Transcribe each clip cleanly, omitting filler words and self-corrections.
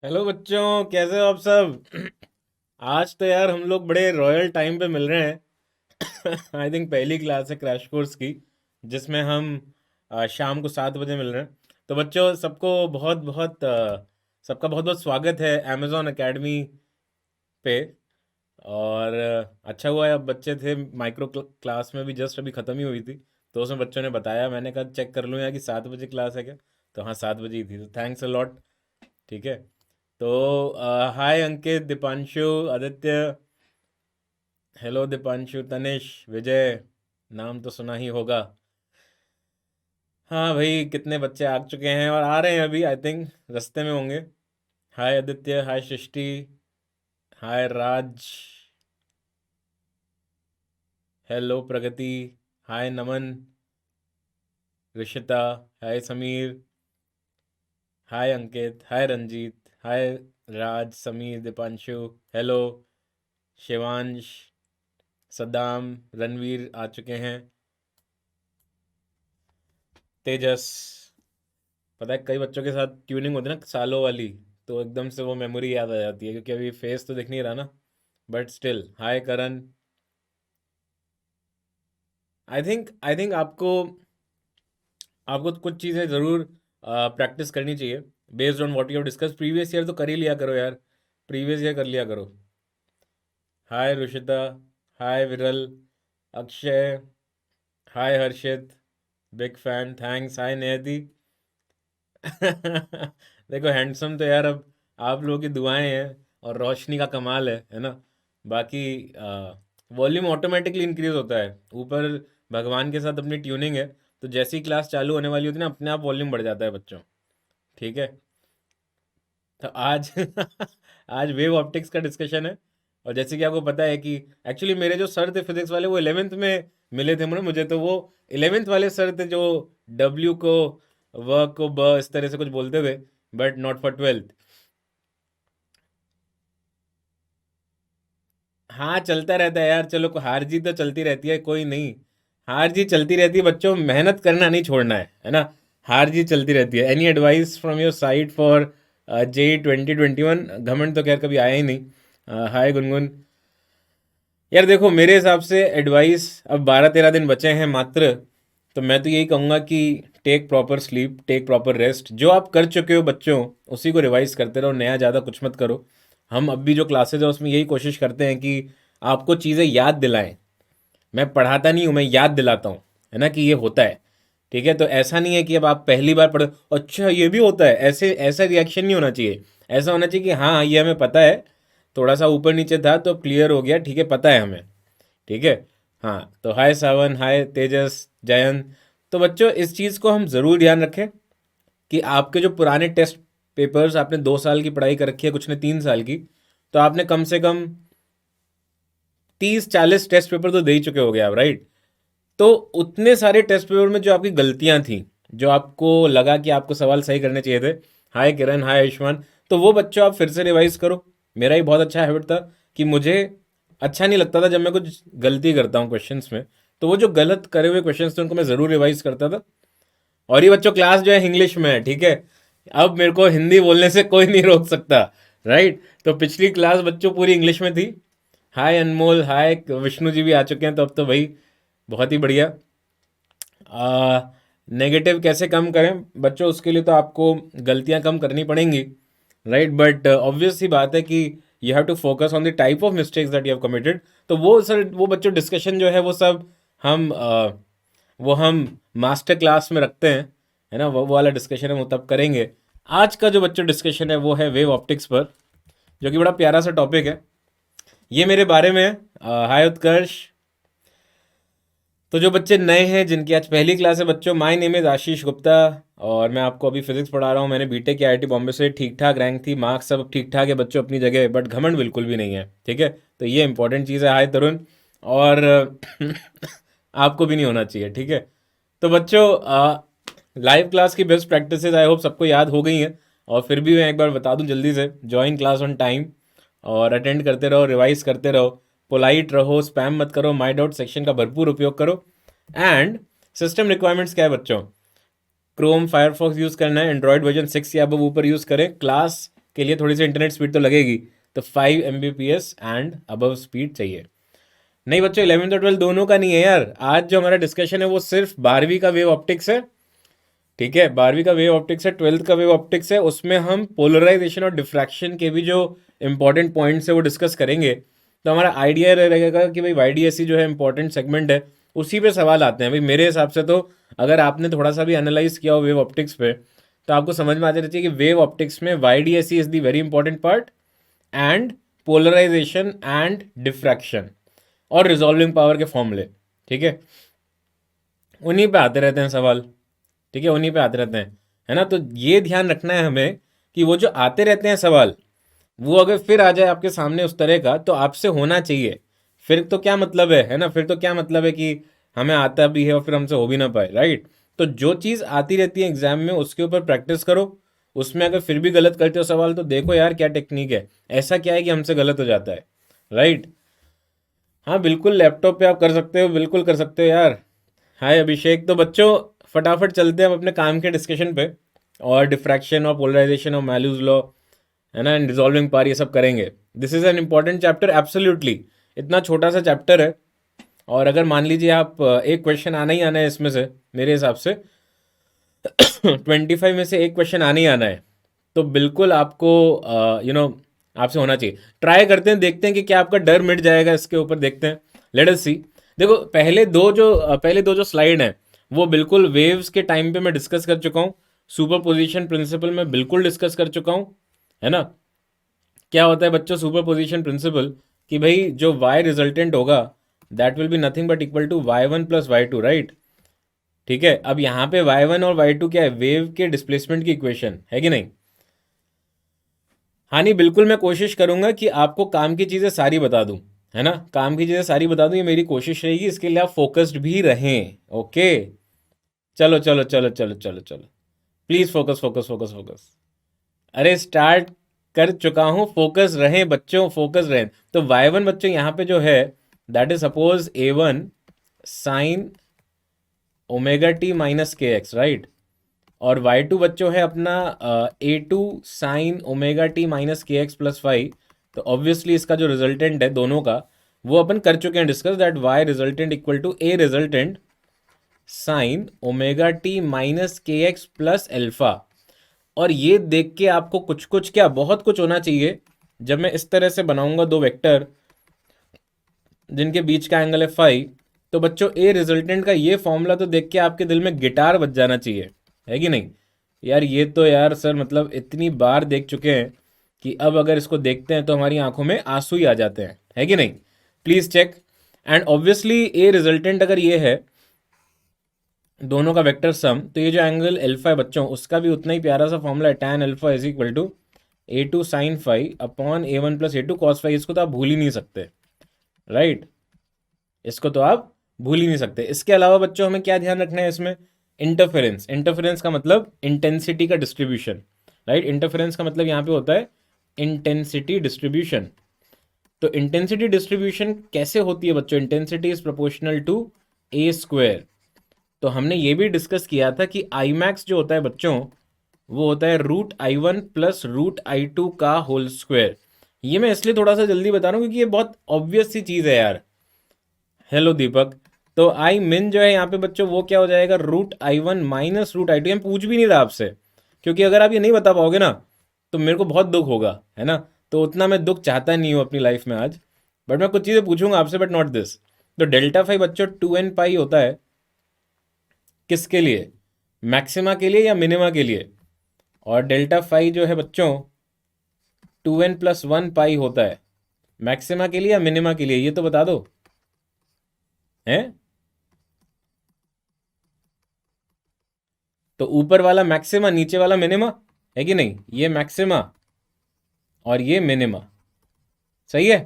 Hello बच्चों, कैसे हो आप सब? आज तो यार हम लोग बड़े रॉयल टाइम पे मिल रहे हैं। आई थिंक पहली क्लास है क्रैश कोर्स की, जिसमें हम शाम को 7 बजे मिल रहे हैं। तो बच्चों, सबका बहुत बहुत स्वागत है अमेज़ॉन एकेडमी पे। और अच्छा हुआ है, अब बच्चे थे माइक्रो क्लास में भी, जस्ट अभी ख़त्म ही हुई थी। तो उसमें बच्चों ने बताया, मैंने कहा चेक कर लूँ यार कि 7 बजे क्लास है क्या। तो हाँ, 7 बजे ही थी, तो थैंक्स अ लॉट। ठीक है। तो हाय अंकित, दीपांशु, आदित्य। हेलो दीपांशु, तनिष, विजय, नाम तो सुना ही होगा। हाँ भाई, कितने बच्चे आ चुके हैं और आ रहे हैं अभी, आई थिंक रास्ते में होंगे। हाय आदित्य, हाय सृष्टि, हाय राज, हेलो प्रगति, हाय नमन, ऋषिता, हाय समीर, हाय अंकित, हाय रंजीत, हाय राज, समीर, दीपांशु, हेलो शिवांश, सद्दाम, रणवीर आ चुके हैं, तेजस। पता है, कई बच्चों के साथ ट्यूनिंग होती है ना सालों वाली, तो एकदम से वो मेमोरी याद आ जाती है, क्योंकि अभी फेस तो दिख नहीं रहा ना। But still, hi Karan. I think आपको आपको कुछ चीज़ें ज़रूर प्रैक्टिस करनी चाहिए, based on what you have discuss previous year. तो कर ही लिया करो यार, प्रीवियस ईयर कर लिया करो। हाय रुशिता, हाय विरल, अक्षय, हाय हर्षित, बिग फैन, थैंक्स, हाय नियति। देखो, हैंडसम तो यार अब आप लोगों की दुआएं हैं और रोशनी का कमाल है ना। बाकी वॉल्यूम ऑटोमेटिकली इंक्रीज होता है ऊपर, भगवान के साथ अपनी ट्यूनिंग है। तो जैसी क्लास चालू होने वाली होती है ना, अपने आप वॉल्यूम बढ़ जाता है बच्चों। ठीक है। तो आज आज वेव ऑप्टिक्स का डिस्कशन है। और जैसे कि आपको पता है कि एक्चुअली मेरे जो सर थे फिजिक्स वाले, वो 11th में मिले थे मुझे। तो वो 11th वाले सर थे जो डब्ल्यू को व को ब इस तरह से कुछ बोलते थे, बट नॉट फॉर 12th। हाँ, चलता रहता है यार, चलो हार जीत तो चलती रहती है, कोई नहीं। हार जीत चलती रहती है बच्चों, मेहनत करना नहीं छोड़ना है ना। हार जीत चलती रहती है। Any advice from your side for J 2021? घमंड तो खैर कभी आया ही नहीं। हाय गुनगुन। यार देखो, मेरे हिसाब से एडवाइस, अब 12-13 दिन बचे हैं मात्र, तो मैं तो यही कहूँगा कि take proper sleep, take proper rest. जो आप कर चुके हो बच्चों, उसी को रिवाइज करते रहो, नया ज़्यादा कुछ मत करो। हम अब भी जो क्लासेज है उसमें यही कोशिश करते हैं कि आपको चीज़ें याद दिलाएं। मैं पढ़ाता नहीं हूँ, मैं याद दिलाता हूँ, है ना, कि ये होता है। ठीक है। तो ऐसा नहीं है कि अब आप पहली बार पढ़, अच्छा ये भी होता है, ऐसे ऐसा रिएक्शन नहीं होना चाहिए। ऐसा होना चाहिए कि हाँ, ये हमें पता है, थोड़ा सा ऊपर नीचे था तो क्लियर हो गया, ठीक है, पता है हमें। ठीक है। हाँ, तो हाय सावन, हाय तेजस, जयंत। तो बच्चों, इस चीज़ को हम ज़रूर ध्यान रखें कि आपके जो पुराने टेस्ट पेपर्स, आपने 2 साल की पढ़ाई कर रखी है, कुछ ने 3 साल की, तो आपने कम से कम 30-40 टेस्ट पेपर तो दे ही चुके हो गए आप, राइट। तो उतने सारे टेस्ट पेपर में जो आपकी गलतियां थी, जो आपको लगा कि आपको सवाल सही करने चाहिए थे, हाय किरण, हाय आयुष्मान, तो वो बच्चों आप फिर से रिवाइज करो। मेरा ही बहुत अच्छा हैबिट था कि मुझे अच्छा नहीं लगता था जब मैं कुछ गलती करता हूँ क्वेश्चंस में। तो वो जो गलत करे हुए क्वेश्चंस थे उनको मैं ज़रूर रिवाइज करता था। और ये बच्चों, क्लास जो है इंग्लिश में है, ठीक है। अब मेरे को हिंदी बोलने से कोई नहीं रोक सकता, राइट। तो पिछली क्लास बच्चों पूरी इंग्लिश में थी। हाय अनमोल, हाय विष्णु जी भी आ चुके हैं, तो अब तो भाई बहुत ही बढ़िया। नेगेटिव कैसे कम करें बच्चों, उसके लिए तो आपको गलतियां कम करनी पड़ेंगी, राइट। बट ऑब्वियस सी बात है कि you have to focus on the type of mistakes that you have committed. तो वो सर, वो बच्चों डिस्कशन जो है वो सब हम वो हम मास्टर क्लास में रखते हैं, है ना। वो वाला डिस्कशन हम तब करेंगे। आज का जो बच्चों डिस्कशन है वो है वेव ऑप्टिक्स पर, जो कि बड़ा प्यारा सा टॉपिक है। ये मेरे बारे में है। हाय उत्कर्ष। तो जो बच्चे नए हैं, जिनकी आज पहली क्लास है बच्चों, my name is Ashish Gupta, और मैं आपको अभी फिजिक्स पढ़ा रहा हूँ। मैंने बीटेक की आईआईटी बॉम्बे से, ठीक ठाक रैंक थी, मार्क्स सब ठीक ठाक है बच्चों अपनी जगह, बट घमंड बिल्कुल भी नहीं है, ठीक है। तो ये इंपॉर्टेंट चीज़ है। हाय तरुण। और आपको भी नहीं होना चाहिए, ठीक है। तो बच्चों, लाइव क्लास की बेस्ट प्रैक्टिसेस आई होप सबको याद हो गई हैं। और फिर भी मैं एक बार बता दूं जल्दी से, ज्वाइन क्लास ऑन टाइम, और अटेंड करते रहो, रिवाइज करते रहो, पोलाइट रहो, स्पैम मत करो, माई डाउट सेक्शन का भरपूर उपयोग करो। एंड सिस्टम रिक्वायरमेंट्स क्या है बच्चों? क्रोम फायरफॉक्स यूज़ करना है, एंड्रॉयड वर्जन 6 या अब ऊपर यूज़ करें, क्लास के लिए थोड़ी सी इंटरनेट स्पीड तो लगेगी, तो 5 Mbps एंड अबव स्पीड चाहिए। नहीं बच्चों, 11th और 12th दोनों का नहीं है यार, आज जो हमारा डिस्कशन है वो सिर्फ 12वीं का वेव ऑप्टिक्स है, ठीक है। 12वीं का वेव ऑप्टिक्स है, 12th का वेव ऑप्टिक्स है, उसमें हम पोलराइजेशन और डिफ्रैक्शन के भी जो इंपॉर्टेंट पॉइंट्स है वो डिस्कस करेंगे। तो हमारा आइडिया रहेगा कि भाई YDSC जो है इंपॉर्टेंट सेगमेंट है, उसी पे सवाल आते हैं भाई। मेरे हिसाब से तो अगर आपने थोड़ा सा भी एनालाइज किया हो वेव ऑप्टिक्स पे, तो आपको समझ में आ जाना चाहिए कि वेव ऑप्टिक्स में YDSC is the very important part, and polarization and diffraction और रिजॉल्विंग पावर के फॉर्मूले, ठीक है, उन्हीं पे आते रहते हैं सवाल, ठीक है, उन्हीं पे आते रहते हैं, है ना। तो ये ध्यान रखना है हमें कि वो जो आते रहते हैं सवाल, वो अगर फिर आ जाए आपके सामने उस तरह का, तो आपसे होना चाहिए। फिर तो क्या मतलब है ना, फिर तो क्या मतलब है कि हमें आता भी है और फिर हमसे हो भी ना पाए, राइट। तो जो चीज़ आती रहती है एग्जाम में उसके ऊपर प्रैक्टिस करो, उसमें अगर फिर भी गलत करते हो सवाल तो देखो यार क्या टेक्निक है, ऐसा क्या है कि हमसे गलत हो जाता है, राइट। हाँ बिल्कुल, लैपटॉप पे आप कर सकते हो, बिल्कुल कर सकते हो यार। हाय अभिषेक। तो बच्चों फटाफट चलते हैं हम अपने काम के डिस्कशन पे, और डिफ्रैक्शन और पोलराइजेशन और मैल्यूज लॉ, है ना, एंड डिसॉल्विंग पार, ये सब करेंगे। This is an important chapter, absolutely. इतना छोटा सा चैप्टर है, और अगर मान लीजिए आप एक क्वेश्चन आना ही आना है इसमें से, मेरे हिसाब से 25 में से एक क्वेश्चन आना ही आना है, तो बिल्कुल आपको आपसे होना चाहिए। ट्राई करते हैं, देखते हैं कि क्या आपका डर मिट जाएगा इसके ऊपर, देखते हैं, लेट अस सी। देखो पहले दो जो स्लाइड हैं वो बिल्कुल वेव्स के टाइम पे मैं डिस्कस कर चुका हूँ, सुपर पोजिशन प्रिंसिपल में बिल्कुल डिस्कस कर चुका हूँ, है ना। क्या होता है बच्चों सुपर पोजिशन प्रिंसिपल, कि भाई जो y रिजल्टेंट होगा that will be nothing but equal to y1 plus y2, right. ठीक है, अब यहाँ पे y1 और y2 क्या है, वेव के डिस्प्लेसमेंट की इक्वेशन है कि नहीं। हाँ नहीं बिल्कुल, मैं कोशिश करूंगा कि आपको काम की चीज़ें सारी बता दूं, है ना, काम की चीज़ें सारी बता दूं, ये मेरी कोशिश रहेगी, इसके लिए आप फोकस्ड भी रहें, ओके। चलो चलो चलो चलो चलो चलो, please focus focus focus focus. अरे स्टार्ट कर चुका हूँ, फोकस रहें बच्चों, फोकस रहें। तो y1 बच्चों यहाँ पे जो है that is suppose a1 sign omega t minus k x, right. और y2 बच्चों है अपना a2 sign omega t minus k x plus 5। तो ऑब्वियसली इसका जो रिजल्टेंट है दोनों का वो अपन कर चुके हैं discuss, that y resultant equal to a resultant sine omega t minus k x plus alpha. और ये देख के आपको कुछ कुछ क्या बहुत कुछ होना चाहिए, जब मैं इस तरह से बनाऊंगा दो वेक्टर जिनके बीच का एंगल है 5, तो बच्चों ए रिजल्टेंट का ये फॉर्मूला तो देख के आपके दिल में गिटार बज जाना चाहिए, है कि नहीं यार। ये तो यार सर मतलब इतनी बार देख चुके हैं कि अब अगर इसको देखते हैं तो हमारी आंखों में आंसू ही आ जाते हैं, है कि नहीं। Please check. And obviously A resultant अगर ये है दोनों का वेक्टर सम, तो ये जो एंगल एल्फा है बच्चों उसका भी उतना ही प्यारा सा फॉर्मूला है, tan alpha is equal to a2 sine phi upon a1 plus a2 cos phi. इसको तो आप भूल ही नहीं सकते, राइट, इसको तो आप भूल ही नहीं सकते। इसके अलावा बच्चों हमें क्या ध्यान रखना है इसमें, इंटरफेरेंस। इंटरफेरेंस का मतलब इंटेंसिटी का डिस्ट्रीब्यूशन, राइट। इंटरफेरेंस का मतलब यहाँ पे होता है इंटेंसिटी डिस्ट्रीब्यूशन। तो इंटेंसिटी डिस्ट्रीब्यूशन कैसे होती है बच्चों, intensity is proportional to A square. तो हमने ये भी डिस्कस किया था कि आई मैक्स जो होता है बच्चों वो होता है √I1 प्लस √I2 का होल स्क्वायर। ये मैं इसलिए थोड़ा सा जल्दी बता रहा हूँ क्योंकि ये बहुत ऑब्वियस सी चीज़ है यार। हेलो दीपक। तो आई मिन जो है यहाँ पे बच्चों वो क्या हो जाएगा, √I1 माइनस √I2। मैं पूछ भी नहीं रहा आपसे, क्योंकि अगर आप ये नहीं बता पाओगे ना तो मेरे को बहुत दुख होगा, है ना। तो उतना मैं दुख चाहता नहीं हूँ अपनी लाइफ में आज, बट मैं कुछ चीज़ें पूछूंगा आपसे, बट नॉट दिस। तो डेल्टा फाइव बच्चों 2n पाई होता है किसके लिए, मैक्सिमा के लिए या मिनिमा के लिए। और डेल्टा फाइव जो है बच्चों 2n प्लस 1 पाई होता है मैक्सिमा के लिए या मिनिमा के लिए, ये तो बता दो, हैं। तो ऊपर वाला मैक्सिमा नीचे वाला मिनिमा, है कि नहीं। ये मैक्सिमा और ये मिनिमा, सही है।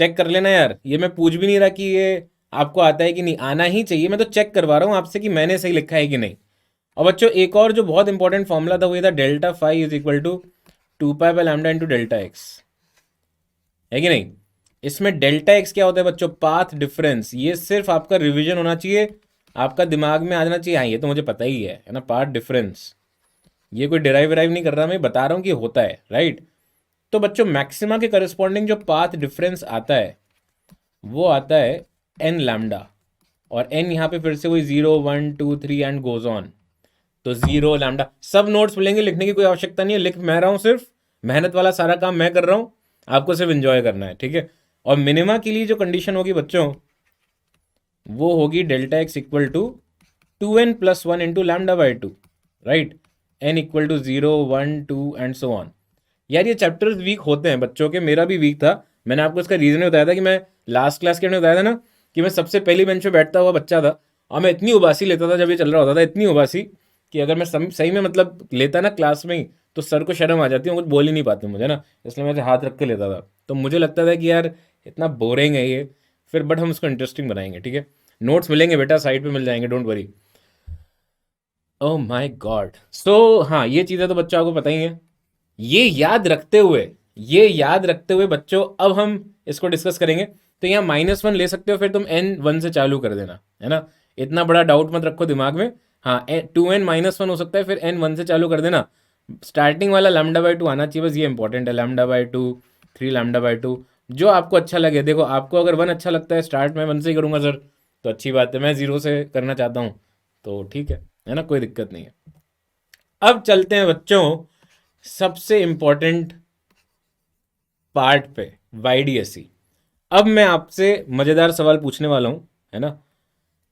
चेक कर लेना यार, ये मैं पूछ भी नहीं रहा कि ये आपको आता है कि नहीं, आना ही चाहिए। मैं तो चेक करवा रहा हूँ आपसे कि मैंने सही लिखा है कि नहीं। और बच्चों एक और जो बहुत इंपॉर्टेंट फॉर्मूला था वो ये था delta phi is equal to 2 pi by lambda into delta x, है कि नहीं। इसमें डेल्टा एक्स क्या होता है बच्चों, पाथ डिफरेंस। ये सिर्फ आपका रिवीजन होना चाहिए, आपका दिमाग में आ जाना चाहिए, हाँ ये तो मुझे पता ही है ना, पाथ डिफरेंस। ये कोई डिराइव विराइव नहीं कर रहा, मैं बता रहा हूँ कि होता है, राइट। तो बच्चों मैक्सिमा के करस्पॉन्डिंग जो पाथ डिफरेंस आता है वो आता है एन लैम्डा, और एन यहाँ पे फिर से वही 0 1 2 3 एंड गोज ऑन। तो 0 लैम्डा, सब नोट्स मिलेंगे, लिखने की कोई आवश्यकता नहीं है, लिख मैं रहा हूँ, सिर्फ मेहनत वाला सारा काम मैं कर रहा हूँ, आपको सिर्फ एंजॉय करना है, ठीक है। और मिनिमा के लिए जो कंडीशन होगी बच्चों वो होगी delta x equal to 2n plus 1 into lambda by 2, right. n equal to 0 1 2 and so on. यार ये चैप्टर्स वीक होते हैं बच्चों के, मेरा भी वीक था। मैंने आपको इसका रीजन बताया था कि मैं लास्ट क्लास के बताया था ना कि मैं सबसे पहली बेंच पे बैठता हुआ बच्चा था, और मैं इतनी उबासी लेता था जब ये चल रहा होता था, इतनी उबासी कि अगर मैं सही में मतलब लेता ना क्लास में ही तो सर को शर्म आ जाती है, कुछ बोल ही नहीं पाते मुझे ना, इसलिए मैं ऐसे हाथ रख के लेता था। तो मुझे लगता था कि यार इतना बोरिंग है ये, फिर बट हम उसको इंटरेस्टिंग बनाएंगे, ठीक है। नोट्स मिलेंगे बेटा, साइड पे मिल जाएंगे, don't worry. Oh my god. So हाँ, ये चीज़ें तो बच्चों आपको पता ही है। ये याद रखते हुए बच्चों अब हम इसको डिस्कस करेंगे। तो यहाँ -1 ले सकते हो, फिर तुम n 1 से चालू कर देना, है ना। इतना बड़ा डाउट मत रखो दिमाग में। हाँ, 2n -1 हो सकता है, फिर n 1 से चालू कर देना। स्टार्टिंग वाला लैम्डा बाई 2 आना चाहिए, बस ये इंपॉर्टेंट है। लैम्डा बाई 2, 3 लैम्डा बाई 2, जो आपको अच्छा लगे। देखो आपको अगर 1 अच्छा लगता है, स्टार्ट में 1 से ही करूँगा सर, तो अच्छी बात है। मैं 0 से करना चाहता हूँ तो ठीक है ना, कोई दिक्कत नहीं है। अब चलते हैं बच्चों सबसे इंपॉर्टेंट पार्ट पे, वाईडीएसई। अब मैं आपसे मज़ेदार सवाल पूछने वाला हूँ, है ना,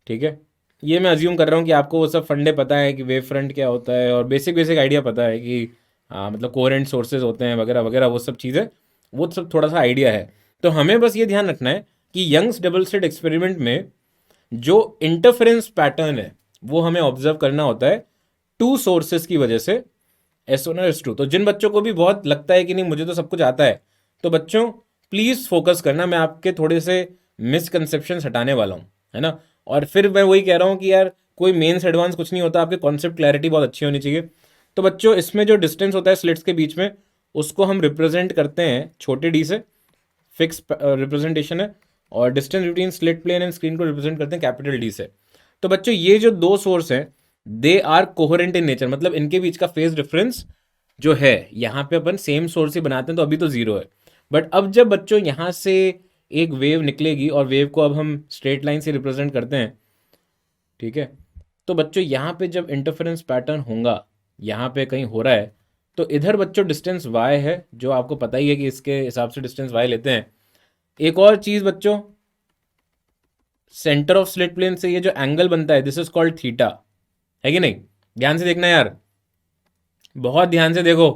ठीक है। ये मैं अज्यूम कर रहा हूँ कि आपको वो सब फंडे पता है कि वेव फ्रंट क्या होता है, और बेसिक बेसिक आइडिया पता है कि हाँ मतलब कोहेरेंट सोर्सेज होते हैं वगैरह वगैरह, वो सब चीज़ें, वो सब थोड़ा सा आइडिया है। तो हमें बस ये ध्यान रखना है कि यंग्स डबल स्लिट एक्सपेरिमेंट में जो इंटरफेरेंस पैटर्न है वो हमें ऑब्जर्व करना होता है टू सोर्सेज की वजह से, S1 और S2। तो जिन बच्चों को भी बहुत लगता है कि नहीं मुझे तो सब कुछ आता है, तो बच्चों प्लीज़ फोकस करना, मैं आपके थोड़े से मिसकंसेप्शन हटाने वाला हूँ, है ना। और फिर मैं वही कह रहा हूँ कि यार कोई मेन्स एडवांस कुछ नहीं होता, आपके कॉन्सेप्ट क्लैरिटी बहुत अच्छी होनी चाहिए। तो बच्चों इसमें जो डिस्टेंस होता है स्लिट्स के बीच में, उसको हम रिप्रेजेंट करते हैं छोटे डी से, फिक्स रिप्रेजेंटेशन है। और distance between slit plane and screen को रिप्रेजेंट करते हैं कैपिटल डी से। तो बच्चों ये जो दो सोर्स हैं they are coherent in nature, मतलब इनके बीच का फेज डिफरेंस जो है, यहाँ पे अपन सेम सोर्स ही बनाते हैं तो अभी तो 0 है। बट अब जब बच्चों यहाँ से एक वेव निकलेगी और वेव को अब हम स्ट्रेट लाइन से रिप्रेजेंट करते हैं, ठीक है। तो बच्चों यहाँ पे जब इंटरफेरेंस पैटर्न होगा, यहाँ पे कहीं हो रहा है, तो इधर बच्चों डिस्टेंस y है, जो आपको पता ही है कि इसके हिसाब से डिस्टेंस y लेते हैं। एक और चीज़ बच्चों, सेंटर ऑफ स्लिट प्लेन से ये जो एंगल बनता है दिस इज कॉल्ड थीटा, है कि नहीं। ध्यान से देखना यार, बहुत ध्यान से देखो।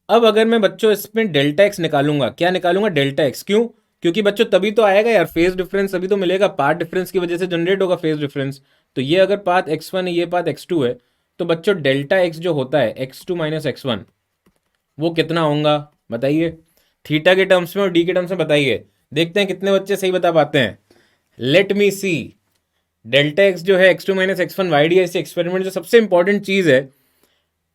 अब अगर मैं बच्चों इसमें डेल्टा एक्स निकालूंगा, क्या निकालूंगा, डेल्टा एक्स, क्यों, क्योंकि बच्चों तभी तो आएगा यार फेज डिफरेंस, तभी तो मिलेगा, पाथ डिफरेंस की वजह से जनरेट होगा फेज डिफरेंस। तो ये अगर पाथ x1 है, ये पाथ x2 है, तो बच्चों डेल्टा एक्स जो होता है x2 माइनस x1, वो कितना होगा बताइए, थीटा के टर्म्स में और डी के टर्म्स में बताइए। देखते हैं कितने बच्चे सही बता पाते हैं। लेट मी सी। डेल्टा एक्स जो है x2 माइनस x1 वाईडीएसई एक्सपेरिमेंट जो सबसे इंपॉर्टेंट चीज़ है,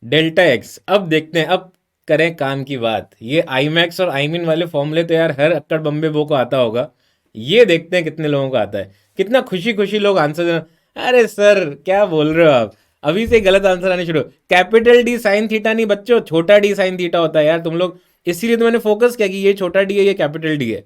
डेल्टा एक्स। अब देखते हैं, अब करें काम की बात। ये आई मैक्स और आई मीन वाले फॉर्मूले तो यार हर अक्कड़ बम्बे बो को आता होगा, ये देखते हैं कितने लोगों को आता है। कितना खुशी खुशी लोग आंसर देना, अरे सर क्या बोल रहे हो आप, अभी से गलत आंसर आने शुरू। कैपिटल डी साइन थीटा नहीं बच्चों, छोटा डी साइन थीटा होता है यार, तुम लोग इसीलिए तो मैंने फोकस किया कि ये छोटा डी है ये कैपिटल डी है,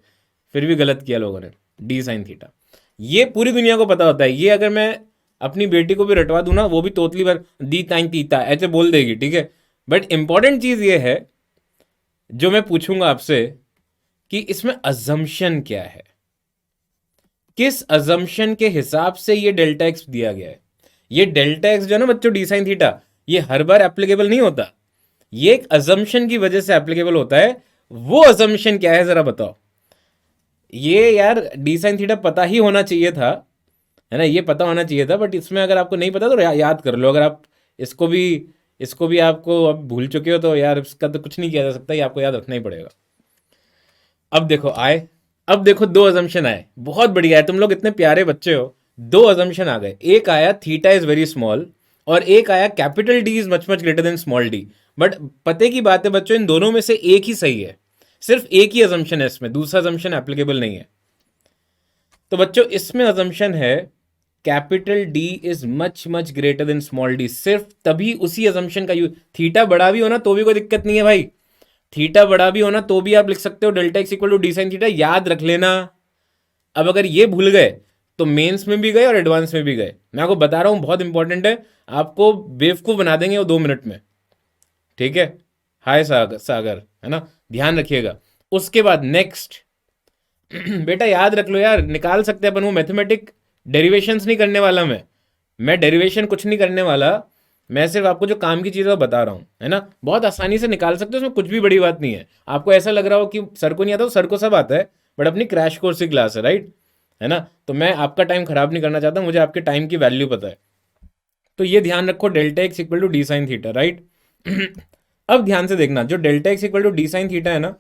फिर भी गलत किया लोगों ने, डी साइन थीटा। ये पूरी दुनिया को पता होता है, ये अगर मैं अपनी बेटी को भी रटवा दूं ना, वो भी तोतली भर दी ताइन तीता ऐसे बोल देगी, ठीक है। बट इंपॉर्टेंट चीज ये है जो मैं पूछूंगा आपसे कि इसमें अजम्पशन क्या है, किस अजम्पशन के हिसाब से ये डेल्टा एक्स दिया गया है। ये डेल्टा एक्स जो है ना बच्चों डी साइन थीटा, ये हर बार एप्लीकेबल नहीं होता, ये एक अजम्पशन की वजह से एप्लीकेबल होता है। वो अजम्पशन क्या है जरा बताओ। ये यार डी साइन थीटा पता ही होना चाहिए था, है ना, ये पता होना चाहिए था। बट इसमें अगर आपको नहीं पता तो याद कर लो। अगर आप इसको भी आपको अब भूल चुके हो तो यार इसका तो कुछ नहीं किया जा सकता, ये आपको याद रखना ही पड़ेगा। अब देखो आए, अब देखो दो अजम्पशन आए, बहुत बढ़िया है, तुम लोग इतने प्यारे बच्चे हो। दो अजम्पशन आ गए, एक आया थीटा इज वेरी स्मॉल और एक आया capital D is much much greater than small D. But पते की बात है बच्चों, इन दोनों में से एक ही सही है, सिर्फ एक ही अजम्पशन है इसमें, दूसरा अजम्पशन एप्लीकेबल नहीं है। तो बच्चों इसमें अजम्पशन है capital D is much much greater than small D, सिर्फ तभी उसी अजम्पशन का यूज, थीटा बड़ा भी हो ना तो भी कोई दिक्कत नहीं है भाई, थीटा बड़ा भी हो ना तो भी आप लिख सकते हो delta x equal to d sine theta, याद रख लेना। अब अगर ये भूल गए तो मेंस में भी गए और एडवांस में भी गए, मैं आपको बता रहा हूं बहुत इंपॉर्टेंट है, आपको बेवकूफ बना देंगे वो 2 मिनट में, ठीक है। हाय सागर, सागर है ना, ध्यान रखिएगा। उसके बाद नेक्स्ट बेटा याद रख लो यार, निकाल सकते हैं अपन, वो मैथमेटिक डेरिवेशंस नहीं करने वाला मैं डेरिवेशन कुछ नहीं करने वाला, मैं सिर्फ आपको जो काम की चीज़ें बता रहा हूँ, है ना, बहुत आसानी से निकाल सकते हो, उसमें कुछ भी बड़ी बात नहीं है। आपको ऐसा लग रहा हो कि सर को नहीं आता, तो सर को सब आता है, बट अपनी क्रैश कोर्स की क्लास है, राइट, है ना। तो मैं आपका टाइम खराब नहीं करना चाहता, मुझे आपके टाइम की वैल्यू पता है। तो ये ध्यान रखो, delta x equal to d sine theta, right. अब ध्यान से देखना, जो delta x equal to d sine theta है ना,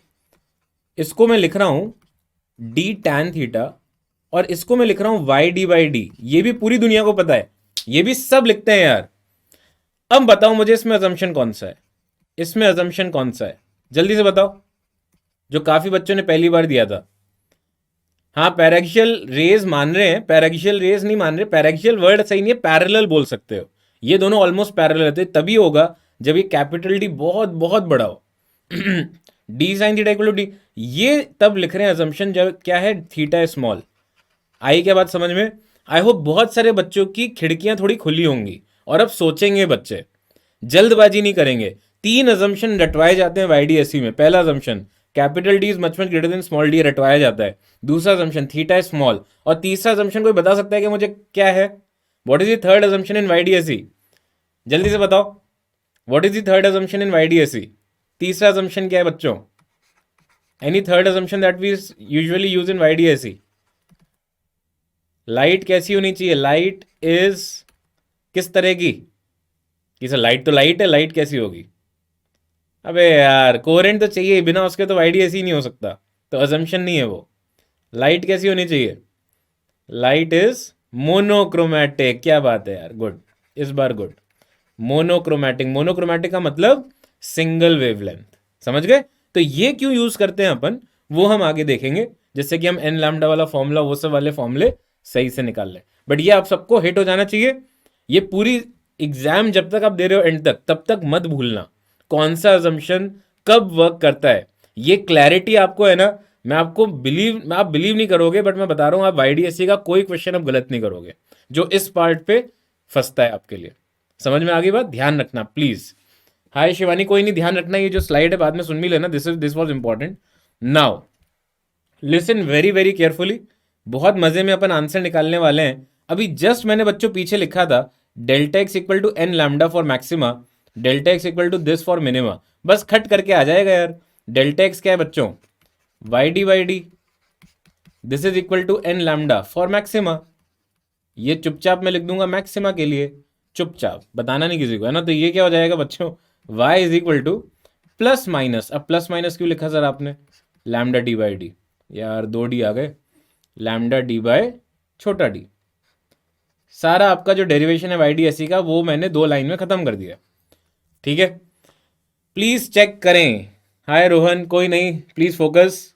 इसको मैं लिख रहा हूं डी टैन थीटा, और इसको मैं लिख रहा हूं वाई डी बाई डी, ये भी पूरी दुनिया को पता है, ये भी सब लिखते हैं यार। अब बताओ मुझे इसमें अजम्पशन कौन सा है, इसमें अजम्पशन कौन सा है, जल्दी से बताओ, जो काफी बच्चों ने पहली बार दिया था। हाँ पैराक्सियल रेज मान रहे हैं, पैराक्सियल रेज नहीं मान रहे, पैराक्सियल वर्ड सही नहीं है, पैरेलल बोल सकते हो, ये दोनों ऑलमोस्ट पैरेलल रहते, तभी होगा जब ये कैपिटल डी बहुत बहुत बड़ा हो। D sine theta equal to d, ये तब लिख रहे हैं अजम्पशन जब क्या है, थीटा स्मॉल। आई क्या बात समझ में? आई होप बहुत सारे बच्चों की खिड़कियां थोड़ी खुली होंगी और अब सोचेंगे बच्चे, जल्दबाजी नहीं करेंगे। 3 अजम्पशन रटवाए जाते हैं वाईडीएसई में। पहला assumption capital D is much much greater than small D, रटवाया जाता है। दूसरा अजम्पशन थीटा इज स्मॉल, और तीसरा अजम्पशन कोई बता सकता है कि मुझे क्या है? What is the third assumption in YDSE? जल्दी से बताओ, what is the third assumption in YDSE? तीसरा अजम्पशन क्या है बच्चों? Any third assumption that we usually use in YDSE? Light कैसी होनी चाहिए? लाइट इज किस तरह की? सर लाइट तो लाइट है, लाइट कैसी होगी? अबे यार कोहेरेंट तो चाहिए, बिना उसके तो वाईडीएसई नहीं हो सकता, तो अजम्पशन नहीं है वो। लाइट कैसी होनी चाहिए? Light is monochromatic. क्या बात है यार, गुड, इस बार गुड। मोनोक्रोमैटिक, मोनोक्रोमैटिक का मतलब सिंगल वेवलेंथ, समझ गए? तो ये क्यों यूज करते हैं अपन, वो हम आगे देखेंगे, जिससे कि हम एन लैम्डा वाला फॉर्मूला, वो सब वाले फॉर्मूले सही से निकाल लें। बट ये आप सबको हिट हो जाना चाहिए, ये पूरी एग्जाम जब तक आप दे रहे हो एंड तक, तब तक मत भूलना कौन सा अजम्पशन कब वर्क करता है। ये क्लैरिटी आपको है ना, मैं आपको आप बिलीव नहीं करोगे, बट मैं बता रहा हूं, आप वाईडीएससी का कोई क्वेश्चन अब गलत नहीं करोगे जो इस पार्ट पे फंसता है आपके लिए। समझ में आ गई बात? ध्यान रखना प्लीज। हाय शिवानी, कोई नहीं, ध्यान रखना, ये जो स्लाइड है बाद में सुन भी लेना, this was important. Now listen very very carefully, बहुत मजे में अपन आंसर निकालने वाले हैं। अभी जस्ट मैंने बच्चों पीछे लिखा था delta x equal to n lambda for maxima, delta x equal to this for minima, बस खट करके आ जाएगा यार। डेल्टा एक्स क्या है बच्चों? Y d, this is equal to n lambda for maxima, ये चुपचाप मैं लिख दूंगा मैक्सिमा के लिए, चुपचाप, बताना नहीं किसी को, है ना। तो ये क्या हो जाएगा बच्चों? y is equal two plus minus, अब प्लस माइनस क्यों लिखा सर आपने? लैम्डा डी बाई डी, यार 2 डी आ गए, लैम्डा डी बाय छोटा डी। सारा आपका जो डेरिवेशन है वाईडीएसई का, वो मैंने 2 लाइन में खत्म कर दिया, ठीक है। प्लीज चेक करें। हाय रोहन, कोई नहीं, प्लीज फोकस।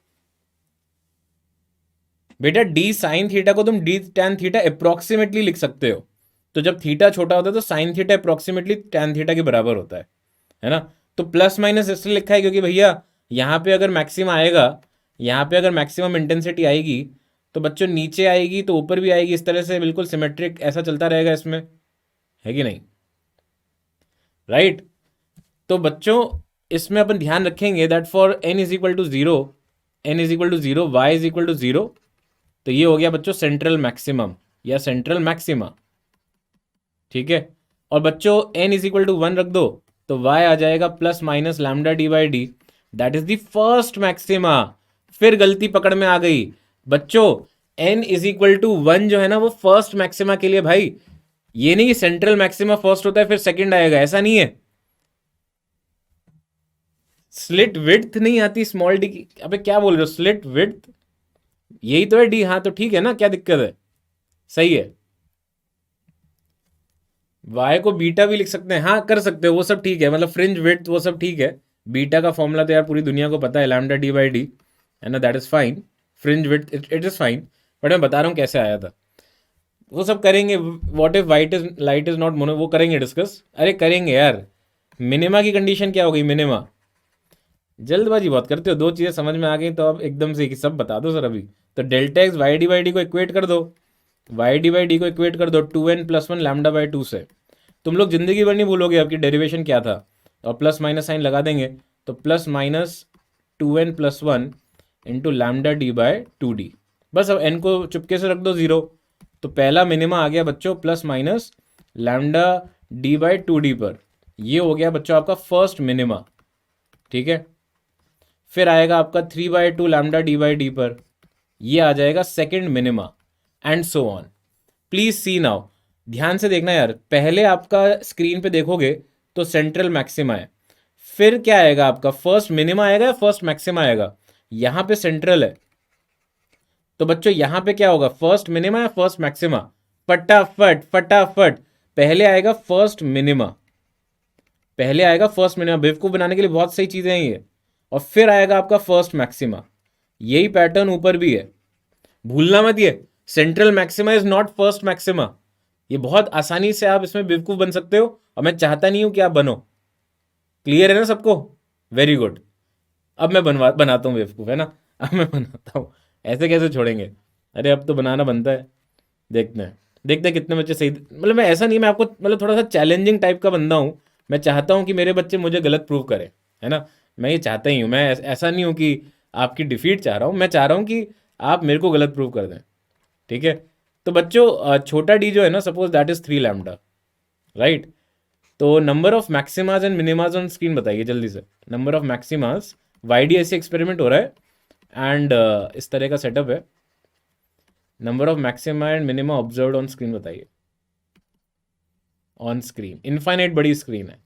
बेटा डी साइन थीटा को तुम डी टैन थीटा अप्रोक्सीमेटली लिख सकते हो, तो जब थीटा छोटा होता है तो sine theta approximately tan theta के बराबर होता है ना। तो प्लस माइनस इसलिए लिखा है क्योंकि भैया यहाँ पे अगर मैक्सिमम आएगा, यहाँ पे अगर मैक्सिमम इंटेंसिटी आएगी तो बच्चों नीचे आएगी तो ऊपर भी आएगी, इस तरह से बिल्कुल सिमेट्रिक ऐसा चलता रहेगा इसमें, है कि नहीं? राइट। तो बच्चों इसमें अपन ध्यान रखेंगे that for n is equal to 0, n is equal to 0, y is equal to 0, तो ये हो गया बच्चों सेंट्रल मैक्सिमम या सेंट्रल मैक्सिमा, ठीक है। और बच्चों n इज इक्वल टू 1 रख दो तो y आ जाएगा plus minus lambda D by D, that is the first maxima. फिर गलती पकड़ में आ गई बच्चों, n इज इक्वल टू 1 जो है ना, वो फर्स्ट मैक्सिमा के लिए भाई, ये नहीं सेंट्रल मैक्सिमा फर्स्ट होता है फिर सेकंड आएगा, ऐसा नहीं है। स्लिट विड्थ नहीं आती स्मॉल डी की? अबे क्या बोल रहे हो, स्लिट विड्थ यही तो है डी, हाँ तो ठीक है ना, क्या दिक्कत है? सही है। वाई को बीटा भी लिख सकते हैं, हाँ कर सकते हो, वो सब ठीक है, मतलब फ्रिंज विड्थ वो सब ठीक है। बीटा का फॉर्मूला तो यार पूरी दुनिया को पता है, लैम्डा डी बाई डी, है ना, that is fine. Fringe width it is fine, but मैं बता रहा हूँ कैसे आया था। वो सब करेंगे। What if white is light is not mono, वो करेंगे डिस्कस। अरे करेंगे यार। मिनिमा की कंडीशन क्या हो गई? मिनिमा, जल्दबाजी बहुत करते हो। दो चीज़ें समझ में आ गई तो अब एकदम से सब बता दो सर अभी। तो delta x y d by d को इक्वेट कर दो, वाई डी बाई डी को इक्वेट कर दो 2n+1 लैम्डा बाई 2 से। तुम लोग जिंदगी भर नहीं भूलोगे आपकी डेरिवेशन क्या था, और प्लस माइनस साइन लगा देंगे। तो plus minus 2n+1 into lambda d by 2d। बस अब n को चुपके से रख दो 0। तो पहला मिनिमा आ गया बच्चों plus minus lambda D by 2d पर। ये हो गया बच्चों आपका फर्स्ट मिनिमा, ठीक है। फिर आएगा आपका 3/2 लैम्डा डी बाई डी पर, ये आ जाएगा second minima, and so on. Please see now, ध्यान से देखना यार। पहले आपका स्क्रीन पे देखोगे तो सेंट्रल मैक्सिमा है, फिर क्या आएगा आपका फर्स्ट मिनिमा आएगा या फर्स्ट मैक्सिमा आएगा? यहां पे सेंट्रल है, तो बच्चों यहां पे क्या होगा? फर्स्ट मिनिमा या फर्स्ट मैक्सिमा? फटाफट फटाफट, पहले आएगा फर्स्ट मिनिमा, पहले आएगा फर्स्ट मिनिमा। बेवकूफ बनाने के लिए बहुत सही चीजें हैं ये। और फिर आएगा आपका फर्स्ट मैक्सिमा। यही पैटर्न ऊपर भी है, भूलना मत ये। Central maxima is not first maxima. ये बहुत आसानी से आप इसमें बेवकूफ बन सकते हो, और मैं चाहता नहीं हूं कि आप बनो। क्लियर है ना सबको? Very good. अब मैं बनाता हूँ बेवकूफ, है ना? अब मैं बनाता हूँ। ऐसे कैसे छोड़ेंगे? अरे अब तो बनाना बनता है। देखते हैं, देखते हैं कितने बच्चे सही। मतलब मैं ऐसा नहीं, मैं आपको मतलब थोड़ा सा चैलेंजिंग टाइप का बंदा हूँ। मैं चाहता हूँ कि मेरे बच्चे मुझे गलत प्रूव करें, है ना? मैं ये चाहता ही हूँ। मैं ऐसा नहीं हूँ कि आपकी डिफीट चाह रहा हूँ, मैं चाह रहा हूँ कि आप मेरे को गलत प्रूव कर दें, ठीक है। तो बच्चों छोटा डी जो है ना, suppose that is 3 lambda, right. तो number of maximas and minimas on screen बताइए जल्दी से। नंबर ऑफ मैक्सिमाज, वाईडी ऐसे एक्सपेरिमेंट हो रहा है एंड इस तरह का सेटअप है। Number of maxima and minima observed on screen बताइए। ऑन स्क्रीन, इनफाइनाइट बड़ी स्क्रीन है।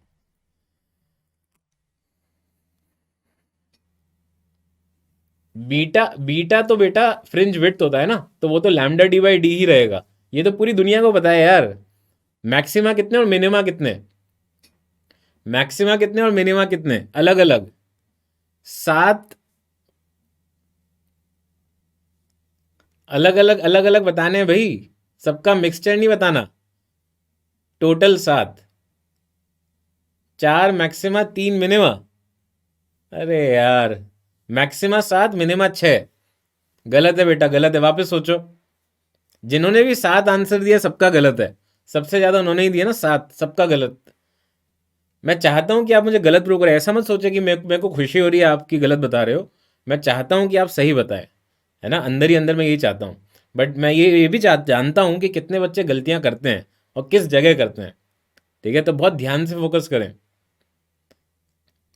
बीटा, बीटा तो बेटा फ्रिंज विड्थ होता है ना, तो वो तो लैम्डा डी बाई डी ही रहेगा। ये तो पूरी दुनिया को पता है यार। मैक्सिमा कितने और मिनिमा कितने? मैक्सिमा कितने और मिनिमा कितने? अलग अलग 7। अलग अलग बताने हैं भाई, सबका मिक्सचर नहीं बताना। Total 7, 4 maxima 3 minima. अरे यार, मैक्सिमा 7 मिनिमा 6। गलत है बेटा, गलत है। वापस सोचो, जिन्होंने भी 7 आंसर दिया सबका गलत है। सबसे ज्यादा उन्होंने ही दिया ना 7, सबका गलत। मैं चाहता हूं कि आप मुझे गलत प्रूव करें। ऐसा मत सोचे कि मेरे को खुशी हो रही है आपकी गलत बता रहे हो। मैं चाहता हूं कि आप सही बताएं, है ना? अंदर ही अंदर मैं यही चाहता हूं। बट मैं ये भी जानता हूं कि कितने बच्चे गलतियां करते हैं और किस जगह करते हैं, ठीक है। तो बहुत ध्यान से फोकस करें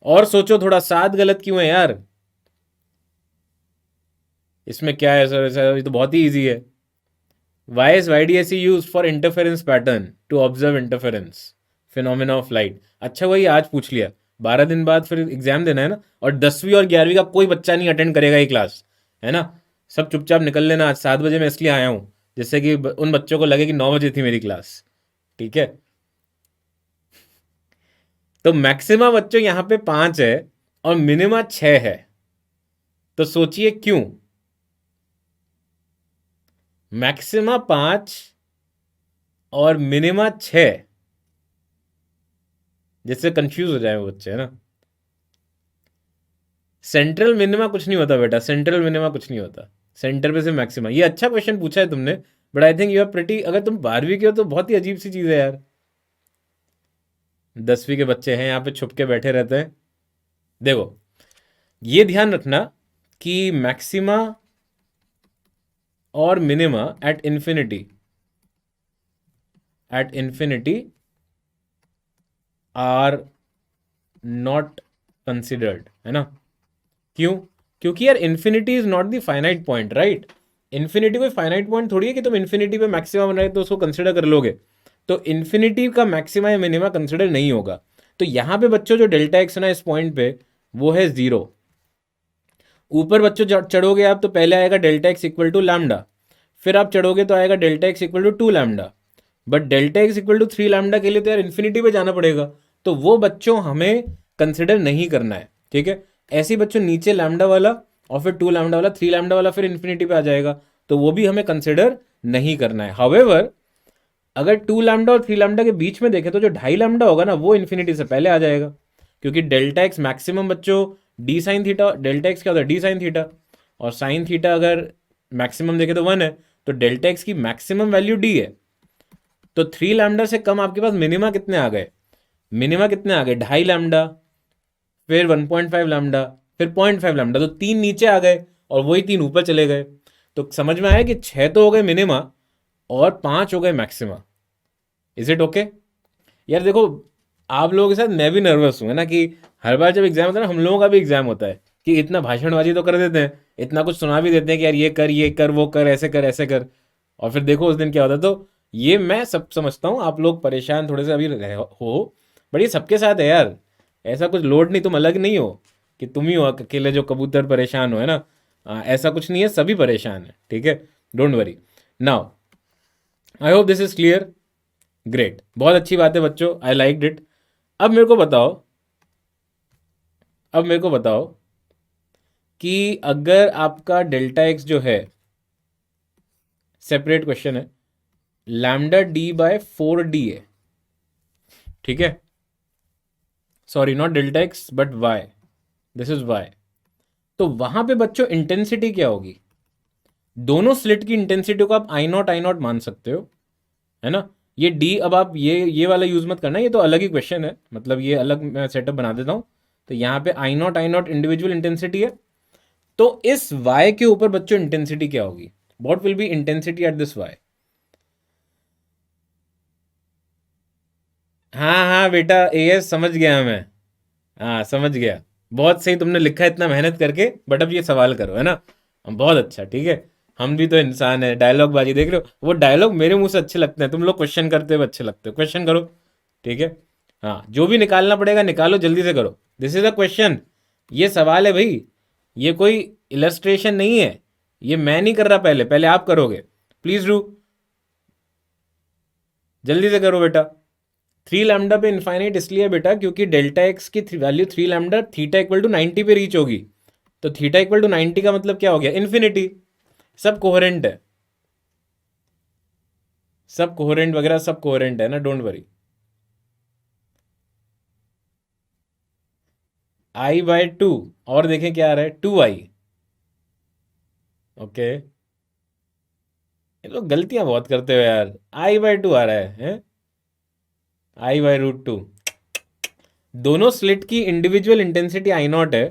और सोचो थोड़ा, 7 गलत क्यों है यार? इसमें क्या है सर? सर ये तो बहुत ही ईजी है। Why is YDAC use for interference pattern to observe interference phenomena of light. अच्छा वही आज पूछ लिया, 12 दिन बाद फिर एग्जाम देना है ना। और 10वीं और 11वीं का कोई बच्चा नहीं अटेंड करेगा ये क्लास, है ना? सब चुपचाप निकल लेना। आज 7 बजे मैं इसलिए आया हूँ जिससे कि उन बच्चों को लगे कि 9 बजे थी मेरी क्लास, ठीक है। तो मैक्सिमा बच्चों यहाँ पे 5 है और मिनिमा 6 है। तो सोचिए क्यों? मैक्सिमा 5 और मिनिमा 6, जिससे कंफ्यूज हो जाए वो बच्चे, है ना? सेंट्रल मिनिमा कुछ नहीं होता बेटा, सेंट्रल मिनिमा कुछ नहीं होता। सेंटर पे से मैक्सिमा। ये अच्छा क्वेश्चन पूछा है तुमने, but I think you are pretty, अगर तुम 12वीं के हो तो बहुत ही अजीब सी चीज़ है यार। 10वीं के बच्चे हैं यहाँ पे छुप के बैठे रहते हैं। देखो ये ध्यान रखना कि मैक्सिमा और minima at infinity are not considered, है ना? क्यों? क्योंकि यार infinity is not the finite point, right? Infinity कोई फाइनाइट पॉइंट थोड़ी है कि तुम इन्फिनिटी पे मैक्सिमा बन रहे तो उसको कंसिडर कर लोगे। तो इन्फिनिटी का मैक्सिमा या मिनिमा कंसिडर नहीं होगा। तो यहां पे बच्चों जो डेल्टा एक्स है ना इस पॉइंट पे, वो है 0। ऊपर बच्चों चढ़ोगे आप तो पहले आएगा delta x equal to lambda, फिर आप चढ़ोगे तो आएगा delta x equal to 2 lambda. But delta x equal to 3 lambda के लिए तो यार इन्फिनिटी पे जाना पड़ेगा। तो वो बच्चों हमें कंसिडर नहीं करना है, ठीक है। ऐसे ही बच्चों नीचे लैम्डा वाला और फिर 2 लैम्डा वाला, 3 लैम्डा वाला फिर इन्फिनिटी पे आ जाएगा, तो वो भी हमें कंसिडर नहीं करना है। हाउएवर अगर 2 लैम्डा और 3 लैम्डा के बीच में देखें तो जो 2.5 लैम्डा होगा ना वो इन्फिनिटी से पहले आ जाएगा, क्योंकि डेल्टा एक्स मैक्सिमम बच्चों D sine theta, delta x क्या होता है डी साइन थीटा, और साइन थीटा अगर मैक्सिमम देखें तो 1 है, तो डेल्टा एक्स की मैक्सिमम वैल्यू डी है। तो 3 लैम्डा से कम आपके पास मिनिमा कितने आ गए, मिनिमा कितने आ गए 2.5 लैम्डा, फिर 1.5 लैम्डा, फिर 0.5 लैम्डा, तो 3 नीचे आ गए और वही 3 ऊपर चले गए। तो समझ में आया कि 6 तो हो गए मिनिमा और 5 हो गए मैक्सिमा। Is it okay? यार देखो, आप लोगों के साथ मैं भी नर्वस हूँ, है ना, कि हर बार जब एग्जाम होता है ना, हम लोगों का भी एग्जाम होता है कि इतना भाषणबाजी तो कर देते हैं, इतना कुछ सुना भी देते हैं कि यार ये कर वो कर ऐसे कर ऐसे कर, और फिर देखो उस दिन क्या होता है। तो ये मैं सब समझता हूँ, आप लोग परेशान थोड़े से अभी हो, बट ये सबके साथ है यार, ऐसा कुछ लोड नहीं, तुम अलग नहीं हो कि तुम ही हो अकेले जो कबूतर परेशान हो, है ना। ऐसा कुछ नहीं है, सभी परेशान है, ठीक है, don't worry. Now I hope this is clear. Great, बहुत अच्छी बात है बच्चों, आई लाइक इट। अब मेरे को बताओ, अब मेरे को बताओ कि अगर आपका डेल्टा एक्स जो है, सेपरेट क्वेश्चन है, लैम्डा डी बाय 4D है, ठीक है, sorry not delta x but y, this is y, तो वहां पे बच्चों इंटेंसिटी क्या होगी? दोनों स्लिट की इंटेंसिटी को आप आई नॉट मान सकते हो, है ना। ये डी, अब आप ये वाला यूज मत करना, ये तो अलग ही क्वेश्चन है, मतलब ये अलग मैं सेटअप बना देता हूं। तो यहाँ पे आई नॉट इंडिविजुअल इंटेंसिटी है, तो इस y के ऊपर बच्चों इंटेंसिटी क्या होगी? What will be intensity at this y? हाँ हाँ बेटा, एएस समझ गया मैं, हाँ समझ गया, बहुत सही तुमने लिखा इतना मेहनत करके, बट अब ये सवाल करो, है ना। बहुत अच्छा, ठीक है, हम भी तो इंसान है, डायलॉग बाजी देख रहे हो, वो डायलॉग मेरे मुंह से अच्छे लगते हैं, तुम लोग क्वेश्चन करते हुए अच्छे लगते हो, क्वेश्चन करो, ठीक है। हाँ, जो भी निकालना पड़ेगा निकालो, जल्दी से करो, दिस इज अ क्वेश्चन, ये सवाल है भाई, ये कोई इलस्ट्रेशन नहीं है, ये मैं नहीं कर रहा, पहले पहले आप करोगे, प्लीज डू, जल्दी से करो बेटा। 3 लैम्डा पे इनफाइनाइट इसलिए बेटा क्योंकि डेल्टा एक्स की value 3 lambda theta equal to 90 पे रीच होगी, तो थीटा इक्वल टू 90 का मतलब क्या हो गया? इन्फिनिटी। सब कोहेरेंट है, सब कोहेरेंट वगैरह सब कोहेरेंट है ना, डोंट वरी। I/2, और देखें क्या आ रहा है, 2i, ओके। ये लोग गलतियां बहुत करते हो यार, I/2 आ रहा है? I/√2। दोनों स्लिट की इंडिविजुअल इंटेंसिटी आई नॉट है,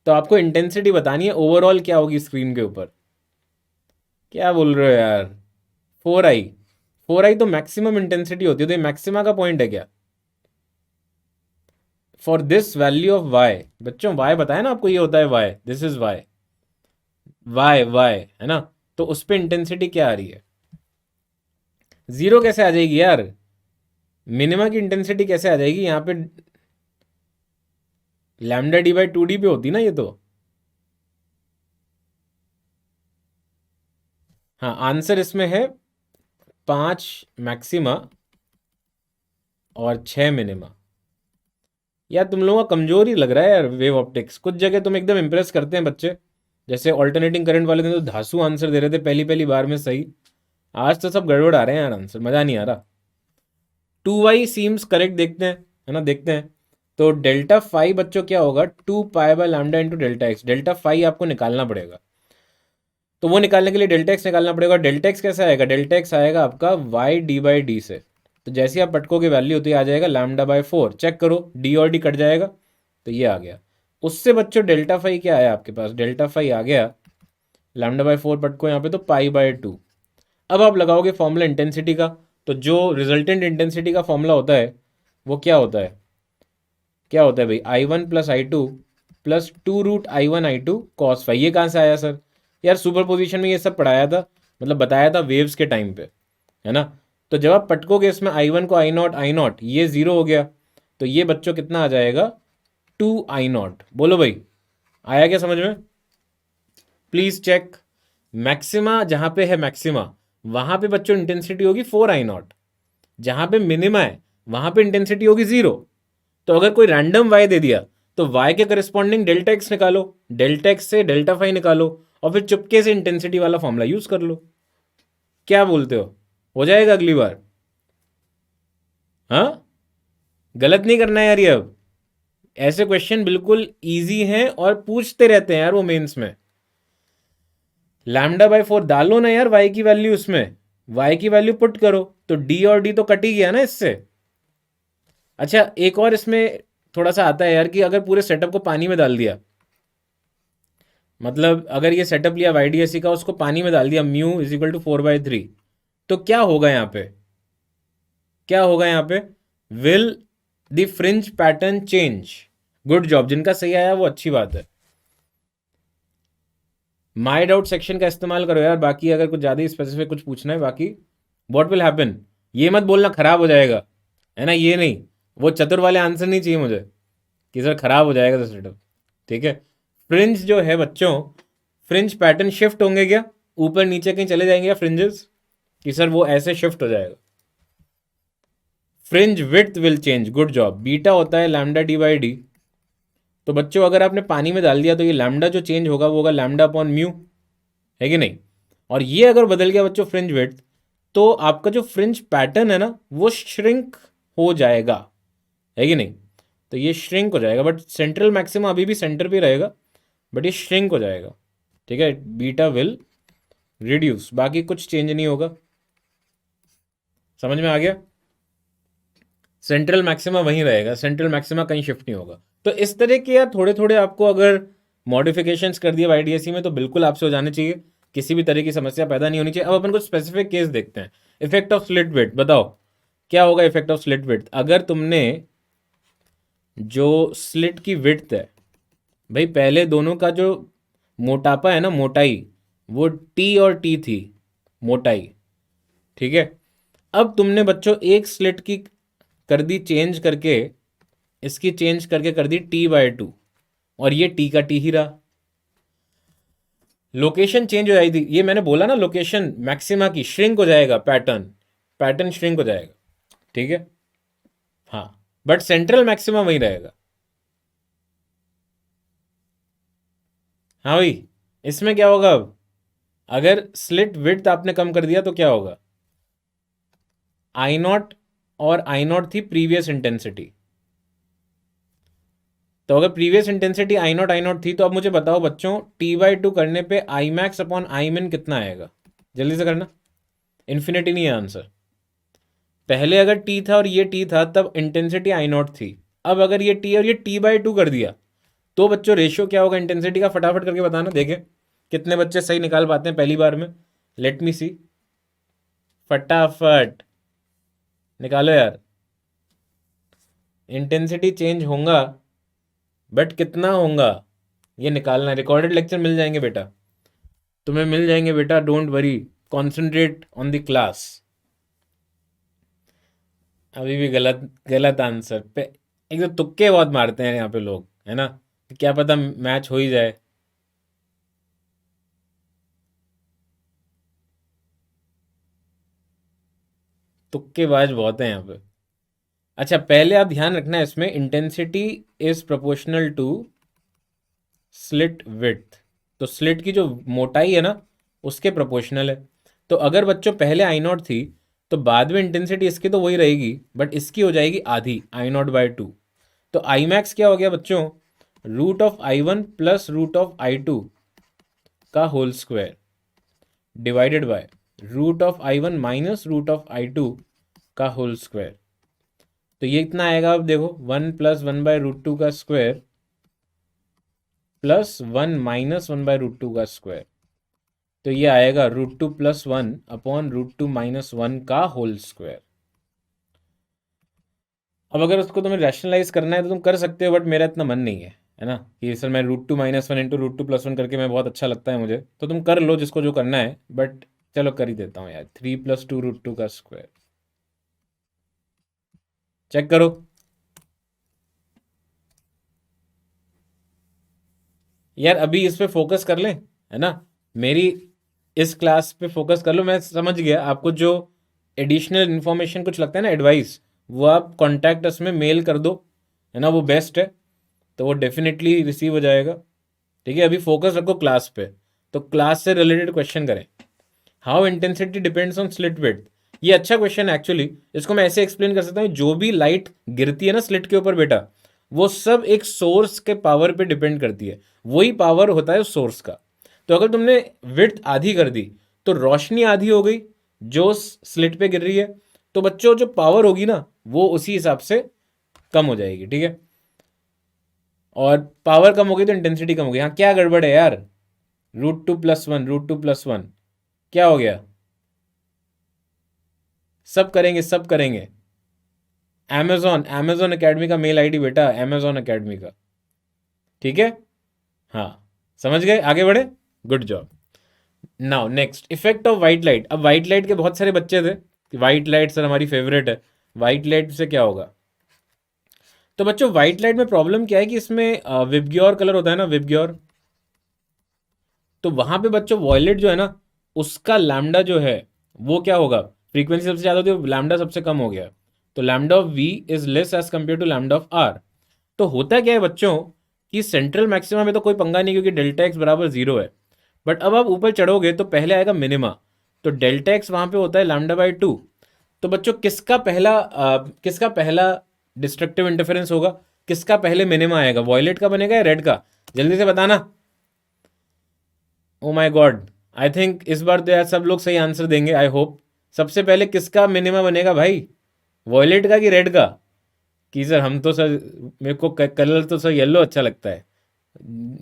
तो आपको इंटेंसिटी बतानी है ओवरऑल क्या होगी स्क्रीन के ऊपर। क्या बोल रहे हो यार? 4i, 4i तो मैक्सिमम इंटेंसिटी होती है, तो ये मैक्सिमा का पॉइंट है क्या? For this value of y, बच्चों y बताया ना आपको, ये होता है y, this is y, y है ना, तो उस पर इंटेंसिटी क्या आ रही है? जीरो कैसे आ जाएगी यार? मिनिमा की इंटेंसिटी कैसे आ जाएगी यहाँ पे? लैम्डा d/2d पे होती ना ये तो। हाँ, आंसर इसमें है 5 मैक्सिमा और 6 मिनिमा। यार तुम लोगों का कमजोर ही लग रहा है यार वेव ऑप्टिक्स, कुछ जगह तुम एकदम इंप्रेस करते हैं बच्चे, जैसे ऑल्टरनेटिंग करंट वाले दिन तो धांसू आंसर दे रहे थे पहली पहली बार में सही, आज तो सब गड़बड़ आ रहे हैं यार आंसर, मजा नहीं आ रहा। 2y सीम्स करेक्ट, देखते हैं, है ना, देखते हैं। तो डेल्टा फाइव बच्चों क्या होगा? 2 pi lambda into delta X, delta five आपको निकालना पड़ेगा, तो वो निकालने के लिए डेल्टा एक्स निकालना पड़ेगा। डेल्टा एक्स कैसे आएगा? डेल्टा एक्स आएगा आपका वाई d/d से, तो जैसे ही आप पटकोगे वैल्यू होती आ जाएगा λ/4, चेक करो डी और डी कट जाएगा, तो ये आ गया। उससे बच्चों डेल्टा फाइव क्या आया आपके पास? डेल्टा फाइव आ गया λ/4, पटको यहाँ पे तो π/2। अब आप लगाओगे फॉर्मूला इंटेंसिटी का, तो जो रिजल्टेंट इंटेंसिटी का फॉर्मूला होता है वो क्या होता है? क्या होता है भाई? I1 plus I2 plus 2√I1 I2 cos five. ये कहाँ से आया सर? यार सुपर पोजिशन में ये सब पढ़ाया था, मतलब बताया था वेव्स के टाइम पे, है ना। तो जब आप पटकोगे इसमें I1 को I0 ये जीरो हो गया, तो ये बच्चों कितना आ जाएगा? 2I0। बोलो भाई, आया क्या समझ में? Please check. मैक्सिमा जहां पे है मैक्सिमा, वहां पे बच्चों इंटेंसिटी होगी 4I0, जहां पे मिनिमा है वहां पे इंटेंसिटी होगी 0। तो अगर कोई रैंडम y दे दिया तो y के करस्पॉन्डिंग डेल्टा एक्स निकालो, डेल्टा एक्स से डेल्टा फाइव निकालो, और फिर चुपके से इंटेंसिटी वाला फॉर्मूला यूज कर लो। क्या बोलते हो जाएगा अगली बार? हाँ, गलत नहीं करना है यार ये। अब ऐसे क्वेश्चन बिल्कुल इजी हैं और पूछते रहते हैं यार वो मेंस में। लैम्डा बाई 4 डालो ना यार वाई की वैल्यू, उसमें वाई की वैल्यू पुट करो तो डी और डी तो कट ही गया ना इससे। अच्छा, एक और इसमें थोड़ा सा आता है यार कि अगर पूरे सेटअप को पानी में डाल दिया, मतलब अगर ये सेटअप लिया वाईडीएससी का, उसको पानी में डाल दिया, म्यू इज इक्वल टू 4/3, तो क्या होगा यहाँ पे? क्या होगा यहाँ पे? Will the fringe pattern change? Good job, जिनका सही आया वो अच्छी बात है। माई डाउट सेक्शन का इस्तेमाल करो यार, बाकी अगर कुछ ज़्यादा ही स्पेसिफिक कुछ पूछना है। बाकी व्हाट विल हैपन, ये मत बोलना खराब हो जाएगा, है ना, ये नहीं, वो चतुर वाले आंसर नहीं चाहिए मुझे कि सर खराब हो जाएगा तो सेटअप। ठीक है, फ्रिंज जो है बच्चों, फ्रिंज पैटर्न शिफ्ट होंगे क्या? ऊपर नीचे कहीं चले जाएंगे या फ्रिंजेस, कि सर वो ऐसे शिफ्ट हो जाएगा? Fringe width will change, good job. Beta होता है लैम्डा डी बाई डी, तो बच्चों अगर आपने पानी में डाल दिया तो ये लैम्डा जो चेंज होगा वो होगा लैम्डा अपॉन म्यू, है कि नहीं? और ये अगर बदल गया बच्चों फ्रिंज विड्थ, तो आपका जो फ्रिंज पैटर्न है ना वो श्रिंक हो जाएगा, है कि नहीं? तो ये श्रिंक हो जाएगा, बट सेंट्रल मैक्सिमा अभी भी सेंटर पे रहेगा, बट ये श्रिंक हो जाएगा। ठीक है, बीटा विल रिड्यूस, बाकी कुछ चेंज नहीं होगा। समझ में आ गया? सेंट्रल मैक्सिमा वहीं रहेगा, सेंट्रल मैक्सिमा कहीं शिफ्ट नहीं होगा। तो इस तरह के यार थोड़े थोड़े आपको अगर मॉडिफिकेशंस कर दिए वाईडीएससी में तो बिल्कुल आपसे हो जाने चाहिए, किसी भी तरह की समस्या पैदा नहीं होनी चाहिए। अब अपन कुछ स्पेसिफिक केस देखते हैं। इफेक्ट ऑफ स्लिट विड्थ, बताओ क्या होगा इफेक्ट ऑफ स्लिट विड्थ? अगर तुमने जो स्लिट की विड्थ है, भाई पहले दोनों का जो मोटापा है ना, मोटाई, वो टी और टी थी मोटाई, ठीक है? अब तुमने बच्चों एक स्लिट की कर दी चेंज करके, इसकी चेंज करके कर दी t/2, और ये t का t ही रहा। लोकेशन चेंज हो जाएगी, ये मैंने बोला ना, लोकेशन मैक्सिमा की श्रिंक हो जाएगा, पैटर्न पैटर्न श्रिंक हो जाएगा। ठीक है, हाँ, बट सेंट्रल मैक्सिमा वही रहेगा। हाँ भाई, इसमें क्या होगा अब? अगर स्लिट विड्थ आपने कम कर दिया तो क्या होगा? आई नॉट, और आई नॉट थी प्रीवियस इंटेंसिटी, तो अगर प्रीवियस इंटेंसिटी आई नॉट थी, तो अब मुझे बताओ बच्चों, t/2 करने पे आई मैक्स अपॉन आई मिन कितना आएगा? जल्दी से करना, इन्फिनिटी नहीं है आंसर। पहले अगर t था और ये t था तब इंटेंसिटी आई नॉट थी, अब अगर ये t और ये t/2 कर दिया तो बच्चों रेशियो क्या होगा इंटेंसिटी का? फटाफट करके बताना, देखें कितने बच्चे सही निकाल पाते हैं पहली बार में। लेट मी सी, फटाफट निकालो यार। इंटेंसिटी चेंज होगा, बट कितना होगा ये निकालना। रिकॉर्डेड लेक्चर मिल जाएंगे बेटा, तुम्हें मिल जाएंगे बेटा, don't worry, concentrate on the class. अभी भी गलत, गलत आंसर पे एक तो तुक्के बहुत मारते हैं यहाँ पे लोग, है ना, क्या पता मैच हो ही जाए। तुक्केबाज बहुत है यहाँ पे। अच्छा, पहले आप ध्यान रखना है इसमें, intensity is proportional to slit width, तो स्लिट की जो मोटाई है ना उसके प्रोपोर्शनल है। तो अगर बच्चों पहले आई नॉट थी तो बाद में इंटेंसिटी इसकी तो वही रहेगी, बट इसकी हो जाएगी आधी, I0/2। तो आई मैक्स क्या हो गया बच्चों? √I1 प्लस √I2 का whole square divided by √I1 minus √I2 का होल स्क्वायर। तो ये इतना आएगा, अब देखो, 1 प्लस 1/√2 का स्क्वायर प्लस 1 माइनस 1/√2 का स्क्वायर, तो ये आएगा √2 प्लस 1 अपॉन √2 माइनस 1 का होल स्क्वायर। अब अगर उसको तुम्हें रैशनलाइज करना है तो तुम कर सकते हो, बट मेरा इतना मन नहीं है ना, कि सर मैं √2 माइनस 1 इंटू √2 प्लस 1 करके मैं बहुत अच्छा लगता है मुझे, तो तुम कर लो जिसको जो करना है, बट चलो कर ही देता हूँ यार, 3 प्लस 2 √2 का स्क्वायर। चेक करो, यार अभी इस पे फोकस कर लें, है ना, मेरी इस क्लास पे फोकस कर लो। मैं समझ गया, आपको जो एडिशनल इन्फॉर्मेशन कुछ लगता है ना, एडवाइस, वो आप कॉन्टैक्ट अस में मेल कर दो, है ना, वो बेस्ट है, तो वो डेफिनेटली रिसीव हो जाएगा। ठीक है, अभी फोकस रखो क्लास पे, तो क्लास से रिलेटेड क्वेश्चन करें। How intensity depends on slit width. ये अच्छा क्वेश्चन है एक्चुअली। इसको मैं ऐसे एक्सप्लेन कर सकता हूँ, जो भी लाइट गिरती है ना स्लिट के ऊपर बेटा, वो सब एक सोर्स के पावर पे डिपेंड करती है, वही पावर होता है उस सोर्स का। तो अगर तुमने विड्थ आधी कर दी तो रोशनी आधी हो गई जो स्लिट पे गिर रही है, तो बच्चों जो पावर होगी ना वो उसी हिसाब से कम हो जाएगी, ठीक है। और पावर कम हो गई तो इंटेंसिटी कम हो गई। हाँ क्या गड़बड़ है यार, √2+1 √2+1 क्या हो गया? सब करेंगे सब करेंगे। अमेजोन अकेडमी का मेल आईडी बेटा, अमेजोन अकेडमी का, ठीक है। हाँ समझ गए, आगे बढ़े, good job. Now next, effect of white light. अब वाइट लाइट के बहुत सारे बच्चे थे, वाइट लाइट सर हमारी फेवरेट है, वाइट लाइट से क्या होगा? तो बच्चों व्हाइट लाइट में प्रॉब्लम क्या है कि इसमें विबग्योर कलर होता है ना, विबग्योर। तो वहां पे बच्चों वॉयलेट जो है ना, उसका लैम्डा जो है वो क्या होगा? फ्रीक्वेंसी सबसे ज्यादा होती है, लैम्डा सबसे कम हो गया। तो lambda of V is less as compare to lambda of R. तो होता क्या है बच्चों कि सेंट्रल मैक्सिमा में तो कोई पंगा नहीं, क्योंकि डेल्टा एक्स बराबर 0 है। बट अब आप ऊपर चढ़ोगे तो पहले आएगा मिनिमा। तो डेल्टा एक्स वहां पे होता है λ/2। तो बच्चों किसका पहला डिस्ट्रक्टिव इंटरफेरेंस होगा? किसका पहले मिनिमा आएगा, वॉयलेट का बनेगा या रेड का? जल्दी से बताना। Oh my God, I think इस बार तो यार सब लोग सही आंसर देंगे, आई होप। सबसे पहले किसका मिनिमा बनेगा भाई, वॉयलेट का कि रेड का? कि सर हम तो सर, मेरे को कलर तो सर येलो अच्छा लगता है।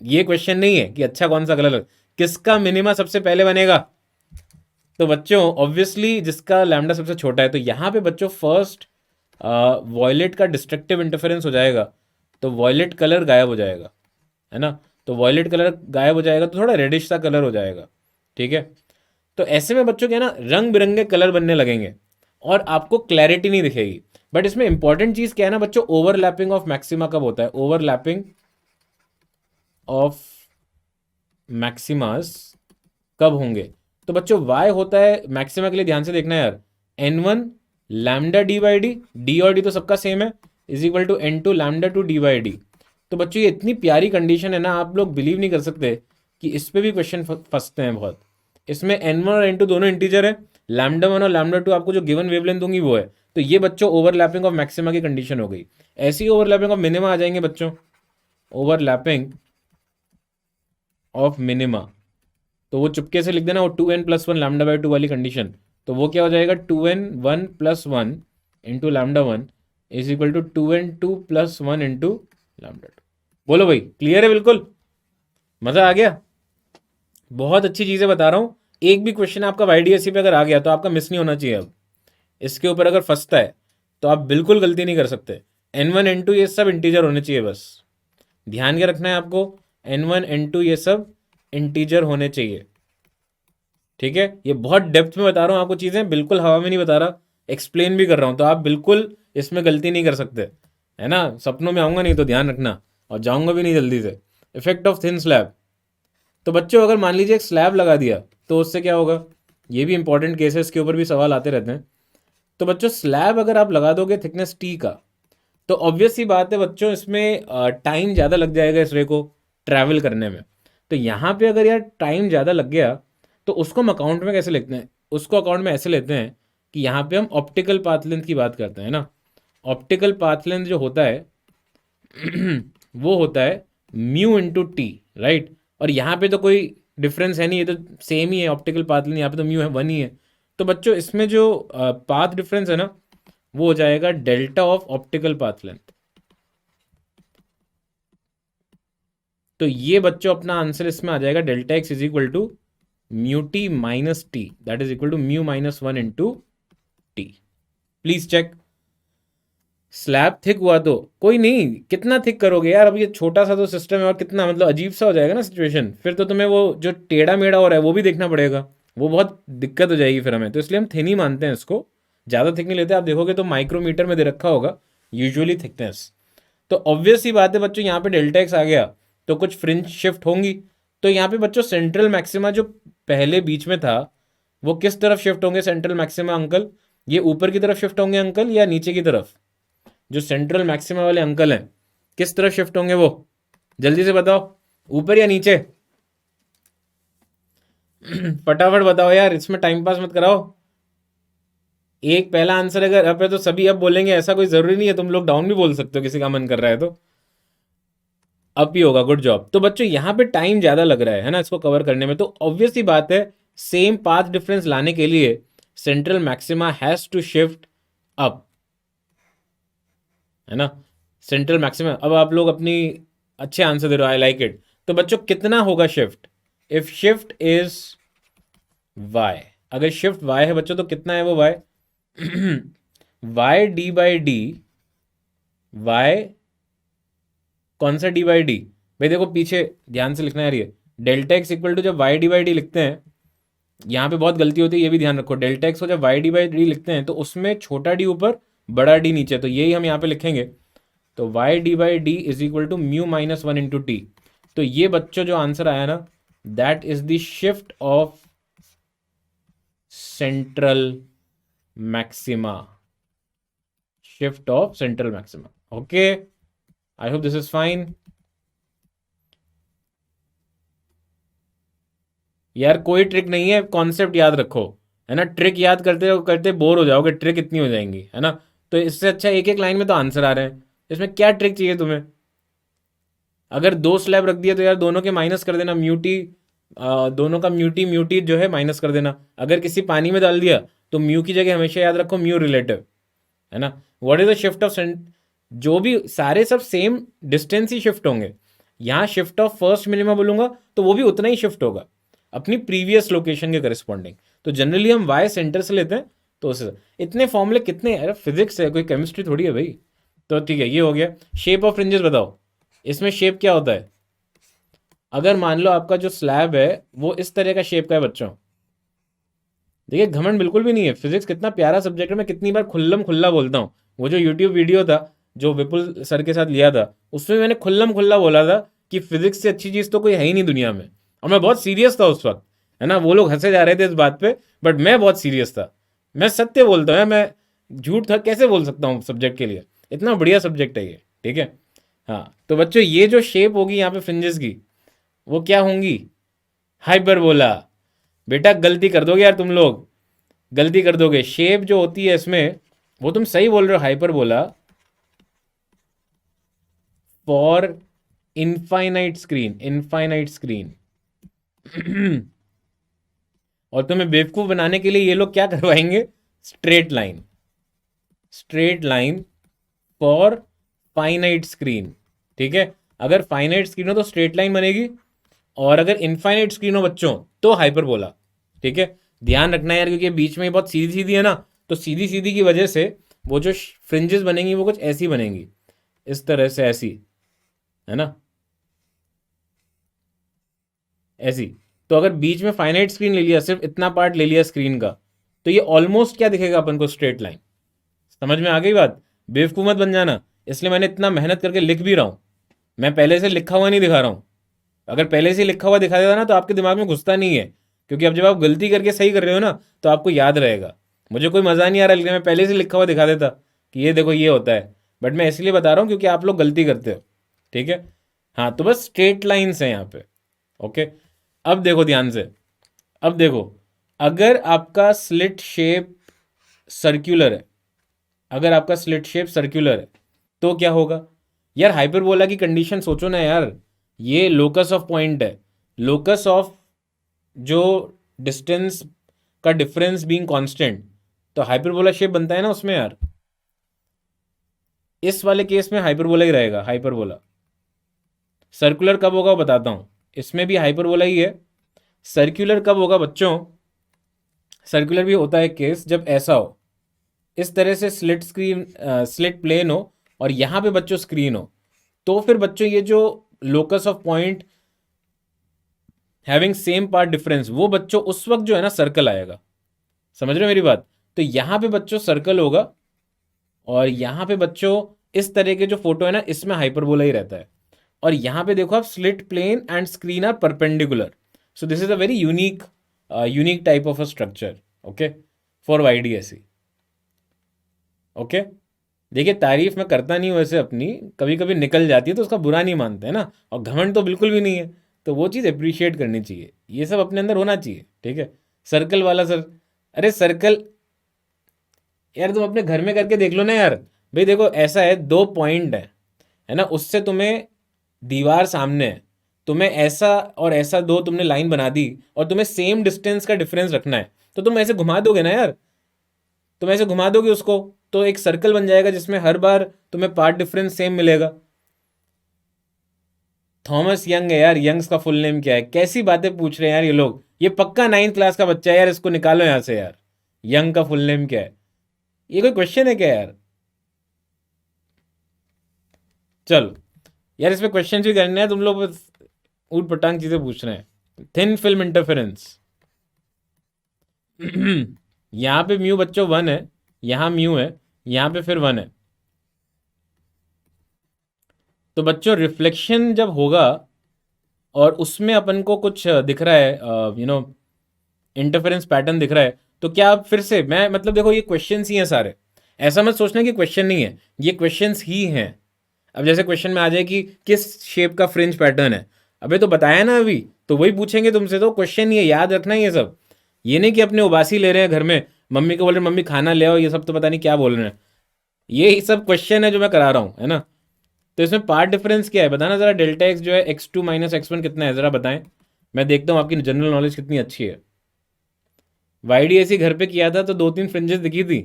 ये क्वेश्चन नहीं है कि अच्छा कौन सा कलर, किसका मिनिमा सबसे पहले बनेगा? तो बच्चों ऑब्वियसली जिसका लैम्डा सबसे छोटा है। तो यहाँ पे बच्चों फर्स्ट वॉयलेट का डिस्ट्रक्टिव इंटरफेरेंस हो जाएगा, तो वॉयलेट कलर गायब हो जाएगा, है ना। तो वॉयलेट कलर गायब हो जाएगा तो थोड़ा रेडिश सा कलर हो जाएगा, ठीक है। तो ऐसे में बच्चों क्या ना, रंग बिरंगे कलर बनने लगेंगे और आपको क्लैरिटी नहीं दिखेगी। बट इसमें इंपॉर्टेंट चीज क्या है ना बच्चों, ओवरलैपिंग ऑफ मैक्सिमा कब होता है? ओवरलैपिंग ऑफ मैक्सिमास कब होंगे? तो बच्चों y होता है मैक्सिमा के लिए, ध्यान से देखना यार, n1 लैम्डा d/d, d और d तो सबका सेम है, is equal to n2 λ2 d/d। तो बच्चों ये इतनी प्यारी कंडीशन है ना, आप लोग बिलीव नहीं कर सकते कि इस पे भी क्वेश्चन फंसते हैं बहुत। इसमें n1 और n2 दोनों इंटीजर है, λ1 और λ2 आपको जो गिवन वेवलेंथ होंगी वो है। तो ये बच्चों ओवरलैपिंग ऑफ मैक्सिमा की कंडीशन हो गई। ऐसी ओवरलैपिंग ऑफ मिनिमा आ जाएंगे बच्चों, ओवरलैपिंग ऑफ मिनिमा। तो वो चुपके से लिख देना, वो 2n+1 λ/2 वाली कंडीशन। तो वो क्या हो जाएगा, 2n1+1 into λ1 is equal to 2n2+1 into λ2। बोलो भाई, क्लियर है बिल्कुल? मजा आ गया? बहुत अच्छी चीजें बता रहा हूं। एक भी क्वेश्चन आपका YDSC पे अगर आ गया तो आपका मिस नहीं होना चाहिए। अब इसके ऊपर अगर फंसता है तो आप बिल्कुल गलती नहीं कर सकते। n1 n2 ये सब इंटीजर होने चाहिए, बस ध्यान के रखना है आपको। n1 n2 ये सब इंटीजर होने चाहिए, ठीक है। ये बहुत डेप्थ में बता रहा हूँ आपको चीज़ें, बिल्कुल हवा में नहीं बता रहा, एक्सप्लेन भी कर रहा हूँ। तो आप बिल्कुल इसमें गलती नहीं कर सकते, है ना। सपनों में आऊँगा नहीं तो ध्यान रखना, और जाऊँगा भी नहीं जल्दी से। Effect of thin slab. तो बच्चों अगर मान लीजिए एक स्लैब लगा दिया तो उससे क्या होगा? ये भी इंपॉर्टेंट केसेस के ऊपर भी सवाल आते रहते हैं। तो बच्चों स्लैब अगर आप लगा दोगे थिकनेस टी का, तो ऑब्वियस सी बात है बच्चों, इसमें टाइम ज़्यादा लग जाएगा इस रे को ट्रैवल करने में। तो यहाँ पे अगर यार टाइम ज़्यादा लग गया तो उसको हम अकाउंट में कैसे लेते हैं? उसको अकाउंट में ऐसे लेते हैं कि यहाँ पे हम ऑप्टिकल पाथ लेंथ की बात करते हैं ना। ऑप्टिकल पाथ लेंथ जो होता है वो होता है म्यू इंटू टी, राइट। और यहाँ पे तो कोई डिफरेंस है नहीं, ये तो सेम ही है ऑप्टिकल पाथ लेंथ, यहाँ पे तो म्यू है 1 ही है। तो बच्चों इसमें जो पाथ डिफरेंस है ना वो हो जाएगा delta of optical path length. तो ये बच्चों अपना आंसर इसमें आ जाएगा, delta x is equal to mu t minus t, that is equal to mu -1 into t. Please check. Slab thick हुआ तो कोई नहीं, कितना थिक करोगे यार, अब ये छोटा सा तो सिस्टम है, और कितना मतलब अजीब सा हो जाएगा ना सिचुएशन। फिर तो तुम्हें वो जो टेढ़ा मेढ़ा हो रहा है वो भी देखना पड़ेगा, वो बहुत दिक्कत हो जाएगी फिर हमें। तो इसलिए हम थिन ही मानते हैं इसको, ज़्यादा थिक नहीं लेते। आप देखोगे तो माइक्रोमीटर में दे रखा होगा यूजुअली थिकनेस। तो ऑब्वियस ही बात है बच्चों, यहाँ पे डेल्टा एक्स आ गया तो कुछ फ्रिंज शिफ्ट होंगी। तो यहाँ पे बच्चों सेंट्रल मैक्सिमा जो पहले बीच में था वो किस तरफ शिफ्ट होंगे? सेंट्रल मैक्सिमा अंकल ये ऊपर की तरफ शिफ्ट होंगे अंकल, या नीचे की तरफ? जो सेंट्रल मैक्सिमा वाले अंकल हैं किस तरफ शिफ्ट होंगे वो? जल्दी से बताओ, ऊपर या नीचे? फटाफट बताओ यार, इसमें टाइम पास मत कराओ। एक पहला आंसर अगर अप है तो सभी अब बोलेंगे, ऐसा कोई जरूरी नहीं है, तुम लोग डाउन भी बोल सकते हो किसी का मन कर रहा है तो। अप ही होगा, गुड जॉब। तो बच्चों यहाँ पे टाइम ज़्यादा लग रहा है ना इसको कवर करने में, तो ऑब्वियस ही बात है सेम पाथ डिफरेंस लाने के लिए central maxima has to shift up, है ना। सेंट्रल मैक्सिमा, अब आप लोग अपनी अच्छे आंसर दे रहे हो, आई लाइक इट। तो बच्चों कितना होगा shift, if shift is y, अगर शिफ्ट वाई है बच्चों तो कितना है वो y, y d by d, y कौन सा डी बाई डी, भाई देखो पीछे ध्यान से लिखना है यार, ये डेल्टा एक्स इक्वल टू जब वाई डी बाई डी लिखते हैं, यहाँ पे बहुत गलती होती है, ये भी ध्यान रखो। डेल्टा एक्स को जब वाई डी बाई डी लिखते हैं तो उसमें छोटा डी ऊपर बड़ा डी नीचे, तो यही हम यहाँ पे लिखेंगे। तो y d by d is equal to mu minus one into t. तो ये बच्चों जो आंसर आया ना, that is the shift of central maxima, shift of central maxima. Okay, I hope this is fine. यार कोई ट्रिक नहीं है, कॉन्सेप्ट याद रखो, है ना। ट्रिक याद करते करते बोर हो जाओगे, ट्रिक इतनी हो जाएंगी, है ना। तो इससे अच्छा एक एक लाइन में तो आंसर आ रहे हैं, इसमें क्या ट्रिक चाहिए तुम्हें। अगर दो स्लैब रख दिया तो यार दोनों के माइनस कर देना, म्यूटी दोनों का म्यूटी म्यूटी जो है माइनस कर देना। अगर किसी पानी में डाल दिया तो म्यू की जगह हमेशा याद रखो म्यू रिलेटिव, है ना। What is the shift of, जो भी सारे सब सेम डिस्टेंस ही शिफ्ट होंगे। यहाँ शिफ्ट ऑफ फर्स्ट मिनिमा बोलूंगा तो वो भी उतना ही शिफ्ट होगा अपनी प्रीवियस लोकेशन के करस्पॉन्डिंग। तो जनरली हम वाई सेंटर से लेते हैं, तो उससे इतने फॉर्मूले कितने, अरे फिजिक्स है, कोई केमिस्ट्री थोड़ी है भाई। तो ठीक है, ये हो गया। शेप ऑफ फ्रिंजेस बताओ, इसमें शेप क्या होता है। अगर मान लो आपका जो स्लैब है वो इस तरह का शेप का है बच्चों, देखिए घमंड बिल्कुल भी नहीं है, फिजिक्स कितना प्यारा सब्जेक्ट है, मैं कितनी बार खुल्लम खुल्ला बोलता हूँ। वो जो यूट्यूब वीडियो था जो विपुल सर के साथ लिया था, उसमें मैंने खुल्लम खुल्ला बोला था कि फिजिक्स से अच्छी चीज़ तो कोई है ही नहीं दुनिया में। और मैं बहुत सीरियस था उस वक्त, है ना। वो लोग हंसे जा रहे थे इस बात पे, बट मैं बहुत सीरियस था। मैं सत्य बोलता हूँ, मैं झूठ था कैसे बोल सकता हूँ सब्जेक्ट के लिए, इतना बढ़िया सब्जेक्ट है ये, ठीक है। हाँ तो बच्चों ये जो शेप होगी यहाँ पे फ्रिंजेस की, वो क्या होंगी, हाइपरबोला। बेटा गलती कर दोगे यार तुम लोग, गलती कर दोगे। शेप जो होती है इसमें, वो तुम सही बोल रहे हो, hyperbola for infinite screen, infinite screen. और तुम्हें बेवकूफ बनाने के लिए ये लोग क्या करवाएंगे, straight line, straight line for finite screen, ठीक है। अगर फाइनाइट स्क्रीन हो तो स्ट्रेट लाइन बनेगी, और अगर इनफाइनाइट स्क्रीन हो बच्चों तो हाइपरबोला, ठीक है। ध्यान रखना यार, क्योंकि बीच में बहुत सीधी सीधी है ना, तो सीधी सीधी की वजह से वो जो फ्रिंजेस बनेंगी वो कुछ ऐसी बनेंगी, इस तरह से, ऐसी, है ना, ऐसी। तो अगर बीच में फाइनाइट स्क्रीन ले लिया, सिर्फ इतना पार्ट ले लिया स्क्रीन का, तो ये ऑलमोस्ट क्या दिखेगा अपन को, स्ट्रेट लाइन। समझ में आ गई बात, बेवकूफ मत बन जाना। इसलिए मैंने इतना मेहनत करके लिख भी रहा हूँ, मैं पहले से लिखा हुआ नहीं दिखा रहा हूँ। अगर पहले से लिखा हुआ दिखा देता ना तो आपके दिमाग में घुसता नहीं है, क्योंकि अब जब आप गलती करके सही कर रहे हो ना तो आपको याद रहेगा। मुझे कोई मज़ा नहीं आ रहा, लेकिन मैं पहले से लिखा हुआ दिखा देता कि ये देखो ये होता है, बट मैं इसलिए बता रहा हूँ क्योंकि आप लोग गलती करते हो, ठीक है। हाँ तो बस स्ट्रेट लाइन्स हैं यहाँ पे, ओके। अब देखो ध्यान से, अब देखो, अगर आपका स्लिट शेप सर्क्यूलर है, अगर आपका स्लिट शेप सर्क्यूलर है तो क्या होगा यार, हाइपरबोला की कंडीशन सोचो ना यार। ये लोकस ऑफ पॉइंट है, लोकस ऑफ जो डिस्टेंस का डिफरेंस बीइंग कांस्टेंट, तो हाइपरबोला शेप बनता है ना उसमें यार। इस वाले केस में हाइपरबोला ही रहेगा, हाइपरबोला। सर्कुलर कब होगा वो बताता हूं, इसमें भी हाइपरबोला ही है। सर्कुलर कब होगा बच्चों, सर्कुलर भी होता है केस जब ऐसा हो, इस तरह से स्लिट स्क्रीन, स्लिट प्लेन हो और यहां पे बच्चों स्क्रीन हो, तो फिर बच्चों ये जो locus of point having same path difference, वो बच्चों उस वक्त जो है ना सर्कल आएगा। समझ रहे हो मेरी बात। तो यहां पे बच्चों सर्कल होगा, और यहां पे बच्चों इस तरह के जो फोटो है ना इसमें हाइपरबोला ही रहता है। और यहां पे देखो आप, slit plane and screen are perpendicular, so this is a very unique unique type of a structure, okay, for YDSE, okay. देखिए तारीफ मैं करता नहीं हूँ वैसे अपनी, कभी कभी निकल जाती है तो उसका बुरा नहीं मानते हैं ना, और घमंड तो बिल्कुल भी नहीं है, तो वो चीज़ अप्रिशिएट करनी चाहिए, ये सब अपने अंदर होना चाहिए। ठीक है, सर्कल वाला सर, अरे सर्कल यार तुम अपने घर में करके देख लो ना यार। भाई देखो ऐसा है, दो पॉइंट है ना, उससे तुम्हें दीवार सामने है, तुम्हें ऐसा और ऐसा दो तुमने लाइन बना दी और तुम्हें सेम डिस्टेंस का डिफरेंस रखना है, तो तुम ऐसे घुमा दोगे ना यार, तुम ऐसे घुमा दोगे उसको, तो एक सर्कल बन जाएगा जिसमें हर बार तुम्हें पार्ट डिफरेंस सेम मिलेगा। थॉमस यंग है यार, यंग्स का फुल नेम क्या है? कैसी बातें पूछ रहे हैं यार ये लोग, ये पक्का 9th क्लास का बच्चा है यार, इसको निकालो यहाँ से यार। यंग का फुल नेम क्या है? ये कोई क्वेश्चन है क्या यार? चलो यार, इसमें क्वेश्चन भी करने हैं, तुम लोग बस ऊट पटांग चीजें पूछ रहे हैं। थिन फिल्म इंटरफेरेंस यहाँ पे म्यू बच्चों 1 है, यहाँ म्यू है, यहाँ पे फिर 1 है। तो बच्चों रिफ्लेक्शन जब होगा और उसमें अपन को कुछ दिख रहा है, इंटरफेरेंस पैटर्न दिख रहा है, तो क्या आप फिर से, मैं मतलब देखो ये क्वेश्चंस ही हैं सारे, ऐसा मत सोचना कि क्वेश्चन नहीं है, ये क्वेश्चंस ही हैं। अब जैसे क्वेश्चन में आ जाए कि किस शेप का फ्रिंज पैटर्न है, अबे तो बताया ना अभी, तो वही पूछेंगे तुमसे, तो क्वेश्चन ही है, याद रखना ये सब। ये नहीं कि अपने उबासी ले रहे हैं घर में, मम्मी को बोल रहे हैं, मम्मी खाना ले आओ, ये सब तो पता नहीं क्या बोल रहे हैं। ये सब क्वेश्चन है जो मैं करा रहा हूँ, है ना। तो इसमें पार्ट डिफरेंस क्या है बताना जरा, डेल्टा एक्स जो है x2 माइनस x1 कितना है जरा बताएं, मैं देखता हूँ आपकी जनरल नॉलेज कितनी अच्छी है। YDSE घर पे किया था तो 2-3 फ्रिंजेस दिखी थी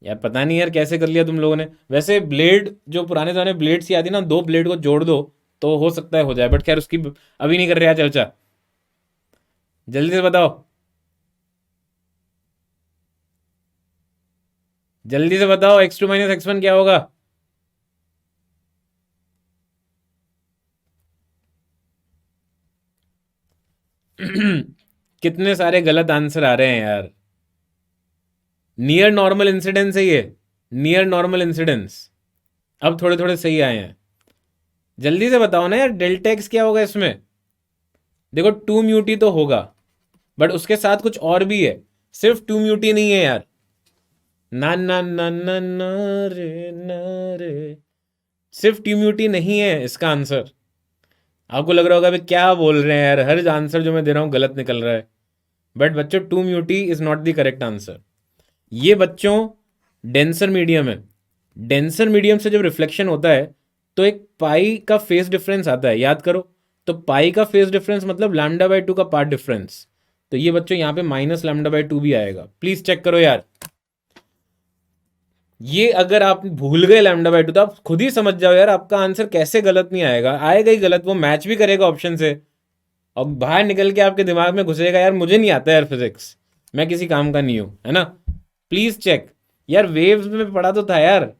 यार, पता नहीं यार कैसे कर लिया तुम लोगों ने। वैसे ब्लेड जो पुराने ज़माने ब्लेड सी आती ना, दो ब्लेड को जोड़ दो तो हो सकता है हो जाए, बट खैर उसकी अभी नहीं कर रहे यार चर्चा। जल्दी से बताओ, जल्दी से बताओ, x2 माइनस x1 क्या होगा? कितने सारे गलत आंसर आ रहे हैं यार। नियर नॉर्मल इंसिडेंस है ये, नियर नॉर्मल इंसिडेंस। अब थोड़े थोड़े सही आए हैं। जल्दी से बताओ ना यार, डेल्टा एक्स क्या होगा इसमें? देखो टू म्यूटी तो होगा, बट उसके साथ कुछ और भी है, सिर्फ टू म्यूटी नहीं है यार। ना ना ना ना ना रे ना रे, सिर्फ टू म्यूटी नहीं है इसका आंसर। आपको लग रहा होगा भाई क्या बोल रहे हैं यार, हर आंसर जो मैं दे रहा हूँ गलत निकल रहा है, बट बच्चों two mu t is not the correct answer. ये बच्चों डेंसर मीडियम है, डेंसर मीडियम से जब रिफ्लेक्शन होता है तो एक पाई का फेस डिफरेंस आता है, याद करो। तो पाई का फेस डिफरेंस मतलब λ/2 का पार्ट डिफरेंस, तो ये बच्चों यहाँ पे माइनस λ/2 भी आएगा, प्लीज चेक करो यार। ये अगर आप भूल गए λ/2 तो आप खुद ही समझ जाओ यार, आपका आंसर कैसे गलत नहीं आएगा, आएगा ही गलत, वो मैच भी करेगा ऑप्शन से और बाहर निकल के आपके दिमाग में घुसेगा यार, मुझे नहीं आता यार फिजिक्स, मैं किसी काम का नहीं हूं, है ना। प्लीज चेक यार, वेव्स में पढ़ा तो था यार,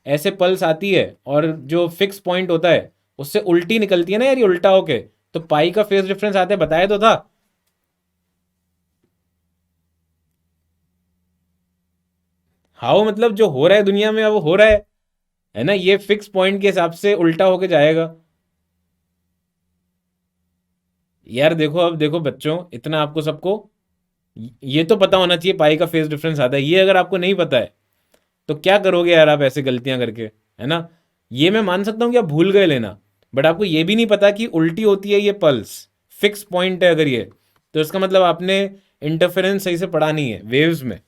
ऐसे पल्स आती है और जो फिक्स पॉइंट होता है उससे उल्टी निकलती है ना यार, ये उल्टा होके, तो पाई का फेस डिफरेंस आता है, बताया तो था। हाउ मतलब जो हो रहा है दुनिया में वो हो रहा है ना, ये फिक्स पॉइंट के हिसाब से उल्टा होके जाएगा। यार देखो, अब देखो बच्चों, इतना आपको सबको ये तो पता होना चाहिए पाई का फेस डिफरेंस आता है, ये अगर आपको नहीं पता है तो क्या करोगे यार आप ऐसे गलतियां करके, है ना। ये मैं मान सकता हूं कि आप भूल गए लेना, बट आपको ये भी नहीं पता कि उल्टी होती है ये पल्स, फिक्स पॉइंट है अगर ये, तो इसका मतलब आपने इंटरफेरेंस सही से पढ़ा नहीं है वेव्स में,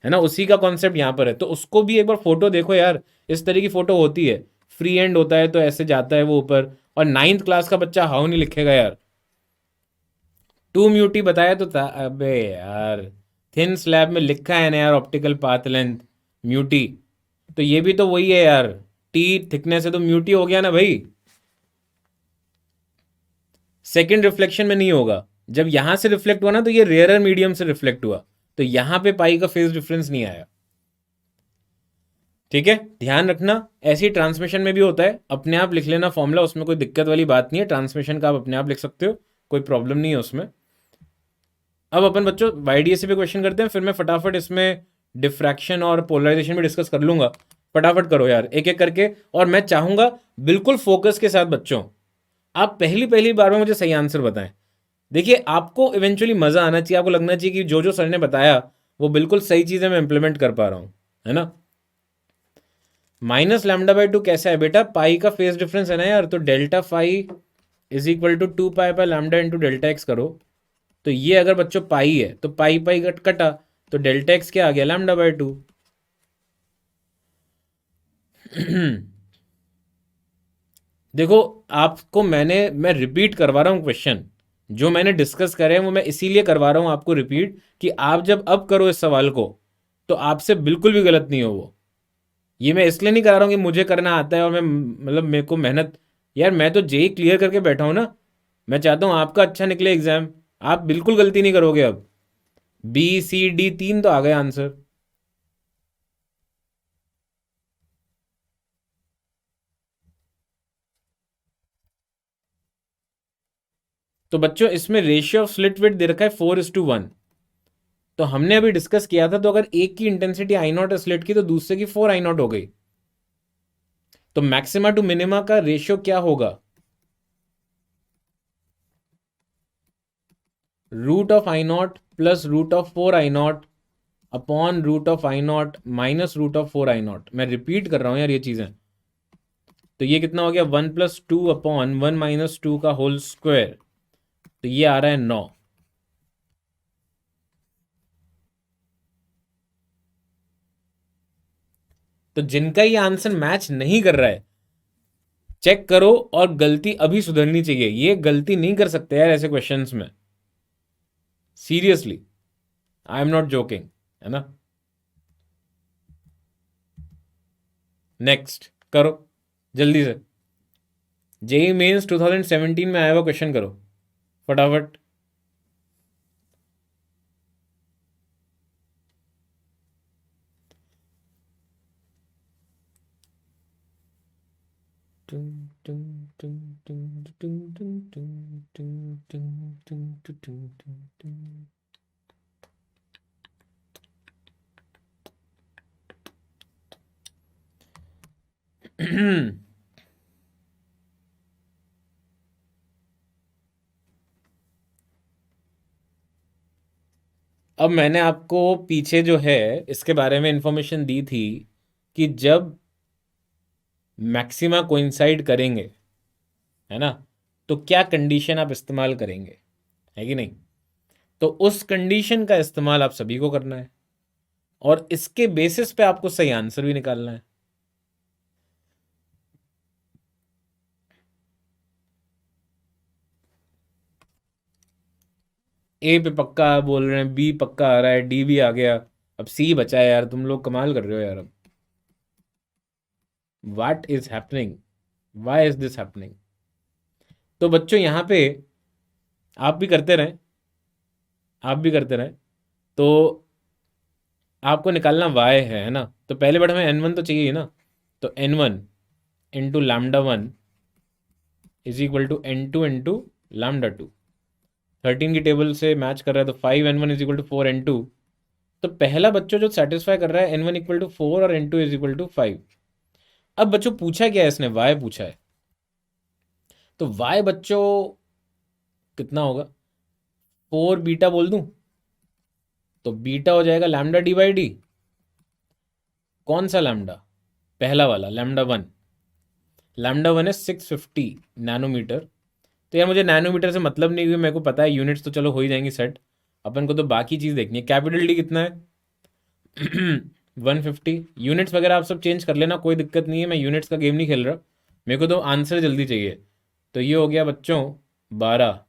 है ना। उसी का कॉन्सेप्ट यहाँ पर है, तो उसको भी एक बार फोटो देखो यार, इस तरह की फोटो होती है, फ्री एंड होता है तो ऐसे जाता है वो ऊपर, और 9th क्लास का बच्चा हाउ नहीं लिखेगा यार। टू म्यूटी बताया तो था, अबे यार थिन स्लैब में लिखा है ना यार, ऑप्टिकल पाथ लेंथ म्यूटी, तो ये भी तो वही है यार, टी थिकनेस है तो म्यूटी हो गया ना भाई। सेकंड रिफ्लेक्शन में नहीं होगा, जब यहां से रिफ्लेक्ट हुआ ना तो ये रेयरर मीडियम से रिफ्लेक्ट हुआ, तो यहां पे पाई का फेज डिफरेंस नहीं आया। ठीक है, ध्यान रखना, ऐसी ट्रांसमिशन में भी होता है, अपने आप लिख लेना फॉर्मूला, उसमें कोई दिक्कत वाली बात नहीं है, ट्रांसमिशन का आप अपने आप लिख सकते हो, कोई प्रॉब्लम नहीं है उसमें। अब अपन बच्चों YDSE पे क्वेश्चन करते हैं, फिर मैं फटाफट इसमें डिफ्रैक्शन और पोलराइजेशन भी डिस्कस कर लूंगा। फटाफट करो यार एक एक करके, और मैं चाहूंगा बिल्कुल फोकस के साथ बच्चों, आप पहली पहली बार में मुझे सही आंसर बताएं। देखिए आपको इवेंचुअली मजा आना चाहिए, आपको लगना चाहिए कि जो जो सर ने बताया वो बिल्कुल सही चीज़ है, मैं इंप्लीमेंट कर पा रहा हूं, है ना। -λ/2 कैसा है बेटा, पाई का फेस डिफरेंस है ना यार, तो delta phi is equal to 2 pi by lambda into delta x करो, तो ये अगर बच्चों पाई है तो पाई पाई कटा, तो डेल्टा एक्स क्या आ गया, लैम्डा बाय 2। देखो आपको मैं रिपीट करवा रहा हूँ क्वेश्चन, जो मैंने डिस्कस करे हैं वो मैं इसीलिए करवा रहा हूँ आपको रिपीट, कि आप जब अब करो इस सवाल को तो आपसे बिल्कुल भी गलत नहीं हो वो। ये मैं इसलिए नहीं करा रहा हूँ कि मुझे करना आता है और मैं मतलब मेरे को मेहनत, यार मैं तो जेई क्लियर करके बैठा हूँ ना, मैं चाहता हूँ आपका अच्छा निकले एग्जाम। आप बिल्कुल गलती नहीं करोगे अब। बी सी डी तीन तो आ गए आंसर। तो बच्चों इसमें रेशियो ऑफ स्लिट विड्थ दे रखा है 4:1। तो हमने अभी डिस्कस किया था, तो अगर एक की इंटेंसिटी आई नॉट है स्लिट की, तो दूसरे की 4 आई नॉट हो गई। तो मैक्सिमा टू मिनिमा का रेशियो क्या होगा, root of I naught plus root of 4 I naught upon root of I naught minus root of 4 I naught. मैं रिपीट कर रहा हूं यार ये चीजें। तो ये कितना हो गया, 1+2 अपॉन 1 - 2 का होल स्क्वायर, तो ये आ रहा है 9। तो जिनका ये आंसर मैच नहीं कर रहा है, चेक करो, और गलती अभी सुधरनी चाहिए। ये गलती नहीं कर सकते यार ऐसे क्वेश्चंस में, seriously, I am not joking, है ना। नेक्स्ट करो जल्दी से, जेई मेंस 2017 में आया हुआ क्वेश्चन करो फटाफट। अब मैंने आपको पीछे जो है इसके बारे में इंफॉर्मेशन दी थी कि जब मैक्सिमा कोइंसाइड करेंगे, है ना, तो क्या कंडीशन आप इस्तेमाल करेंगे, है कि नहीं। तो उस कंडीशन का इस्तेमाल आप सभी को करना है, और इसके बेसिस पे आपको सही आंसर भी निकालना है। ए पे पक्का बोल रहे हैं, बी पक्का आ रहा है, डी भी आ गया, अब सी बचा है। यार तुम लोग कमाल कर रहे हो यार अब। What is happening, why is this happening. तो बच्चों यहाँ पे आप भी करते रहें, आप भी करते रहें। तो आपको निकालना y है ना, तो पहले बट हमें n1 तो चाहिए ही ना। तो n1 into lambda 1 is equal to n2 into lambda 2। 13 की टेबल से मैच कर रहा है, तो 5n1 is equal to 4n2। तो पहला बच्चों जो सेटिस्फाई कर रहा है, n1 इक्वल टू 4 और n2 इज इक्वल टू 5। अब बच्चों पूछा क्या है इसने, y पूछा है। तो y बच्चों कितना होगा, 4 बीटा बोल दूं, तो बीटा हो जाएगा लैमडा डी बाई डी। कौन सा लैमडा, पहला वाला लैमडा 1। लैमडा 1 है 650 नैनोमीटर। तो यार मुझे नैनोमीटर से मतलब नहीं, क्योंकि मेरे को पता है यूनिट्स तो चलो हो ही जाएंगी सेट, अपन को तो बाकी चीज़ देखनी है। कैपिटल डी कितना है 150। यूनिट्स वगैरह आप सब चेंज कर लेना, कोई दिक्कत नहीं है, मैं यूनिट्स का गेम नहीं खेल रहा, मेरे को तो आंसर जल्दी चाहिए। तो ये हो गया बच्चों 12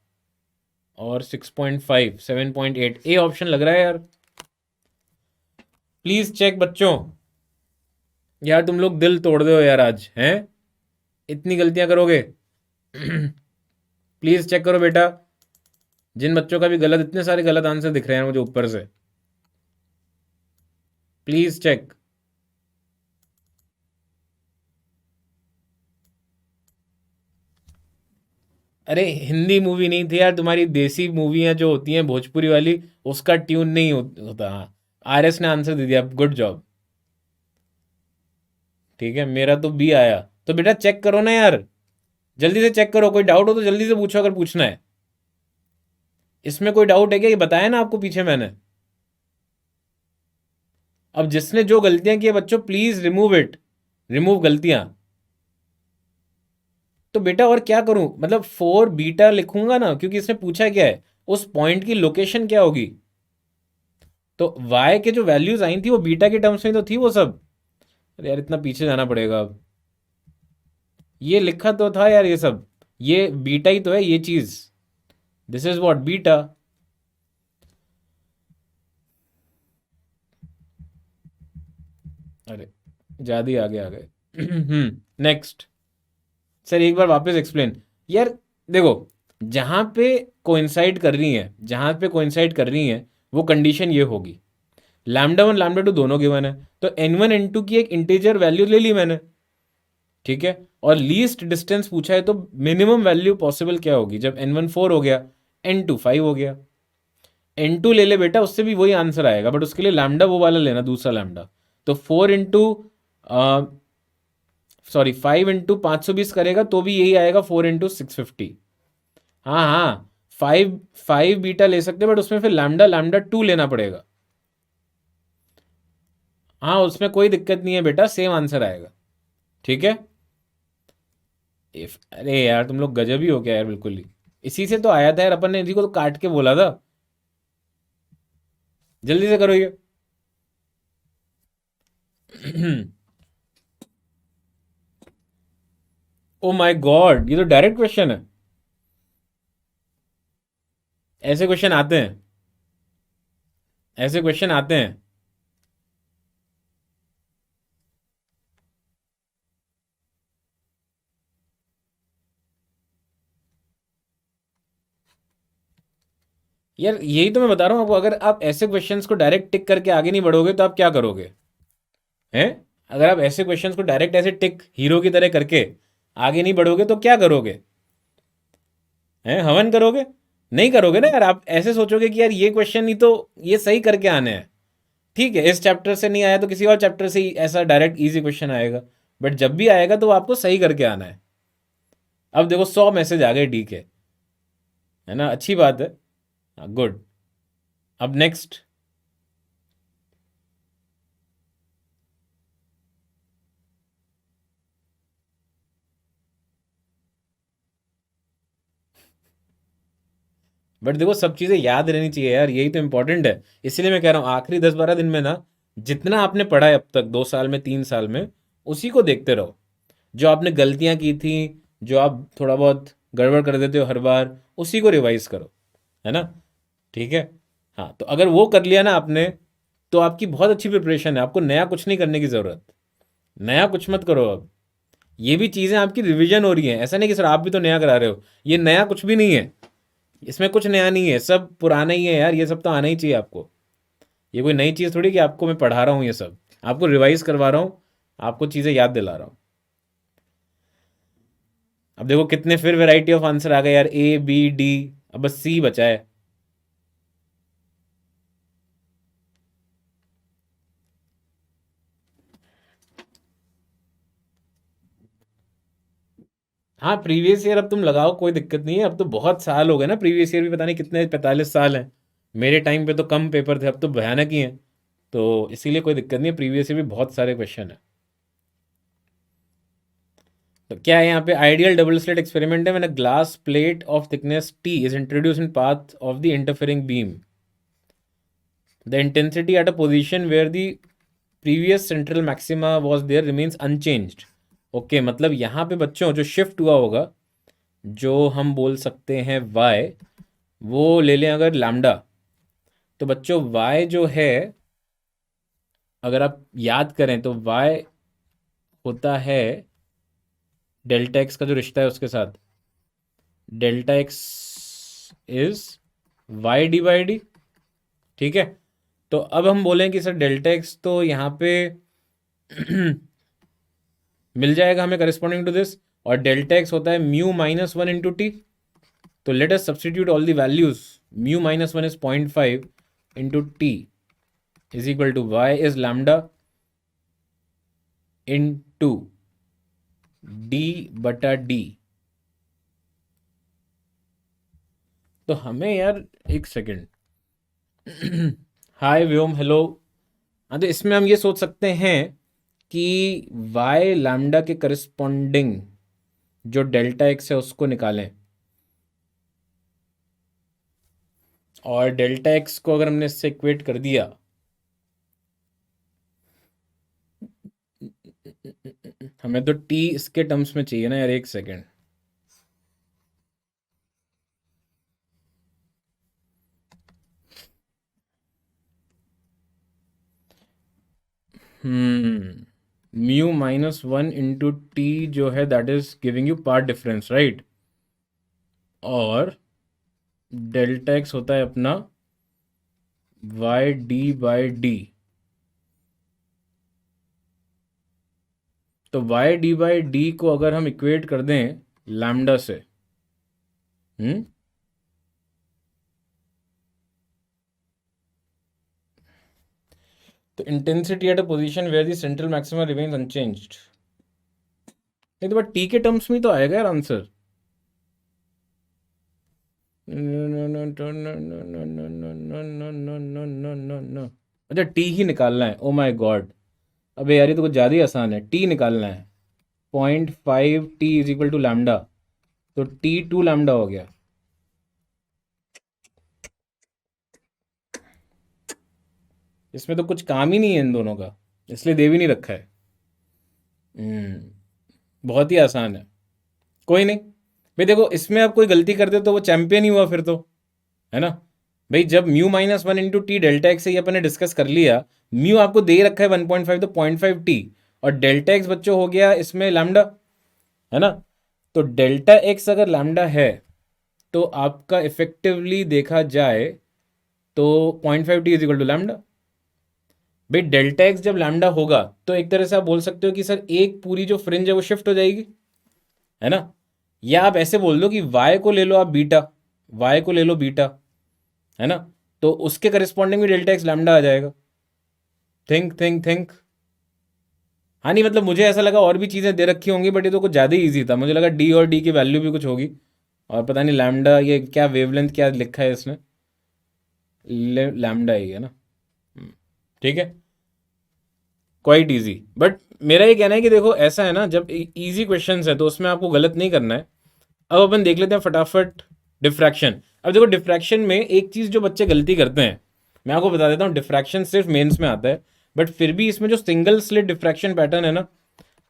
और 6.5 7.8, ए ऑप्शन लग रहा है यार। प्लीज चेक बच्चों, यार तुम लोग दिल तोड़ दो यार आज, हैं इतनी गलतियां करोगे। प्लीज चेक करो बेटा, जिन बच्चों का भी गलत, इतने सारे गलत आंसर दिख रहे हैं मुझे ऊपर से, प्लीज चेक। अरे हिंदी मूवी नहीं थी यार, तुम्हारी देसी मूवियाँ जो होती हैं भोजपुरी वाली, उसका ट्यून नहीं होता। हाँ, आरएस ने आंसर दे दिया, गुड जॉब। ठीक है, मेरा तो बी आया। तो बेटा चेक करो ना यार, जल्दी से चेक करो, कोई डाउट हो तो जल्दी से पूछो अगर पूछना है। इसमें कोई डाउट है क्या, ये बताया ना आपको पीछे मैंने। अब जिसने जो गलतियां की है बच्चों, प्लीज रिमूव इट, रिमूव गलतियां। तो बेटा और क्या करूं, मतलब 4 बीटा लिखूंगा ना, क्योंकि इसने पूछा क्या है, उस पॉइंट की लोकेशन क्या होगी? तो y के जो वैल्यूज आई थी वो बीटा के टर्म्स में तो थी वो सब। अरे यार इतना पीछे जाना पड़ेगा अब। ये लिखा तो था यार ये सब, ये बीटा ही तो है ये चीज। This is what beta. अरे ज्यादा ही आगे आ गए। नेक्स्ट। सर एक बार वापस एक्सप्लेन। यार देखो, जहां पे कोइंसाइड कर रही है, जहां पे कोइंसाइड कर रही है वो कंडीशन ये होगी, लैम्डा वन लैम्डा टू दोनों गिवन है, तो एन वन एन टू की एक इंटीजर वैल्यू ले ली मैंने, ठीक है। और लीस्ट डिस्टेंस पूछा है तो मिनिमम वैल्यू पॉसिबल क्या होगी, जब एन वन फोर हो गया, एन टू फाइव हो गया, एन टू ले ले बेटा, उससे भी वही आंसर आएगा, बट उसके लिए लैम्डा वो वाला लेना, दूसरा लैम्डा। तो 4 इंटू, सॉरी 5 इंटू 520 करेगा तो भी यही आएगा, 4 इंटू 650। हाँ हाँ, 5 बीटा ले सकते हैं, बट उसमें फिर लैम्डा लैम्डा टू लेना पड़ेगा। हाँ उसमें कोई दिक्कत नहीं है बेटा, सेम आंसर आएगा, ठीक है। इफ अरे यार तुम लोग गजब ही हो क्या यार, बिल्कुल ही। इसी से तो आया था यार, अपन ने इसी को तो काट के बोला था। जल्दी से करो ये। ओ माय गॉड, ये तो डायरेक्ट क्वेश्चन है। ऐसे क्वेश्चन आते हैं, ऐसे क्वेश्चन आते हैं। यार यही तो मैं बता रहा हूँ आपको, अगर आप ऐसे क्वेश्चंस को डायरेक्ट टिक करके आगे नहीं बढ़ोगे तो आप क्या करोगे? हैं? अगर आप ऐसे क्वेश्चंस को डायरेक्ट ऐसे टिक हीरो की तरह करके आगे नहीं बढ़ोगे तो क्या करोगे? हैं, हवन करोगे? नहीं करोगे ना यार, आप ऐसे सोचोगे कि यार ये क्वेश्चन ही तो, ये सही करके आने हैं। ठीक है, इस चैप्टर से नहीं आया तो किसी और चैप्टर से ही ऐसा डायरेक्ट इजी क्वेश्चन आएगा, बट जब भी आएगा तो आपको सही करके आना है। अब देखो 100 मैसेज आ गए डी के, है ना, अच्छी बात है, गुड। अब नेक्स्ट। बट देखो सब चीज़ें याद रहनी चाहिए यार, यही तो इंपॉर्टेंट है। इसीलिए मैं कह रहा हूँ आखिरी 10-12 दिन में ना, जितना आपने पढ़ा है अब तक 2 साल में 3 साल में, उसी को देखते रहो। जो आपने गलतियां की थी, जो आप थोड़ा बहुत गड़बड़ कर देते हो हर बार, उसी को रिवाइज करो, है ना, ठीक है। हाँ तो अगर वो कर लिया ना आपने, तो आपकी बहुत अच्छी प्रिपरेशन है, आपको नया कुछ नहीं करने की ज़रूरत। नया कुछ मत करो अब। ये भी चीज़ें आपकी रिवीजन हो रही हैं, ऐसा नहीं कि सर आप भी तो नया करा रहे हो, ये नया कुछ भी नहीं है, इसमें कुछ नया नहीं है, सब पुराना ही है यार, ये सब तो आना ही चाहिए आपको। ये कोई नई चीज़ थोड़ी कि आपको मैं पढ़ा रहा हूँ, ये सब आपको रिवाइज करवा रहा हूँ, आपको चीज़ें याद दिला रहा हूँ। अब देखो कितने फिर वैरायटी ऑफ आंसर आ गए यार, ए बी डी, अब बस सी बचा है। हाँ प्रीवियस ईयर अब तुम लगाओ, कोई दिक्कत नहीं है, अब तो बहुत साल हो गए ना, प्रीवियस ईयर भी पता नहीं कितने, 45 साल हैं। मेरे टाइम पे तो कम पेपर थे, अब तो भयानक ही हैं। तो इसीलिए कोई दिक्कत नहीं है, प्रीवियस ईयर भी बहुत सारे क्वेश्चन है। तो क्या है यहाँ पे, आइडियल डबल स्लिट एक्सपेरिमेंट है, मैंने glass plate of thickness t is introduce in path of the interfering beam, the intensity at a position where the previous central maxima was there remains unchanged. Okay, मतलब यहाँ पे बच्चों जो shift हुआ होगा, जो हम बोल सकते हैं y, वो ले लें अगर लैम्डा, तो बच्चों y जो है, अगर आप याद करें तो y होता है डेल्टा एक्स का जो रिश्ता है उसके साथ, delta x is y d by d, ठीक है। तो अब हम बोलें कि सर डेल्टा एक्स तो यहाँ पे मिल जाएगा हमें करिस्पॉन्डिंग टू दिस, और डेल्टा एक्स होता है μ-1 × t। तो let us substitute all the values, μ-1 is 0.5 into t is equal to y is lambda into d/d। तो हमें यार, एक सेकेंड, हाय व्योम हेलो। हाँ तो इसमें हम ये सोच सकते हैं कि y लैम्डा के करस्पॉन्डिंग जो डेल्टा एक्स है उसको निकालें। और डेल्टा एक्स को अगर हमने इससे इक्वेट कर दिया, हमें तो टी इसके टर्म्स में चाहिए ना यार, एक सेकेंड। म्यू -1 × टी जो है that is giving you path difference, right. और डेल्टा एक्स होता है अपना y/d/d। तो y/d/d को अगर हम इक्वेट कर दें लैम्डा से, तो intensity at a position where the central maxima remains unchanged. नहीं तो बट टी के टर्म्स में ही तो आएगा यार आंसर। अच्छा टी ही निकालना है, ओ माय गॉड। अबे यार ये तो कुछ ज़्यादा ही आसान है, टी निकालना है। 0.5 t is equal to lambda, तो t2 लैम्डा हो गया। इसमें तो कुछ काम ही नहीं है इन दोनों का, इसलिए दे भी नहीं रखा है। बहुत ही आसान है, कोई नहीं भाई। देखो इसमें आप कोई गलती करते तो वो चैंपियन ही हुआ फिर तो, है ना भाई। जब μ-1 × टी डेल्टा एक्स से ही अपन ने डिस्कस कर लिया, म्यू आपको दे ही रखा है 1.5, तो 0.5 t, और डेल्टा एक्स बच्चों हो गया इसमें लैम्डा, है ना। तो डेल्टा एक्स अगर लैम्डा है तो आपका इफेक्टिवली देखा जाए तो 0.5 t is equal to lambda. भाई डेल्टा एक्स जब लैम्डा होगा तो एक तरह से आप बोल सकते हो कि सर एक पूरी जो फ्रिंज है वो शिफ्ट हो जाएगी, है ना। या आप ऐसे बोल दो कि y को ले लो आप बीटा, y को ले लो बीटा, है ना। तो उसके करस्पॉन्डिंग में डेल्टा एक्स लैम्डा आ जाएगा। Think think think. हाँ नहीं मतलब मुझे ऐसा लगा और भी चीज़ें दे रखी होंगी, बट ये तो कुछ ज़्यादा ही ईजी था। मुझे लगा डी और डी की वैल्यू भी कुछ होगी, और पता नहीं लैम्डा ये क्या वेवलेंथ क्या लिखा है इसमें, लैम्डा ही है ना। ठीक है, क्वाइट इजी। बट मेरा ये कहना है कि देखो ऐसा है ना, जब इजी क्वेश्चंस है तो उसमें आपको गलत नहीं करना है। अब अपन देख लेते हैं फटाफट डिफ्रैक्शन। अब देखो डिफ्रैक्शन में एक चीज़ जो बच्चे गलती करते हैं, मैं आपको बता देता हूँ। डिफ्रैक्शन सिर्फ मेंस में आता है, बट फिर भी इसमें जो सिंगल स्लिट डिफ्रैक्शन पैटर्न है ना,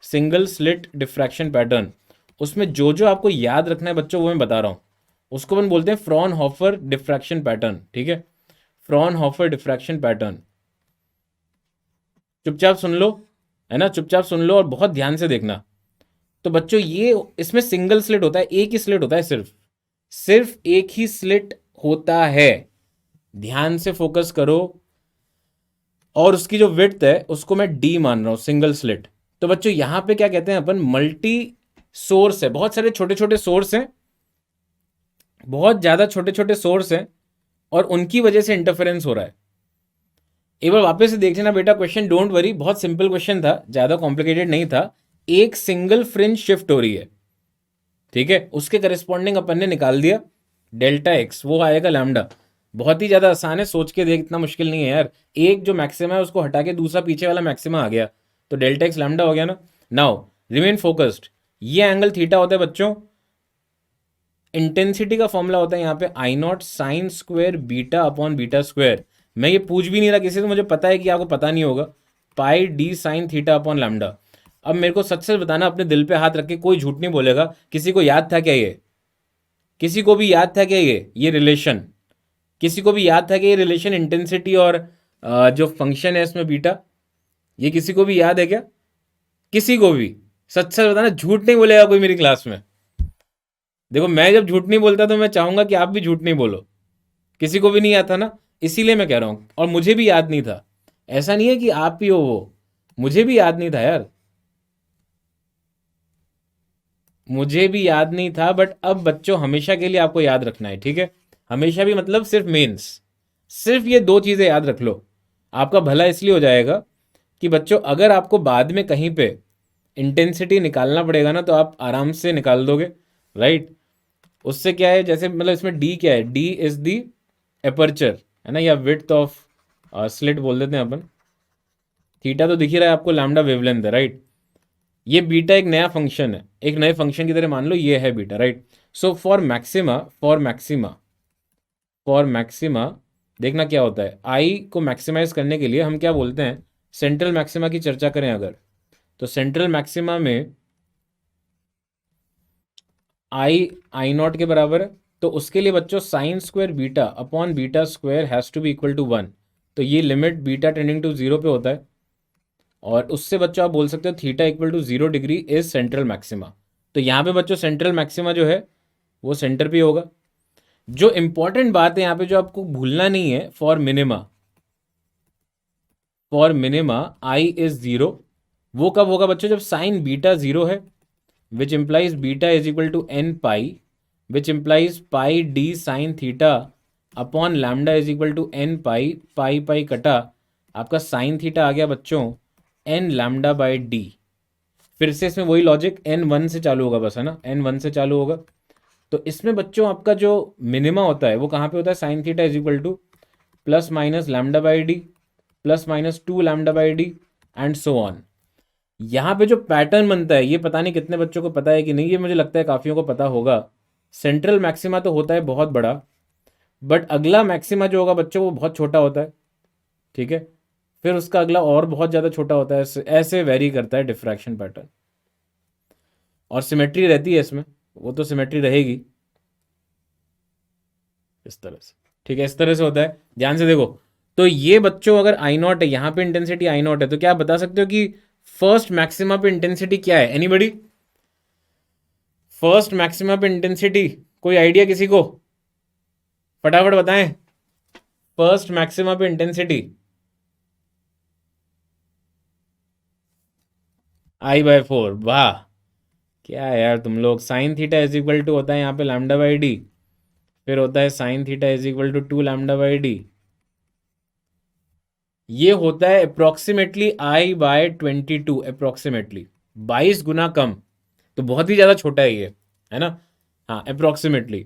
सिंगल स्लिट डिफ्रैक्शन पैटर्न, उसमें जो जो आपको याद रखना है बच्चों वो मैं बता रहा हूँ। उसको अपन बोलते हैं फ्रॉनहोफर डिफ्रैक्शन पैटर्न, ठीक है। फ्रॉनहोफर डिफ्रैक्शन पैटर्न, चुपचाप सुन लो, है ना, चुपचाप सुन लो और बहुत ध्यान से देखना। तो बच्चों ये इसमें सिंगल स्लिट होता है, एक ही स्लिट होता है, सिर्फ सिर्फ एक ही स्लिट होता है। ध्यान से फोकस करो। और उसकी जो विड्थ है उसको मैं डी मान रहा हूं, सिंगल स्लिट। तो बच्चों यहां पे क्या कहते हैं अपन, मल्टी सोर्स है, बहुत सारे छोटे छोटे सोर्स हैं, बहुत ज्यादा छोटे छोटे सोर्स हैं, और उनकी वजह से इंटरफेरेंस हो रहा है। एक बार वापस से देख लेना बेटा क्वेश्चन, डोंट वरी, बहुत सिंपल क्वेश्चन था, ज्यादा कॉम्प्लिकेटेड नहीं था। एक सिंगल फ्रिंज शिफ्ट हो रही है, ठीक है, उसके करस्पॉन्डिंग अपन ने निकाल दिया डेल्टा एक्स, वो आएगा लैम्डा। बहुत ही ज्यादा आसान है, सोच के देख, इतना मुश्किल नहीं है यार। एक जो मैक्सिमा है उसको हटा के दूसरा पीछे वाला मैक्सिमा आ गया, तो डेल्टा एक्स लैम्डा हो गया ना। Now remain focused. ये एंगल थीटा होता है बच्चों। इंटेंसिटी का फॉर्मूला होता है यहाँ पे I0 sign square beta upon beta square. मैं ये पूछ भी नहीं रहा किसी से, मुझे पता है कि आपको पता नहीं होगा। Pi D sine theta upon lambda. अब मेरे को सच सच बताना, अपने दिल पे हाथ रख के, कोई झूठ नहीं बोलेगा। किसी को याद था क्या ये, किसी को भी याद था क्या ये रिलेशन, किसी को भी याद था कि ये रिलेशन इंटेंसिटी और जो फंक्शन है इसमें बीटा, ये किसी को भी याद है क्या? किसी को भी? सच सच बताना, झूठ नहीं बोलेगा कोई मेरी क्लास में। देखो मैं जब झूठ नहीं बोलता तो मैं चाहूंगा कि आप भी झूठ नहीं बोलो। किसी को भी नहीं आता ना, इसीलिए मैं कह रहा हूं। और मुझे भी याद नहीं था, ऐसा नहीं है कि आप ही हो वो, मुझे भी याद नहीं था यार, मुझे भी याद नहीं था। बट अब बच्चों हमेशा के लिए आपको याद रखना है, ठीक है। हमेशा भी मतलब सिर्फ मेंस, सिर्फ ये दो चीजें याद रख लो। आपका भला इसलिए हो जाएगा कि बच्चों अगर आपको बाद में कहीं पे इंटेंसिटी निकालना पड़ेगा ना, तो आप आराम से निकाल दोगे, राइट। उससे क्या है, जैसे मतलब इसमें डी क्या है, डी इज दी एपर्चर, है ना, या विड्थ ऑफ स्लिट बोल देते हैं अपन। थीटा तो दिख ही रहा है आपको, लैम्डा वेवलेंथ है, राइट। ये बीटा एक नया फंक्शन है, एक नए फंक्शन की तरह मान लो ये है beta, right. So for maxima for maxima देखना क्या होता है, आई को मैक्सिमाइज करने के लिए हम क्या बोलते हैं, सेंट्रल मैक्सिमा की चर्चा करें अगर, तो सेंट्रल मैक्सिमा में आई नॉट के बराबर है, तो उसके लिए बच्चों sine square beta upon beta square has to be equal to 1। तो ये लिमिट बीटा टेंडिंग टू 0 पे होता है, और उससे बच्चों आप बोल सकते हो theta equal to 0 degree is central maxima. तो यहाँ पे बच्चों सेंट्रल मैक्सिमा जो है वो सेंटर पे होगा। जो इंपॉर्टेंट बात है यहाँ पे जो आपको भूलना नहीं है, फॉर मिनिमा आई इज 0, वो कब होगा बच्चों, जब साइन बीटा 0 है, which implies beta is equal to N pi, which implies pi D sine theta upon lambda is equal to N pi, pi pi कटा, आपका साइन थीटा आ गया बच्चों एन लैम्डा बाई डी। फिर से इसमें वही logic, N 1 से चालू होगा बस, है ना, एन 1 से चालू होगा। तो इसमें बच्चों आपका जो मिनिमा होता है वो कहाँ पे होता है, sine theta is equal two plus minus lambda by D plus minus 2 lambda by D and so on. यहाँ पे जो पैटर्न बनता है ये पता नहीं कितने बच्चों को पता है कि नहीं, ये मुझे लगता है काफ़ियों को पता होगा। सेंट्रल मैक्सिमा तो होता है बहुत बड़ा, बट अगला मैक्सिमा जो होगा बच्चों वो बहुत छोटा होता है, ठीक है, फिर उसका अगला और बहुत ज़्यादा छोटा होता है, ऐसे वेरी करता है डिफ्रैक्शन पैटर्न। और सिमेट्री रहती है इसमें, वो तो सिमेट्री रहेगी इस तरह से, ठीक है, इस तरह से होता है, ध्यान से देखो। तो ये बच्चों अगर आई नॉट है, यहाँ पे इंटेंसिटी आई नॉट है, तो क्या आप बता सकते हो कि फर्स्ट मैक्सिमा पे इंटेंसिटी क्या है, एनीबडी, फर्स्ट मैक्सिमा पे इंटेंसिटी कोई आइडिया किसी को, फटाफट बताएं, फर्स्ट मैक्सिमा पे इंटेंसिटी आई बाय 4, वाह, क्या है यार तुम लोग, sine theta is equal to होता है यहाँ पे लैम्डा बाई डी, फिर होता है sine theta is equal to 2 lambda by डी, ये होता है अप्रोक्सीमेटली आई बाय 22, अप्रोक्सीमेटली 22 गुना कम, तो बहुत ही ज़्यादा छोटा है ये, है ना, हाँ अप्रोक्सीमेटली,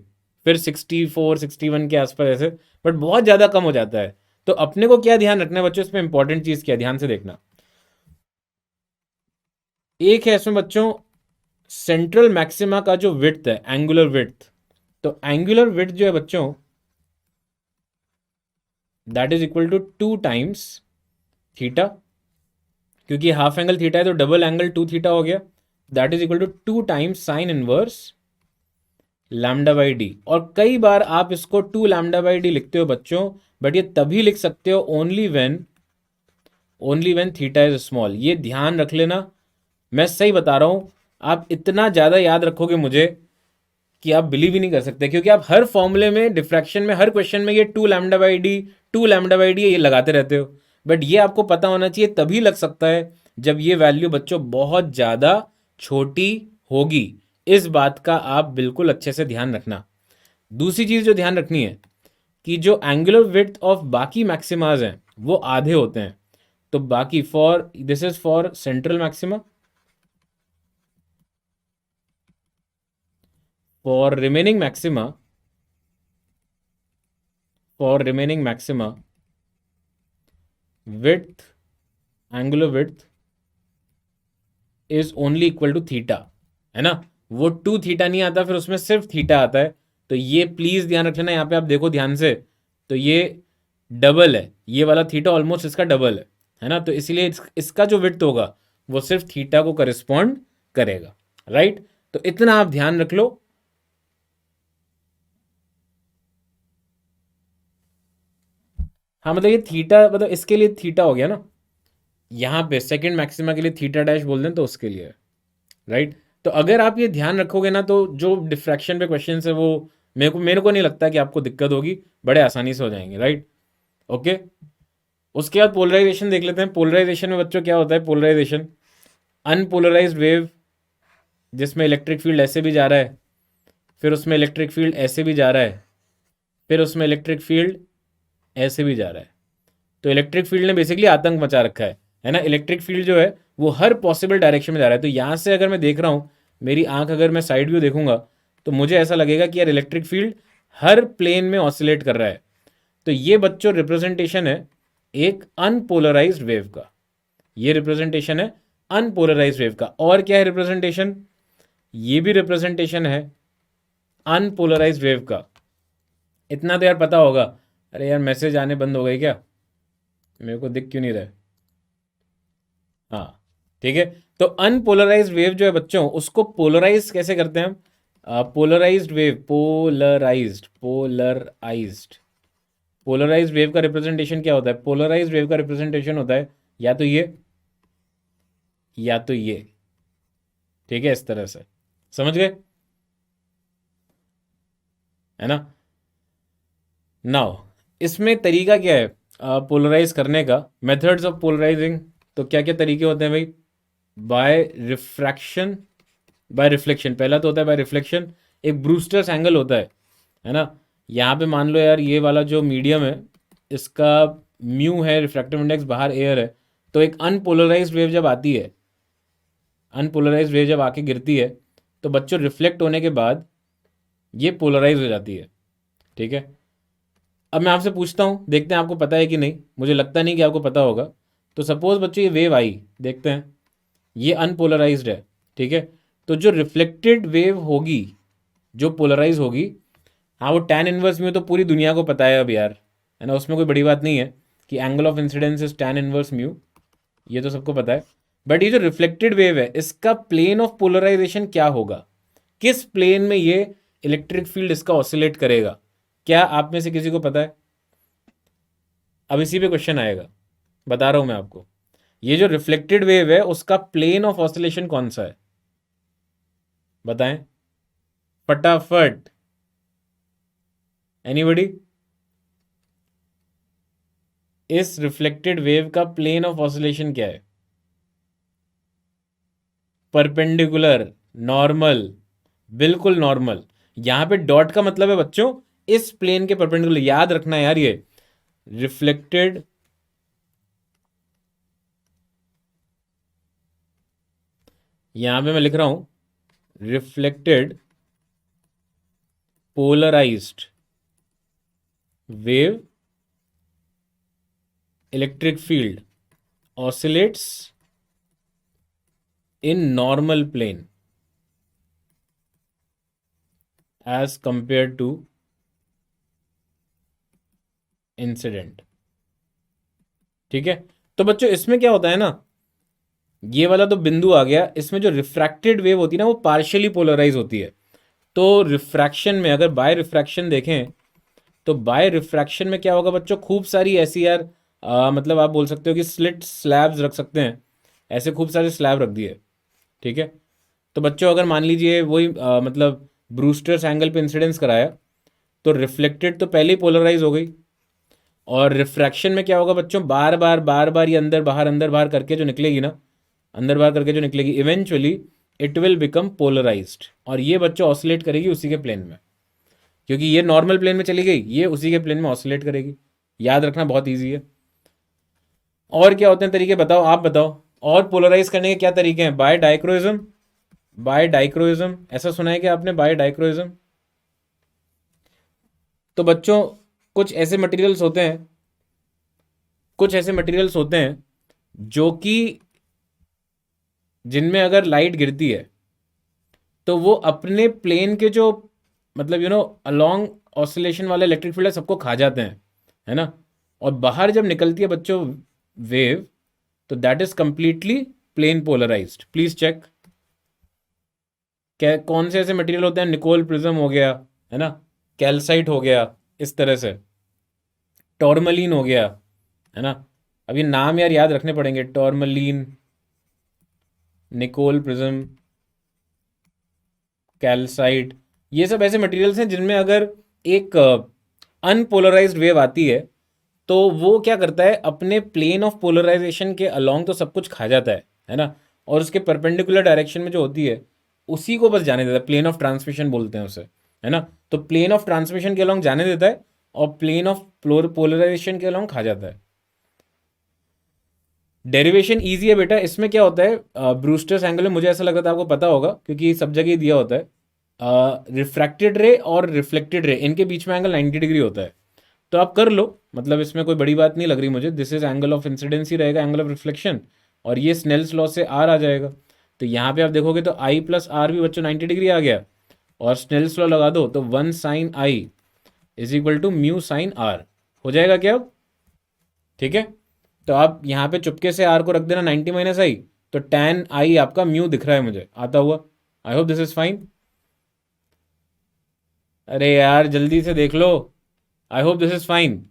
फिर 64 61 के आसपास ऐसे, बट बहुत ज़्यादा कम हो जाता है। तो अपने को क्या ध्यान रखना है बच्चों, इसमें इंपॉर्टेंट चीज़ क्या है, ध्यान से देखना। एक है इसमें बच्चों सेंट्रल मैक्सिमा का जो विड्थ है, एंगुलर विड्थ, तो एंगुलर विड्थ जो है बच्चों that is equal to 2 times theta, क्योंकि हाफ एंगल थीटा है तो डबल एंगल 2 थीटा हो गया, that is equal to 2 times sine inverse lambda by d. और कई बार आप इसको 2 लैम्डा बाई डी लिखते हो बच्चों, बट ये तभी लिख सकते हो only when theta is small, ये ध्यान रख लेना, मैं सही बता रहा हूं, आप इतना ज़्यादा याद रखोगे मुझे कि आप बिलीव ही नहीं कर सकते, क्योंकि आप हर फॉर्मूले में, डिफ्रैक्शन में, हर क्वेश्चन में ये 2 lambda by D 2 lambda by डी ये लगाते रहते हो, बट ये आपको पता होना चाहिए तभी लग सकता है जब ये वैल्यू बच्चों बहुत ज़्यादा छोटी होगी, इस बात का आप बिल्कुल अच्छे से ध्यान रखना। दूसरी चीज़ जो ध्यान रखनी है कि जो एंगुलर विड्थ ऑफ बाकी मैक्सिमाज हैं वो आधे होते हैं, तो बाकी for this is for central maxima, for remaining maxima, width, angular width is only equal to theta, है ना, वो 2 थीटा नहीं आता, फिर उसमें सिर्फ थीटा आता है, तो ये प्लीज ध्यान रखना, यहाँ पे आप देखो ध्यान से, तो ये डबल है, ये वाला थीटा ऑलमोस्ट इसका डबल है ना, तो इसलिए इसका जो विड्थ होगा वो सिर्फ थीटा को करिस्पॉन्ड करेगा, राइट, तो इतना आप ध्यान रख लो। हाँ मतलब ये थीटा, मतलब इसके लिए थीटा हो गया ना, यहाँ पे सेकंड मैक्सिमा के लिए थीटा डैश बोल दें तो उसके लिए, राइट। तो अगर आप ये ध्यान रखोगे ना तो जो डिफ्रैक्शन पे क्वेश्चन है वो मेरे को नहीं लगता कि आपको दिक्कत होगी, बड़े आसानी से हो जाएंगे, राइट, ओके। उसके बाद पोलराइजेशन देख लेते हैं। पोलराइजेशन में बच्चों क्या होता है, पोलराइजेशन अनपोलराइज्ड वेव जिसमें इलेक्ट्रिक फील्ड ऐसे भी जा रहा है, फिर उसमें इलेक्ट्रिक फील्ड ऐसे भी जा रहा है, फिर उसमें इलेक्ट्रिक फील्ड ऐसे भी जा रहा है, तो इलेक्ट्रिक फील्ड ने बेसिकली आतंक मचा रखा है ना, इलेक्ट्रिक फील्ड जो है वो हर पॉसिबल डायरेक्शन में जा रहा है। तो यहाँ से अगर मैं देख रहा हूँ, मेरी आंख अगर मैं साइड व्यू देखूंगा तो मुझे ऐसा लगेगा कि यार इलेक्ट्रिक फील्ड हर प्लेन में ऑसिलेट कर रहा है। तो ये बच्चों रिप्रेजेंटेशन है एक अनपोलराइज्ड वेव का, ये रिप्रेजेंटेशन है अनपोलराइज्ड वेव का। और क्या है रिप्रेजेंटेशन, ये भी रिप्रेजेंटेशन है अनपोलराइज्ड वेव का। इतना तो यार पता होगा। अरे यार मैसेज आने बंद हो गए क्या, मेरे को दिख क्यों नहीं रहा है? हाँ ठीक है। तो अनपोलराइज्ड वेव जो है बच्चों, उसको पोलराइज कैसे करते हैं हम? पोलराइज्ड वेव, पोलराइज्ड वेव का रिप्रेजेंटेशन क्या होता है? पोलराइज्ड वेव का रिप्रेजेंटेशन होता है या तो ये या तो ये। ठीक है, इस तरह से, समझ गए? है ना? नाउ इसमें तरीका क्या है पोलराइज करने का? मेथड्स ऑफ पोलराइजिंग, तो क्या क्या तरीके होते हैं भाई? बाय रिफ्रैक्शन, बाय रिफ्लेक्शन, पहला तो होता है बाय रिफ्लेक्शन। एक ब्रूस्टर्स एंगल होता है ना? यहाँ पे मान लो यार ये वाला जो मीडियम है, इसका म्यू है, रिफ्रैक्टिव इंडेक्स, बाहर एयर है। तो एक अनपोलराइज्ड वेव जब आती है, अनपोलराइज्ड वेव जब आके गिरती है, तो बच्चों रिफ्लेक्ट होने के बाद ये पोलराइज हो जाती है। ठीक है, अब मैं आपसे पूछता हूँ, देखते हैं आपको पता है कि नहीं, मुझे लगता नहीं कि आपको पता होगा। तो सपोज बच्चों ये वेव आई, देखते हैं, ये अनपोलराइज्ड है। ठीक है, तो जो रिफ्लेक्टेड वेव होगी, जो पोलराइज होगी, हाँ वो टैन इनवर्स म्यू तो पूरी दुनिया को पता है अब यार, है ना? उसमें कोई बड़ी बात नहीं है कि angle of incidence is tan inverse mu, ये तो सबको पता है। बट ये जो रिफ्लेक्टेड वेव है, इसका प्लेन ऑफ पोलराइजेशन क्या होगा? किस प्लेन में ये इलेक्ट्रिक फील्ड इसका ऑसिलेट करेगा? क्या आप में से किसी को पता है? अब इसी पे क्वेश्चन आएगा, बता रहा हूं मैं आपको। ये जो रिफ्लेक्टेड वेव है, उसका प्लेन ऑफ ऑसिलेशन कौन सा है? बताएं फटाफट, एनीबडी? इस रिफ्लेक्टेड वेव का प्लेन ऑफ ऑसिलेशन क्या है? परपेंडिकुलर, नॉर्मल, बिल्कुल नॉर्मल। यहां पे डॉट का मतलब है बच्चों इस प्लेन के परपेंडिकुलर, याद रखना यार, ये रिफ्लेक्टेड, यहां पे मैं लिख रहा हूं reflected polarised wave electric field oscillates in normal plane as compare to incident. ठीक है, तो बच्चों इसमें क्या होता है ना, ये वाला तो बिंदु आ गया, इसमें जो रिफ्रैक्टेड वेव होती है ना, वो पार्शियली पोलराइज होती है। तो रिफ्रैक्शन में, अगर बाय रिफ्रैक्शन देखें, तो बाय रिफ्रैक्शन में क्या होगा बच्चों, खूब सारी ऐसी यार मतलब आप बोल सकते हो कि स्लिट स्लैब्स रख सकते हैं, ऐसे खूब सारे स्लैब रख दिए। ठीक है, तो बच्चों अगर मान लीजिए वही मतलब ब्रूस्टर्स एंगल पे इंसिडेंस कराया, तो रिफ्लेक्टेड तो पहले ही पोलराइज हो गई, और रिफ्रैक्शन में क्या होगा बच्चों, बार बार ये अंदर बाहर करके जो निकलेगी ना, अंदर बाहर करके जो निकलेगी, eventually it will become polarised, और ये बच्चों ऑसिलेट करेगी उसी के प्लेन में, क्योंकि ये नॉर्मल प्लेन में चली गई, ये उसी के प्लेन में ऑसिलेट करेगी। याद रखना बहुत ईजी है। और क्या होते हैं तरीके, बताओ, आप बताओ। और पोलराइज करने के क्या तरीके हैं? बाय डाइक्रोइज्म, बाय डाइक्रोइज्म, ऐसा सुना है कि आपने, बाय डाइक्रोइज्म? तो बच्चों कुछ ऐसे मटेरियल्स होते हैं, कुछ ऐसे मटेरियल्स होते हैं जो कि जिनमें अगर लाइट गिरती है, तो वो अपने प्लेन के जो मतलब अलोंग ऑसिलेशन वाले इलेक्ट्रिक फील्ड है, सबको खा जाते हैं, है ना? और बाहर जब निकलती है बच्चों वेव, तो that is completely plane polarised. Please check, क्या कौन से ऐसे मटेरियल होते हैं? निकोल प्रिज्म हो गया, है ना, कैल्साइट हो गया, इस तरह से, टॉर्मलिन हो गया, है ना? अब ये नाम यार याद रखने पड़ेंगे, टॉर्मलिन, निकोल प्रिज्म, कैल्साइट, ये सब ऐसे मटेरियल्स हैं जिनमें अगर एक अनपोलराइज्ड वेव आती है, तो वो क्या करता है, अपने प्लेन ऑफ पोलराइजेशन के अलोंग तो सब कुछ खा जाता है ना? और उसके परपेंडिकुलर डायरेक्शन में जो होती है, उसी को बस जाने देता है, प्लेन ऑफ ट्रांसमिशन बोलते हैं उसे, है ना? तो प्लेन ऑफ ट्रांसमिशन के अलोंग जाने देता है, और प्लेन ऑफ पोलराइजेशन के अलोंग खा जाता है। डेरिवेशन ईजी है बेटा। इसमें क्या होता है, ब्रूस्टर्स एंगल में, मुझे ऐसा लग रहा था आपको पता होगा क्योंकि सब जगह ही दिया होता है, रिफ्रैक्टेड रे और रिफ्लेक्टेड रे, इनके बीच में एंगल 90 डिग्री होता है। तो आप कर लो, मतलब इसमें कोई बड़ी बात नहीं लग रही मुझे। This is angle of incidence ही रहेगा, एंगल ऑफ रिफ्लेक्शन, और ये स्नेल्स लॉ से आर आ जाएगा। तो यहाँ पे आप देखोगे तो आई प्लस आर भी बच्चों 90 डिग्री आ गया, और स्नेल्स लॉ लगा दो तो 1 sin i is equal to mu sine r. हो जाएगा क्या अब? ठीक है, तो आप यहाँ पे चुपके से आर को रख देना 90 माइनस आई, तो tan आई आपका म्यू दिख रहा है मुझे आता हुआ। I hope this is fine. अरे यार जल्दी से देख लो, I hope this is fine.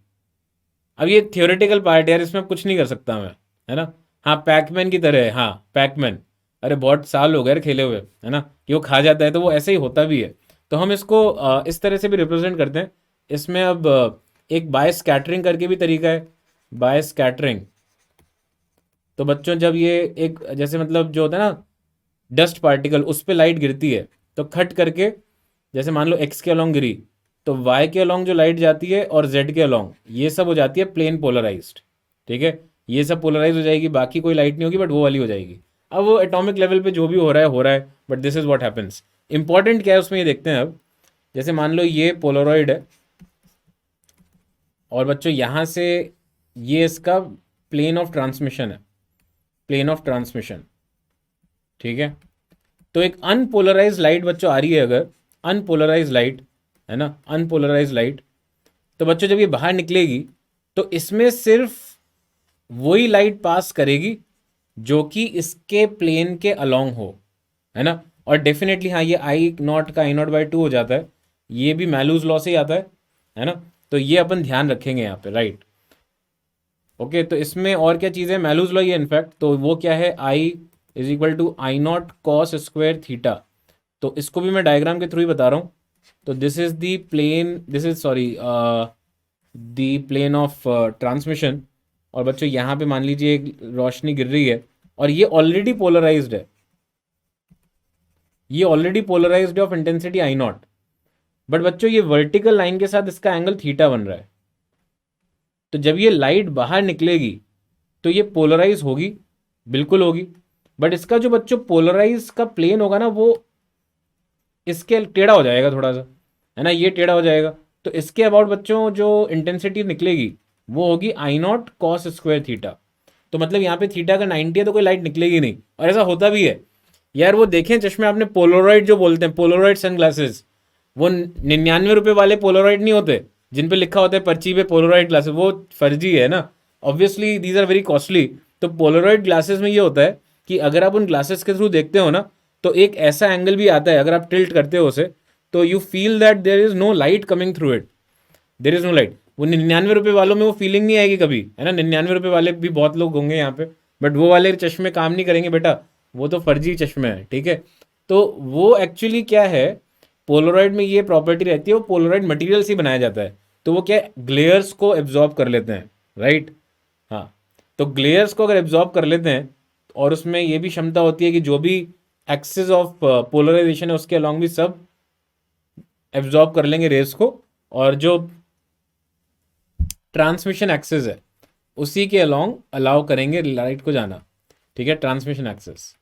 अब ये थियोरेटिकल पार्ट यार, इसमें कुछ नहीं कर सकता मैं, है ना। हाँ पैकमैन की तरह है, हाँ पैकमैन। अरे बहुत साल हो गए यार खेले हुए, है ना, कि वो खा जाता है तो वो ऐसे ही होता भी है। तो हम इसको इस तरह से भी रिप्रेजेंट करते हैं। इसमें अब एक बाय स्कैटरिंग करके भी तरीका है, बाय स्कैटरिंग। तो बच्चों जब ये एक जैसे मतलब जो होता है ना डस्ट पार्टिकल, उस पर लाइट गिरती है तो खट करके, जैसे मान लो एक्स के अलॉन्ग गिरी, तो वाई के अलॉन्ग जो लाइट जाती है और जेड के अलॉन्ग ये सब हो जाती है प्लेन पोलराइज्ड। ठीक है, ये सब पोलराइज हो जाएगी, बाकी कोई लाइट नहीं होगी बट वो वाली हो जाएगी। अब वो एटॉमिक लेवल पे जो भी हो रहा है, but this is what happens. Important क्या है उसमें ये देखते हैं अब। जैसे मान लो ये पोलरॉइड है, और बच्चों यहाँ से ये इसका प्लेन ऑफ ट्रांसमिशन है, प्लेन ऑफ ट्रांसमिशन। ठीक है, तो एक अनपोलराइज लाइट बच्चों आ रही है, अगर अनपोलराइज लाइट है ना, अनपोलराइज लाइट, तो बच्चों जब ये बाहर निकलेगी तो इसमें सिर्फ वही लाइट पास करेगी जो कि इसके प्लेन के अलोंग हो, है ना। और डेफिनेटली हाँ, ये आई नॉट का आई नॉट बाई टू हो जाता है, ये भी मैलूज लॉ से ही आता है ना। तो ये अपन ध्यान रखेंगे यहाँ पे, राइट। ओके, तो इसमें और क्या चीज़ है, मैलूज लॉ ही है इनफैक्ट। तो वो क्या है, I is equal to I not cos square theta. तो इसको भी मैं डायग्राम के थ्रू ही बता रहा हूँ। तो this is the plane, this is sorry the plane of transmission. और बच्चों यहाँ पे मान लीजिए एक रोशनी गिर रही है, और ये ऑलरेडी पोलराइज्ड है, ये ऑलरेडी पोलराइज्ड है of intensity I not. But बच्चों ये वर्टिकल लाइन के साथ इसका एंगल थीटा बन रहा है। तो जब ये लाइट बाहर निकलेगी तो ये पोलराइज होगी, बिल्कुल होगी। बट इसका जो बच्चों पोलराइज का प्लेन होगा ना, वो इसके टेढ़ा हो जाएगा थोड़ा सा, है ना, ये टेढ़ा हो जाएगा। तो इसके अबाउट बच्चों जो इंटेंसिटी निकलेगी वो होगी आई नॉट कॉस स्क्वायर थीटा। तो मतलब यहाँ पे थीटा का 90 है तो कोई लाइट निकलेगी नहीं, और ऐसा होता भी है यार। वो देखें चश्मे आपने, पोलराइड जो बोलते हैं, पोलराइड सनग्लासेस, वो 99 रुपये वाले पोलराइड नहीं होते जिन पे लिखा होता है पर्ची पे पोलराइड ग्लासेस, वो फर्जी है ना। Obviously these are very costly. तो पोलराइड ग्लासेस में ये होता है कि अगर आप उन ग्लासेस के थ्रू देखते हो ना, तो एक ऐसा एंगल भी आता है, अगर आप टिल्ट करते हो उसे, तो you feel that there is no light coming through it, there is no light. वो 99 रुपये वालों में वो फीलिंग नहीं आएगी कभी, है ना। 99 रुपये वाले भी बहुत लोग होंगे यहाँ पे, बट वो वाले चश्मे काम नहीं करेंगे बेटा, वो तो फर्जी चश्मे हैं, ठीक है। तो वो एक्चुअली क्या है, पोलराइड में ये प्रॉपर्टी रहती है, वो पोलराइड मटेरियल से ही बनाया जाता है। तो वो क्या है, ग्लेयर्स को एब्जॉर्ब कर लेते हैं, राइट। हाँ, तो ग्लेयर्स को अगर एब्जॉर्ब कर लेते हैं, और उसमें ये भी क्षमता होती है कि जो भी एक्सिस ऑफ पोलराइजेशन है उसके अलॉन्ग भी सब एब्जॉर्ब कर लेंगे रेस को, और जो ट्रांसमिशन एक्सिस है उसी के अलॉन्ग अलाउ करेंगे लाइट को जाना, ठीक है, transmission axis.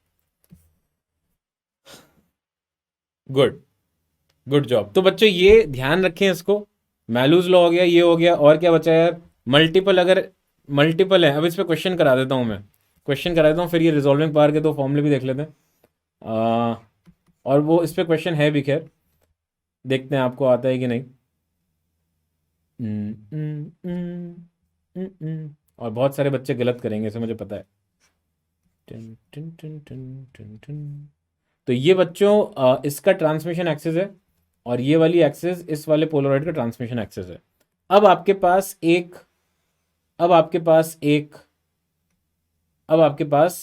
Good, good job. तो बच्चों ये ध्यान रखें इसको, मैलूज लॉ हो गया, ये हो गया, और क्या बचा यार, मल्टीपल। अगर मल्टीपल है, अब इस पर क्वेश्चन करा देता हूँ मैं, क्वेश्चन करा देता हूँ, फिर ये रिजॉल्विंग पावर के दो फॉर्मूले भी देख लेते हैं। और वो इस पर क्वेश्चन है भी, खैर देखते हैं आपको आता है कि नहीं। और बहुत सारे बच्चे गलत करेंगे, इसे मुझे पता है। टन, टन, टन, टन, टन, टन। तो ये बच्चों इसका ट्रांसमिशन एक्सिस है, और ये वाली एक्सिस इस वाले पोलराइड का ट्रांसमिशन एक्सिस है। अब आपके पास एक अब आपके पास एक अब आपके पास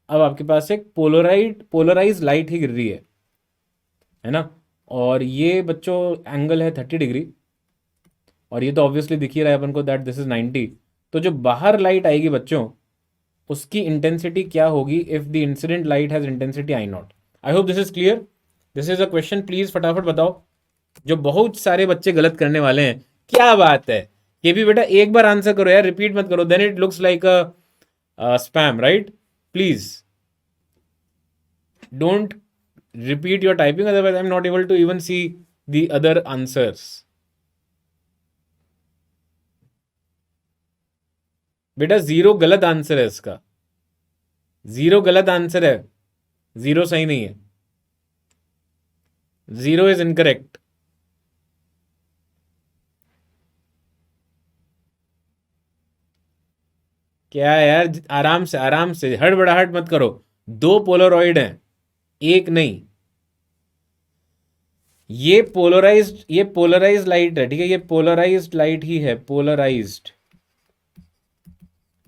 अब आपके पास एक पोलराइज लाइट ही गिर रही है ना। और ये बच्चों एंगल है 30 डिग्री, और ये तो ऑब्वियसली दिख ही रहा है अपन को दैट दिस इज 90। तो जो बाहर लाइट आएगी बच्चों, उसकी इंटेंसिटी क्या होगी if the incident light has intensity I not. I hope this is clear. This is a question, please फटाफट बताओ, जो बहुत सारे बच्चे गलत करने वाले हैं। क्या बात है, ये भी बेटा एक बार आंसर करो यार, रिपीट मत करो, then it looks like a spam, right. Please don't repeat your typing, otherwise I'm not able to even see the other answers. बेटा जीरो गलत आंसर है इसका, जीरो गलत आंसर है, जीरो सही नहीं है, जीरो इज इनकरेक्ट। क्या है यार, आराम से आराम से, हड़बड़ाहट मत करो। दो पोलरॉइड हैं, एक नहीं। ये पोलराइज्ड लाइट है, ठीक है, ये पोलराइज्ड लाइट ही है,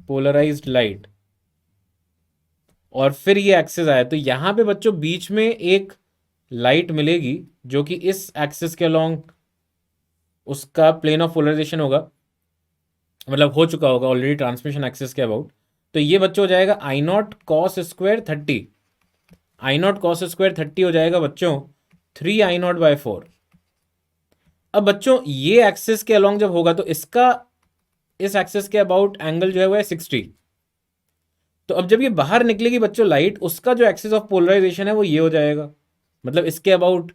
पोलराइज्ड लाइट। और फिर ये एक्सिस आया, तो यहां पे बच्चों बीच में एक लाइट मिलेगी जो कि इस एक्सिस के अलोंग उसका प्लेन ऑफ पोलराइजेशन होगा, मतलब हो चुका होगा ऑलरेडी ट्रांसमिशन एक्सिस के अबाउट। तो ये बच्चों हो जाएगा I not cos square 30, I not cos square 30 हो जाएगा बच्चों 3 I0/4। अब बच्चों ये एक्सिस के अलोंग जब होगा तो इसका इस एक्सिस के अबाउट एंगल जो है वो है 60। तो अब जब ये बाहर निकलेगी बच्चों लाइट, उसका जो एक्सिस ऑफ पोलराइजेशन है वो ये हो जाएगा, मतलब इसके अबाउट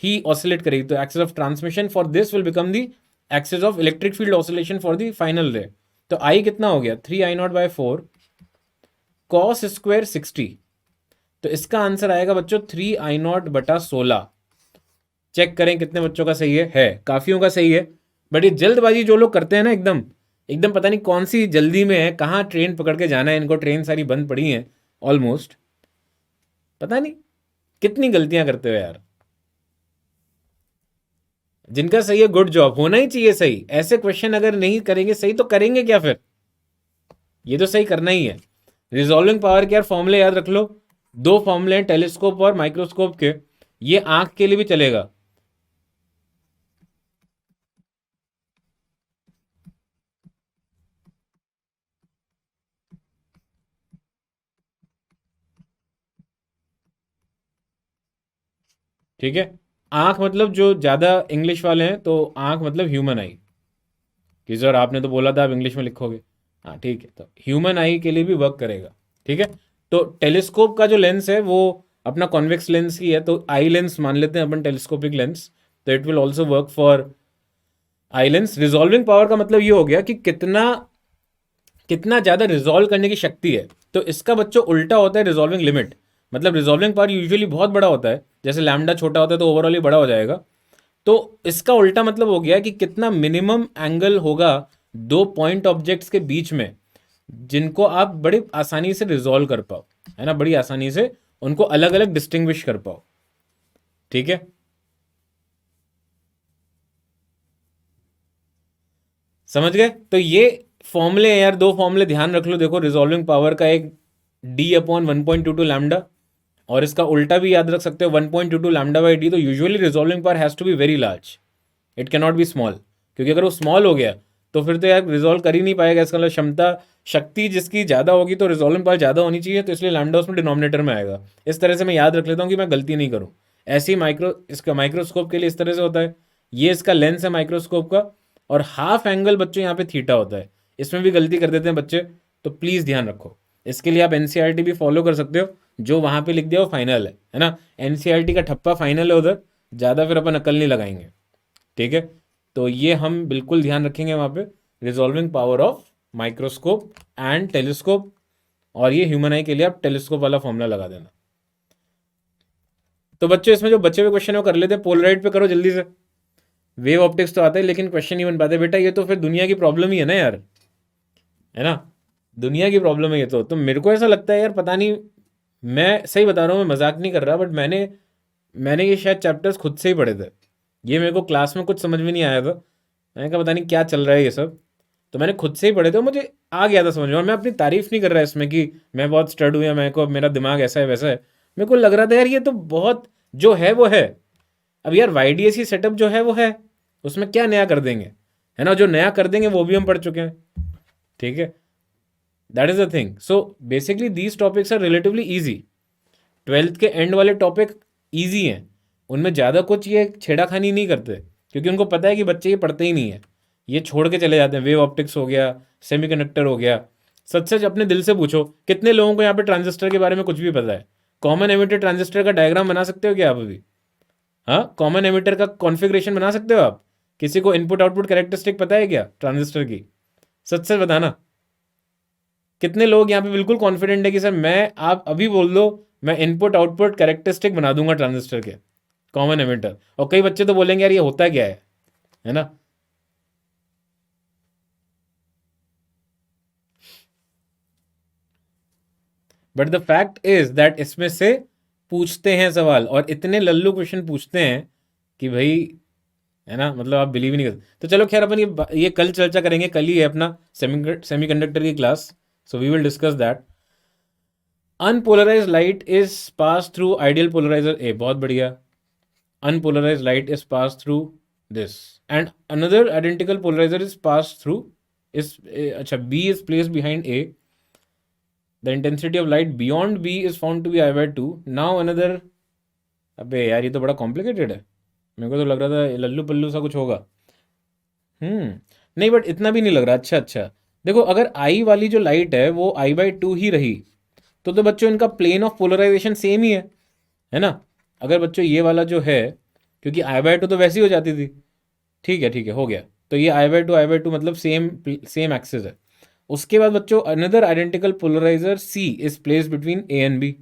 ही ऑसिलेट करेगी। तो axis of transmission for this will become the axis of electric field oscillation for the final रे। तो आई कितना हो गया 3I0/4 कॉस स्क्वायर 60। तो इसका आंसर आएगा बच्चों 3I0/16। चेक करें कितने बच्चों का सही है काफियों का सही है। बट ये जल्दबाजी जो लोग करते हैं ना, एकदम एकदम पता नहीं कौन सी जल्दी में है, कहाँ ट्रेन पकड़ के जाना है इनको, ट्रेन सारी बंद पड़ी है ऑलमोस्ट, पता नहीं कितनी गलतियां करते हो यार। जिनका सही है गुड जॉब, होना ही चाहिए सही। ऐसे क्वेश्चन अगर नहीं करेंगे सही तो करेंगे क्या फिर, ये तो सही करना ही है। रिजॉल्विंग पावर के यार फॉर्मूले याद रख लो, दो फॉर्मूले हैं टेलीस्कोप और माइक्रोस्कोप के, ये आंख के लिए भी चलेगा। ठीक है, आंख मतलब जो ज्यादा इंग्लिश वाले हैं तो आंख मतलब ह्यूमन आई, कि सर आपने तो बोला था आप इंग्लिश में लिखोगे। हाँ ठीक है, तो ह्यूमन आई के लिए भी वर्क करेगा। ठीक है, तो टेलीस्कोप का जो लेंस है वो अपना कॉन्वेक्स लेंस ही है, तो आई लेंस मान लेते हैं अपन टेलीस्कोपिक लेंस, तो it will also work for eye lens. Resolving power का मतलब ये हो गया कि कितना कितना ज़्यादा रिजॉल्व करने की शक्ति है। तो इसका बच्चों उल्टा होता है रिजॉल्विंग लिमिट, मतलब रिजॉल्विंग पावर यूजुअली बहुत बड़ा होता है, जैसे लैम्डा छोटा होता है तो ओवरऑल ही बड़ा हो जाएगा। तो इसका उल्टा मतलब हो गया कि कितना मिनिमम एंगल होगा दो पॉइंट ऑब्जेक्ट्स के बीच में, जिनको आप बड़ी आसानी से रिजॉल्व कर पाओ, है ना, बड़ी आसानी से उनको अलग अलग डिस्टिंग्विश कर पाओ। ठीक है, समझ गए। तो ये फॉर्मूले हैं यार, दो फॉर्मूले ध्यान रख लो। देखो रिजॉल्विंग पावर का एक D/1.22 लैम्डा, और इसका उल्टा भी याद रख सकते हो 1.22 λ/d। तो usually resolving power has to be very large, it can not be small, क्योंकि अगर वो स्मॉल हो गया तो फिर तो यार रिजॉल्व कर ही नहीं पाएगा। इसका मतलब क्षमता शक्ति जिसकी ज़्यादा होगी तो रिजॉल्विंग पावर ज़्यादा होनी चाहिए, तो इसलिए लैम्डा उसमें डिनोमिनेटर में आएगा। इस तरह से मैं याद रख लेता हूँ कि मैं गलती नहीं करूँ। ऐसे ही इसका माइक्रोस्कोप के लिए इस तरह से होता है, ये इसका लेंस है माइक्रोस्कोप का, और हाफ एंगल बच्चों यहाँ पे थीटा होता है। इसमें भी गलती कर देते हैं बच्चे, तो प्लीज़ ध्यान रखो। इसके लिए आप एनसीईआरटी भी फॉलो कर सकते हो, जो वहाँ पे लिख दिया वो फाइनल है ना। एनसीईआरटी का ठप्पा फाइनल है उधर, ज़्यादा फिर अपन अकल नहीं लगाएंगे। ठीक है, तो ये हम बिल्कुल ध्यान रखेंगे वहाँ पे, resolving power of microscope and telescope. और ये ह्यूमन आई के लिए आप टेलीस्कोप वाला फॉर्मूला लगा देना। तो बच्चों इसमें जो बचे हुए क्वेश्चन है वो कर लेते हैं, पोलराइड पे करो जल्दी से। वेव ऑप्टिक्स तो आता है लेकिन क्वेश्चन नहीं बन पाते बेटा, ये तो फिर दुनिया की प्रॉब्लम ही है ना यार, है ना, दुनिया की प्रॉब्लम है ये तो मेरे को ऐसा लगता है यार, पता नहीं, मैं सही बता रहा हूँ, मैं मजाक नहीं कर रहा, बट मैंने ये शायद चैप्टर्स खुद से ही पढ़े थे। ये मेरे को क्लास में कुछ समझ में नहीं आया था, मैंने कहा पता नहीं क्या चल रहा है ये सब, तो मैंने खुद से ही पढ़े थे, मुझे आ गया था समझ में। और मैं अपनी तारीफ नहीं कर रहा इसमें कि मैं बहुत स्टड हूँ या मेरे को मेरा दिमाग ऐसा है वैसा है, मेरे को लग रहा था यार ये तो बहुत जो है वो है। अब यार YDSE सेटअप जो है वो है, उसमें क्या नया कर देंगे, है ना, जो नया कर देंगे वो भी हम पढ़ चुके हैं। ठीक है, that is the thing. So basically these topics are relatively easy, twelfth के एंड वाले टॉपिक ईजी हैं, उनमें ज़्यादा कुछ ये छेड़ाखानी नहीं करते, क्योंकि उनको पता है कि बच्चे ये पढ़ते ही नहीं है, ये छोड़ के चले जाते हैं। वेव ऑप्टिक्स हो गया, सेमीकंडक्टर हो गया। सच सच अपने दिल से पूछो, कितने लोगों को यहाँ पे ट्रांजिस्टर के बारे में कुछ भी पता है? कॉमन एमिटर ट्रांजिस्टर का डायग्राम बना सकते हो क्या आप अभी? हाँ, कॉमन एमिटर का कॉन्फ़िगरेशन बना सकते हो आप? किसी को इनपुट आउटपुट कैरेक्टरिस्टिक पता है क्या ट्रांजिस्टर की? सच सच बताना, कितने लोग यहाँ पे बिल्कुल कॉन्फिडेंट है कि सर मैं, आप अभी बोल दो मैं इनपुट आउटपुट कैरेक्टरिस्टिक बना दूंगा ट्रांजिस्टर के, कॉमन एमिटर। और कई बच्चे तो बोलेंगे यार ये होता क्या है ना। But the fact is that इसमें से पूछते हैं सवाल, और इतने लल्लू क्वेश्चन पूछते हैं कि भाई, है ना, मतलब आप बिलीव ही नहीं करते। तो चलो खैर, अपन ये कल चर्चा करेंगे, कल ही है अपना सेमीकंडक्टर की class, so we will discuss that. Unpolarise light is pass through ideal polariser A, बहुत बढ़िया। Unpolarise light is pass through this and another identical polariser is pass through इस, अच्छा, B is place behind A, the intensity of light beyond B is found to be I/2। Now another, अबे यार ये तो बड़ा complicated है, मेरे को तो लग रहा था लल्लू पल्लू सा कुछ होगा। नहीं, बट इतना भी नहीं लग रहा। अच्छा अच्छा, देखो, अगर आई वाली जो लाइट है वो I/2 ही रही, तो बच्चों इनका प्लेन ऑफ पोलराइजेशन सेम ही है ना। अगर बच्चों ये वाला जो है, क्योंकि I/2 तो वैसी हो जाती थी, ठीक है ठीक है, हो गया। तो ये I/2 मतलब सेम सेम एक्सिस है। उसके बाद बच्चों another identical polariser C is place between A and B,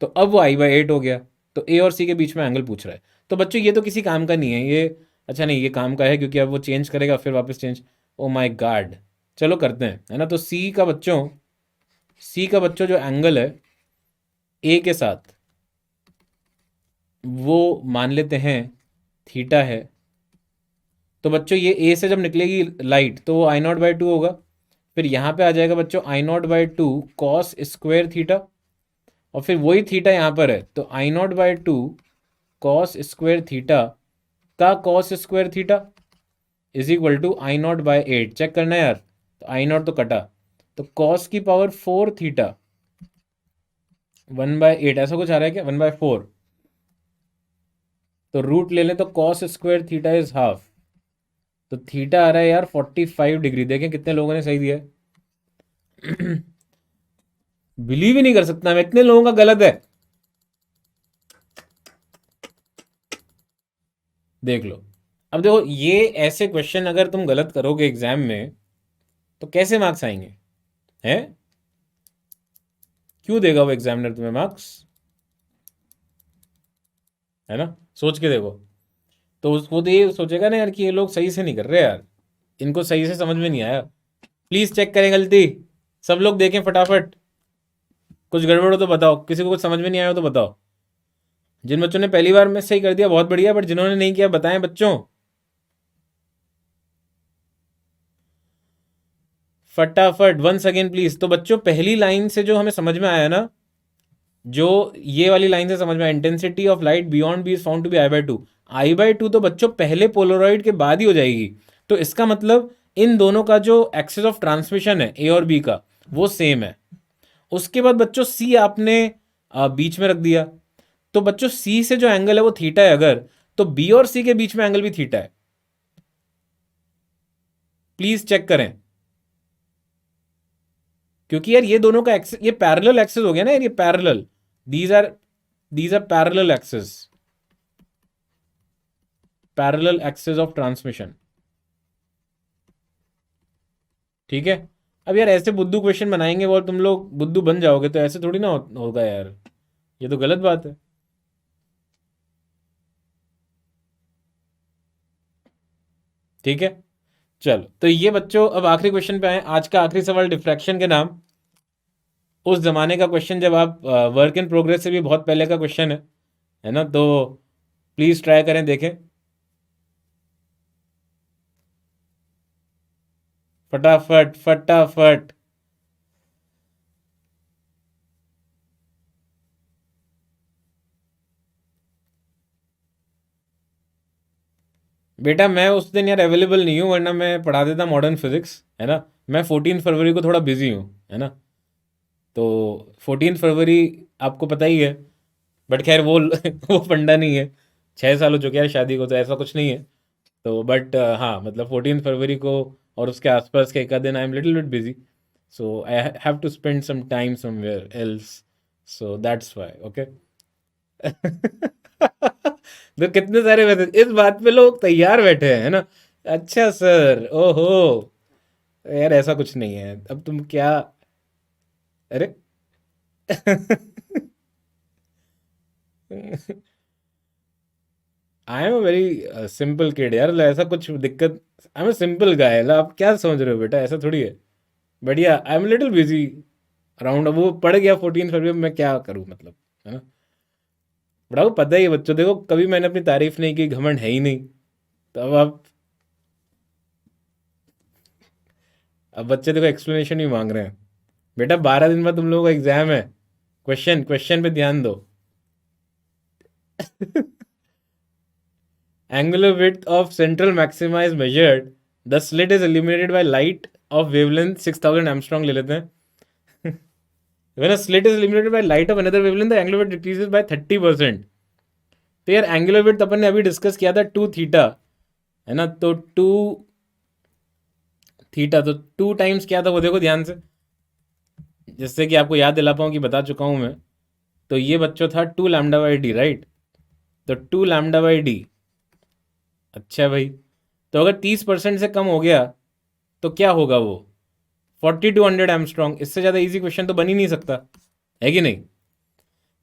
तो अब वो I/8 हो गया। तो ए और सी के बीच में एंगल पूछ रहा है, तो बच्चों ये तो किसी काम का नहीं है ये। अच्छा नहीं, ये काम का है, क्योंकि अब वो चेंज करेगा फिर वापस चेंज। ओ माय गॉड, चलो करते हैं, है ना। तो सी का बच्चों जो एंगल है ए के साथ, वो मान लेते हैं थीटा है। तो बच्चों ये ए से जब निकलेगी लाइट तो वो I0/2 होगा। फिर यहाँ पे आ जाएगा बच्चों I0/2 कॉस स्क्वायर थीटा, और फिर वही थीटा यहाँ पर है, तो I0/2 कॉस स्क्वायर थीटा का cos square theta is equal to I0/8। Check करना है यार, तो I0 तो कटा, तो कॉस की पावर 4 थीटा 1/8, ऐसा कुछ आ रहा है क्या, 1/4। तो रूट ले लें तो cos square theta is half, तो थीटा आ रहा है यार 45 डिग्री। देखें कितने लोगों ने सही दिया है। बिलीव ही नहीं कर सकता मैं, इतने लोगों का गलत है। देख लो, अब देखो, ये ऐसे क्वेश्चन अगर तुम गलत करोगे एग्जाम में तो कैसे मार्क्स आएंगे, हैं? क्यों देगा वो एग्जामिनर तुम्हें मार्क्स, है ना? सोच के देखो। तो उसको तो ये सोचेगा ना यार कि ये लोग सही से नहीं कर रहे यार, इनको सही से समझ में नहीं आया। प्लीज चेक करें गलती, सब लोग देखें फटाफट। कुछ गड़बड़ हो तो बताओ, किसी को कुछ समझ में नहीं आया हो तो बताओ। जिन बच्चों ने पहली बार में सही कर दिया बहुत बढ़िया, बट जिन्होंने नहीं किया बताएं बच्चों, फटाफट, वंस अगेन प्लीज। तो बच्चों पहली लाइन से जो हमें समझ में आया ना, जो ये वाली लाइन से समझ में आया, intensity of light beyond B is found to be I/2। I/2 तो बच्चों पहले पोलरॉइड के बाद ही हो जाएगी, तो इसका मतलब इन दोनों का जो एक्सिस ऑफ ट्रांसमिशन है ए और बी का, वो सेम है। उसके बाद बच्चों सी आपने बीच में रख दिया, तो बच्चों सी से जो एंगल है वो थीटा है अगर, तो बी और सी के बीच में एंगल भी थीटा है। प्लीज चेक करें, क्योंकि यार ये दोनों का एक्सिस, ये पैरेलल एक्सिस हो गया ना यार, ये parallel, these are parallel axis, parallel axis of transmission, ठीक है। अब यार ऐसे बुद्धू क्वेश्चन बनाएंगे और तुम लोग बुद्धू बन जाओगे, तो ऐसे थोड़ी ना होगा यार, ये तो गलत बात है। ठीक है, चलो, तो ये बच्चों अब आखिरी क्वेश्चन पे आए। आज का आखिरी सवाल डिफ्रैक्शन के नाम, उस जमाने का क्वेश्चन जब आप वर्क इन प्रोग्रेस से भी बहुत पहले का क्वेश्चन है ना, तो प्लीज ट्राई करें, देखें फटाफट फटाफट। बेटा मैं उस दिन यार अवेलेबल नहीं हूँ, वरना मैं पढ़ा देता मॉडर्न फिजिक्स, है ना। मैं 14 फरवरी को थोड़ा बिजी हूँ, है ना। तो 14 फरवरी आपको पता ही है, बट खैर वो वो फंडा नहीं है। 6 साल हो चुके हैं शादी को, तो ऐसा कुछ नहीं है। तो बट हाँ, मतलब 14 फरवरी को और उसके आसपास के एक आध दिन I am little bit busy, so I have to spend some time somewhere else, so that's why, okay. तो कितने सारे मैसेज इस बात पे लोग तैयार बैठे हैं, है ना। अच्छा सर, ओहो, यार ऐसा कुछ नहीं है, अब तुम क्या, अरे। I am a very simple kid यार, ऐसा कुछ दिक्कत, I am a simple guy. आप क्या समझ रहे हो बेटा, ऐसा थोड़ी है। बढ़िया, आई एम लिटिल बिजी, अराउंड वो पड़ गया 14 फरवरी, मैं क्या करूँ मतलब, है ना। बड़ा को पता ही है बच्चों, देखो कभी मैंने अपनी तारीफ नहीं की, घमंड है ही नहीं। तो अब बच्चे देखो एक्सप्लेनेशन भी मांग रहे हैं। बेटा 12 दिन बाद तुम लोगों का एग्जाम है, क्वेश्चन क्वेश्चन पे ध्यान दो। Angular width of central maxima is measured. The slit is illuminated by light of wavelength 6000 Armstrong ले लेते हैं. When a slit is illuminated by light of another wavelength, the angular width decreases by 30%. तो यार angular width अपन ने अभी discuss किया था 2 theta, है ना। तो 2 थीटा, तो 2 टाइम्स क्या था वो देखो ध्यान से, जिससे कि आपको याद दिला पाऊँ कि बता चुका हूँ मैं। तो ये बच्चों था 2 लैम्डा बाई डी, राइट। तो 2 लैम्डा बाई डी, अच्छा भाई। तो अगर 30% से कम हो गया तो क्या होगा वो, 4200 एमस्ट्रॉन्ग। इससे ज़्यादा इजी क्वेश्चन तो बन ही नहीं सकता, है कि नहीं।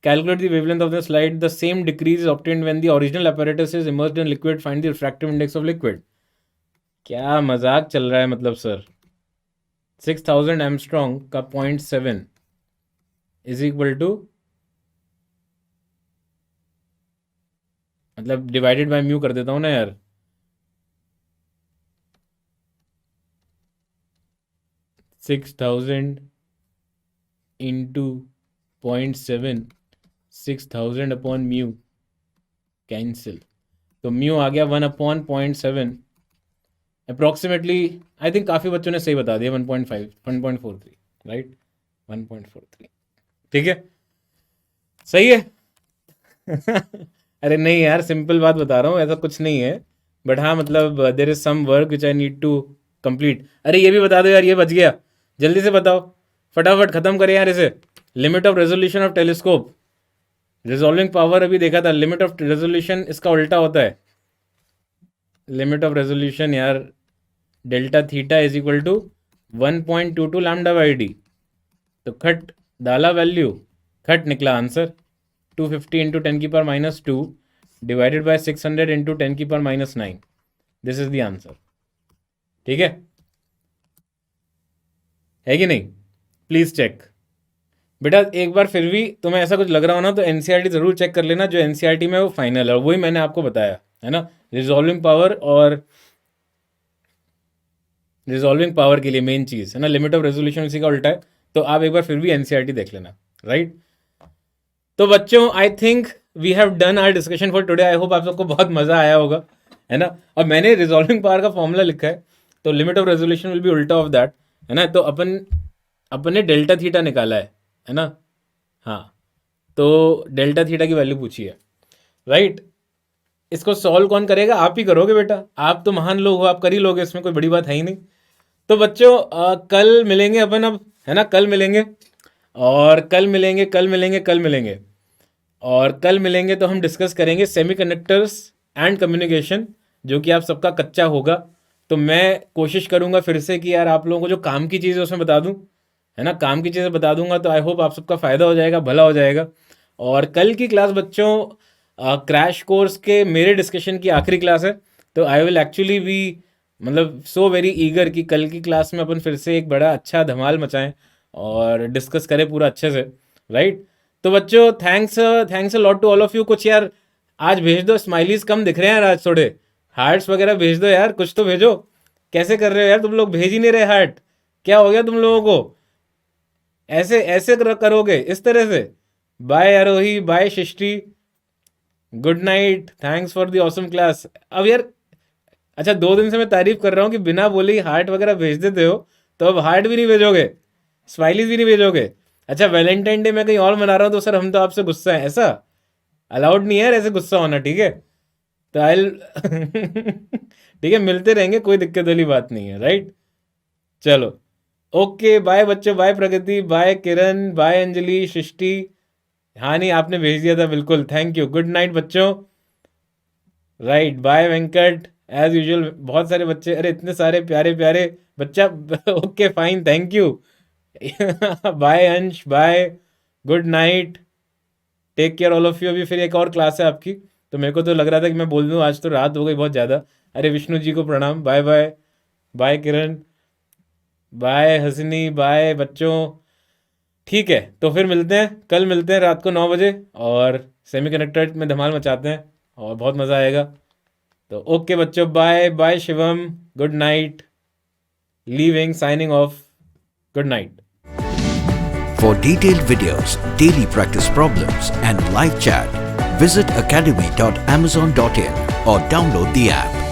Calculate the wavelength of the slide, the same decrease is obtained when the original apparatus is immersed in liquid, find the refractive index of liquid. क्या मजाक चल रहा है मतलब सर। 6000 एमस्ट्रॉन्ग का 0.7 इज इक्वल टू, मतलब डिवाइडेड बाय म्यू कर देता हूँ ना यार, 6000 इंटू 0.7, 6000 अपॉन म्यू, कैंसिल। तो म्यू आ गया 1/0.7, अप्रॉक्सीमेटली। आई थिंक काफ़ी बच्चों ने सही बता दिया, 1.5, 1.43, राइट, 1.43, ठीक है, सही है। अरे नहीं यार, सिंपल बात बता रहा हूँ, ऐसा कुछ नहीं है। बट हाँ मतलब there is some work which I need to complete. अरे ये भी बता दो यार, ये बच गया, जल्दी से बताओ, फटाफट खत्म करें यार इसे। Limit of resolution of telescope, resolving power अभी देखा था, लिमिट ऑफ रेजोल्यूशन इसका उल्टा होता है। लिमिट ऑफ रेजोल्यूशन यार, delta theta is equal to 1.22 lambda by d. तो खट डाला वैल्यू, खट निकला answer 250 into 10⁻² divided by 600 into 10⁻৯। दिस इज द आंसर, ठीक है कि नहीं। प्लीज चेक बेटा, एक बार फिर भी तुम्हें ऐसा कुछ लग रहा हो ना तो एनसीईआरटी जरूर चेक कर लेना, जो एनसीईआरटी में वो फाइनल है, और वही मैंने आपको बताया है ना। रिजॉल्विंग पावर, और रिजॉल्विंग पावर के लिए मेन चीज है ना, लिमिट ऑफ रेजोल्यूशन इसी का उल्टा है। तो आप एक बार फिर भी एनसीईआरटी देख लेना, राइट। तो बच्चों I think we have done our discussion for today. I hope आप सबको बहुत मजा आया होगा, है ना। और मैंने रिजॉल्विंग पावर का फॉर्मूला लिखा है, तो limit of resolution will be उल्टा ऑफ दैट, है ना। तो अपन ने डेल्टा थीटा निकाला है ना। हाँ, तो डेल्टा थीटा की वैल्यू पूछी है, राइट। इसको सॉल्व कौन करेगा, आप ही करोगे बेटा, आप तो महान लोग हो, आप कर ही लोगे, इसमें कोई बड़ी बात है ही नहीं। तो बच्चों कल मिलेंगे अपन अब, है ना, कल मिलेंगे, और कल मिलेंगे, कल मिलेंगे, कल मिलेंगे, और कल मिलेंगे तो हम डिस्कस करेंगे सेमीकंडक्टर्स एंड कम्युनिकेशन, जो कि आप सबका कच्चा होगा। तो मैं कोशिश करूंगा फिर से कि यार आप लोगों को जो काम की चीज़ें उसमें बता दूं, है ना, काम की चीज़ें बता दूंगा। तो आई होप आप सबका फ़ायदा हो जाएगा, भला हो जाएगा। और कल की क्लास बच्चों क्रैश कोर्स के मेरे डिस्कशन की आखिरी क्लास है। तो आई विल एक्चुअली बी मतलब सो वेरी ईगर कि कल की क्लास में अपन फिर से एक बड़ा अच्छा धमाल मचाएं और डिस्कस करें पूरा अच्छे से, राइट। तो बच्चों thanks a lot to all of you. कुछ यार आज भेज दो, स्माइलीज कम दिख रहे हैं यार आज थोड़े, हार्ट्स वगैरह भेज दो यार, कुछ तो भेजो। कैसे कर रहे हो यार तुम लोग, भेज ही नहीं रहे हार्ट, क्या हो गया तुम लोगों को। ऐसे ऐसे करोगे इस तरह से। Bye Arohi, bye Srishti, good night, thanks for the awesome class. अब यार अच्छा, 2 दिन से मैं तारीफ कर रहा हूँ कि बिना बोले ही हार्ट वगैरह भेज देते हो, तो अब हार्ट भी नहीं भेजोगे, स्माइलीज भी नहीं भेजोगे। अच्छा, वैलेंटाइन डे मैं कहीं और मना रहा हूँ तो सर हम तो आपसे गुस्सा है, ऐसा अलाउड नहीं है ऐसे गुस्सा होना, ठीक है। तो आई ठीक है, मिलते रहेंगे, कोई दिक्कत वाली बात नहीं है, राइट। चलो ओके, बाय बच्चों, bye Pragati, bye Kiran, bye Anjali, Srishti. हाँ नहीं, आपने भेज दिया था, बिल्कुल, थैंक यू, गुड नाइट बच्चों, right, bye Venkat, as usual बहुत सारे बच्चे, अरे इतने सारे प्यारे प्यारे बच्चा। Okay fine, thank you. Bye Ansh, bye, good night, take care all of you. अभी फिर एक और क्लास है आपकी, तो मेरे को तो लग रहा था कि मैं बोल दूं, आज तो रात हो गई बहुत ज़्यादा। अरे विष्णु जी को प्रणाम, bye bye, bye Kiran, bye Hasani, bye बच्चों, ठीक है, तो फिर मिलते हैं, कल मिलते हैं रात को 9 बजे और सेमीकंडक्टर में धमाल मचाते हैं और बहुत मज़ा आएगा। तो ओके बच्चों, bye bye Shivam, good night, leaving, signing off, good night. For detailed videos, daily practice problems, and live chat, visit academy.amazon.in or download the app.